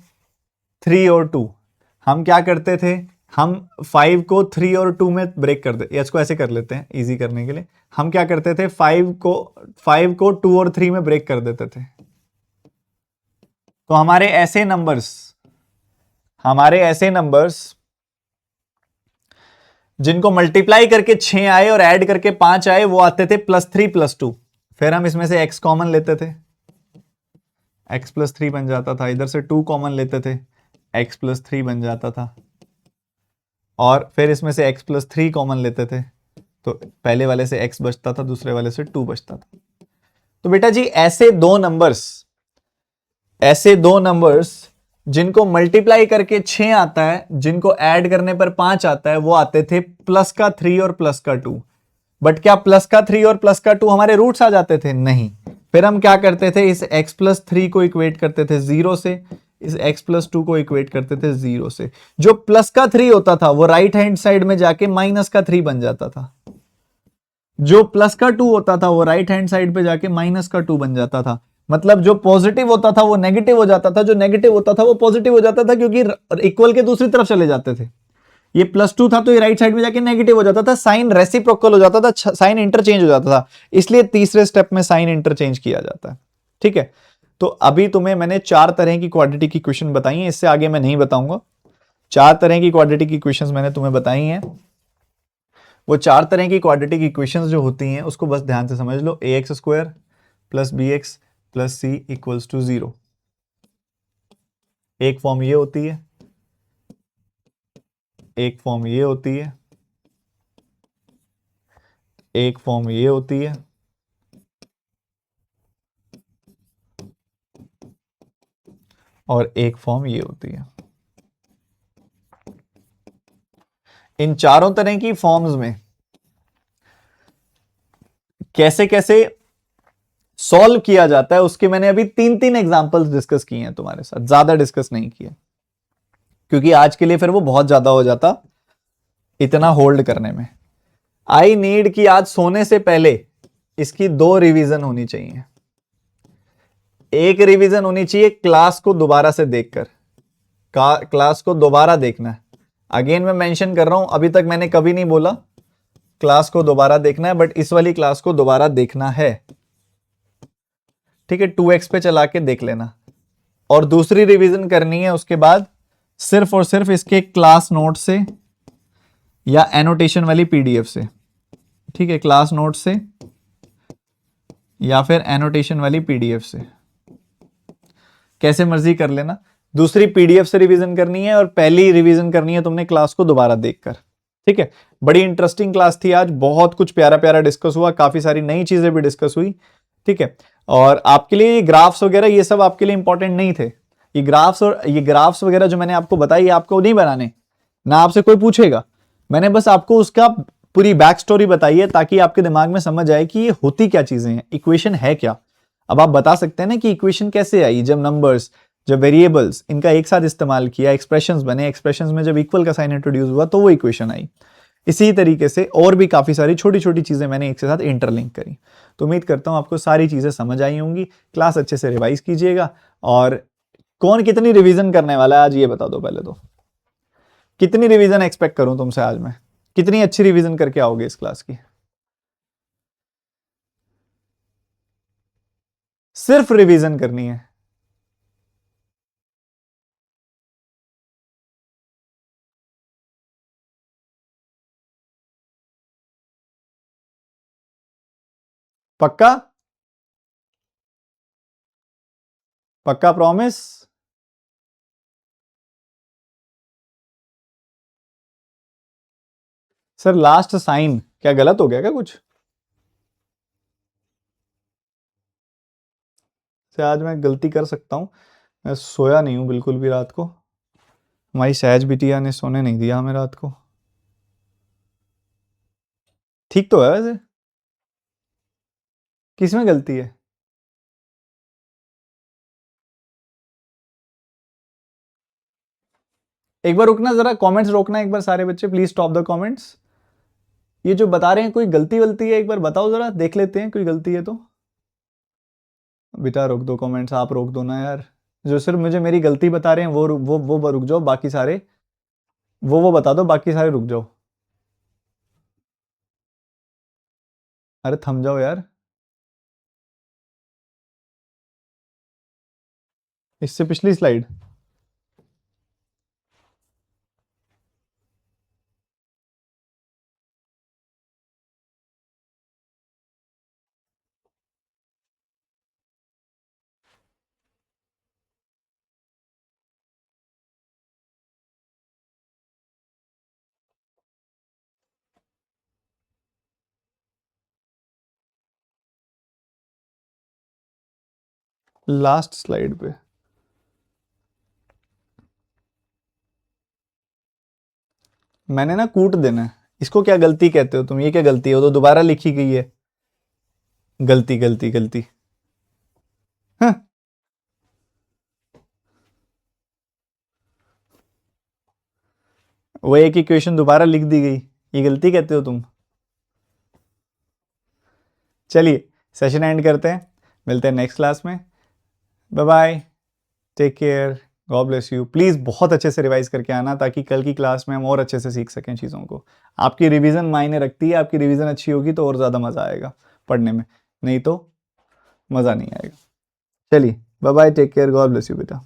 3 और 2। हम क्या करते थे, हम 5 को 3 और 2 में ब्रेक कर दे, इसको ऐसे कर लेते हैं इजी करने के लिए। हम क्या करते थे, 5 को 2 और 3 में ब्रेक कर देते थे। तो हमारे ऐसे नंबर्स जिनको मल्टीप्लाई करके 6 आए और ऐड करके 5 आए वो आते थे +3 +2। फिर हम इसमें से x कॉमन लेते थे, x +3 बन जाता था। इधर से 2 कॉमन लेते थे, x +3 बन जाता था। और फिर इसमें से x +3 कॉमन लेते थे, तो पहले वाले से x बचता था, दूसरे वाले से 2 बचता था। तो बेटा जी ऐसे दो नंबर्स जिनको मल्टीप्लाई करके 6 आता है, जिनको ऐड करने पर 5 आता है, वो आते थे प्लस का 3 और प्लस का 2। बट क्या प्लस का 3 और प्लस का 2 हमारे रूट्स आ जाते थे? नहीं। फिर हम क्या करते थे, इस x +3 को इक्वेट करते थे 0 से, इस x +2 को इक्वेट करते थे 0 से। जो प्लस का 3 होता था वो राइट हैंड साइड में जाके माइनस का 3 बन जाता था। जो प्लस का 2 होता था वो राइट हैंड साइड पे जाके माइनस का 2 बन जाता था। मतलब जो पॉजिटिव होता था वो नेगेटिव हो जाता था, जो नेगेटिव होता था वो पॉजिटिव हो जाता था, क्योंकि इक्वल के दूसरी तरफ चले जाते थे। ये +2 था तो ये राइट साइड में जाके नेगेटिव हो जाता था, साइन रेसिप्रोकल हो जाता था, साइन इंटरचेंज हो जाता था। इसलिए तीसरे स्टेप में साइन इंटरचेंज किया जाता है। ठीक है, तो अभी तुम्हें मैंने 4 तरह की क्वाड्रेटिक इक्वेशन बताई है, इससे आगे मैं नहीं बताऊंगा। 4 तरह की क्वाड्रेटिक इक्वेशंस मैंने तुम्हें बताई हैं। वो 4 तरह की क्वाड्रेटिक इक्वेशंस जो होती हैं उसको बस ध्यान से समझ लो। ax² + bx + c = 0। एक फॉर्म ये होती है, एक फॉर्म ये होती है, एक फॉर्म ये होती है, और एक फॉर्म ये होती है। इन चारों तरह की फॉर्म्स में कैसे कैसे सॉल्व किया जाता है उसके मैंने अभी 3 एग्जांपल्स डिस्कस किए हैं तुम्हारे साथ, ज्यादा डिस्कस नहीं किए, क्योंकि आज के लिए फिर वो बहुत ज्यादा हो जाता इतना होल्ड करने में। आई नीड कि आज सोने से पहले इसकी 2 रिवीजन होनी चाहिए। एक रिवीजन होनी चाहिए क्लास को दोबारा से देखकर, क्लास को दोबारा देखना है। अगेन मैं मेंशन कर रहा हूं, अभी तक मैंने कभी नहीं बोला क्लास को दोबारा देखना है, बट इस वाली क्लास को दोबारा देखना है। ठीक है, 2x पे चला के देख लेना। और दूसरी रिवीजन करनी है उसके बाद सिर्फ और सिर्फ इसके क्लास नोट से या एनोटेशन वाली पीडीएफ से। ठीक है, क्लास नोट से या फिर एनोटेशन वाली पीडीएफ से, कैसे मर्जी कर लेना। दूसरी पीडीएफ से रिवीजन करनी है और पहली रिवीजन करनी है तुमने क्लास को दोबारा देखकर। ठीक है, बड़ी इंटरेस्टिंग क्लास थी आज, बहुत कुछ प्यारा प्यारा डिस्कस हुआ, काफी सारी नई चीजें भी डिस्कस हुई। ठीक है, और आपके लिए ग्राफ्स वगैरह ये सब आपके लिए इंपॉर्टेंट नहीं थे। ये ग्राफ्स वगैरह जो मैंने आपको बताई आपको नहीं बनाने, ना आपसे कोई पूछेगा। मैंने बस आपको उसका पूरी बैक स्टोरी बताई है ताकि आपके दिमाग में समझ आए कि ये होती क्या चीजें हैं, इक्वेशन है क्या। अब आप बता सकते हैं ना कि इक्वेशन कैसे आई, जब नंबर्स, जब वेरिएबल्स इनका एक साथ इस्तेमाल किया, एक्सप्रेशंस बने, एक्सप्रेशंस में जब इक्वल का साइन इंट्रोड्यूस हुआ तो वो इक्वेशन आई। इसी तरीके से और भी काफी सारी छोटी छोटी चीजें मैंने एक के साथ इंटरलिंक करी। तो उम्मीद करता हूं आपको सारी चीजें समझ आई होंगी। क्लास अच्छे से रिवाइज कीजिएगा। और कौन कितनी रिवीजन करने वाला है आज ये बता दो पहले तो। कितनी रिवीजन एक्सपेक्ट करूं तुमसे आज मैं, कितनी अच्छी रिवीजन करके आओगे इस क्लास की? सिर्फ रिवीजन करनी है। पक्का? पक्का प्रॉमिस? सर लास्ट साइन क्या गलत हो गया क्या कुछ? से आज मैं गलती कर सकता हूं, मैं सोया नहीं हूं बिल्कुल भी रात को। हमारी सहज बिटिया ने सोने नहीं दिया हमें रात को। ठीक तो है वैसे? किसमें गलती है? एक बार रुकना, जरा कमेंट्स रोकना एक बार सारे बच्चे, प्लीज स्टॉप द कमेंट्स। ये जो बता रहे हैं कोई गलती वलती है एक बार बताओ, जरा देख लेते हैं कोई गलती है तो। बेटा रोक दो कमेंट्स, आप रोक दो ना यार। जो सिर्फ मुझे मेरी गलती बता रहे हैं वो रुक जाओ, बाकी सारे वो बता दो, बाकी सारे रुक जाओ। अरे थम जाओ यार। इससे पिछली स्लाइड। लास्ट स्लाइड पे। मैंने ना कूट देना है इसको। क्या गलती कहते हो तुम? ये क्या गलती है? वो तो दोबारा लिखी गई है। गलती गलती गलती। हाँ। वो एक इक्वेशन दोबारा लिख दी गई, ये गलती कहते हो तुम? चलिए सेशन एंड करते हैं, मिलते हैं नेक्स्ट क्लास में। Bye bye, take care, God bless you. Please बहुत अच्छे से रिवाइज करके आना ताकि कल की क्लास में हम और अच्छे से सीख सकें चीज़ों को। आपकी रिवीजन मायने रखती है, आपकी रिवीजन अच्छी होगी तो और ज़्यादा मज़ा आएगा पढ़ने में, नहीं तो मज़ा नहीं आएगा। चलिए bye bye, take care, God bless you बेटा।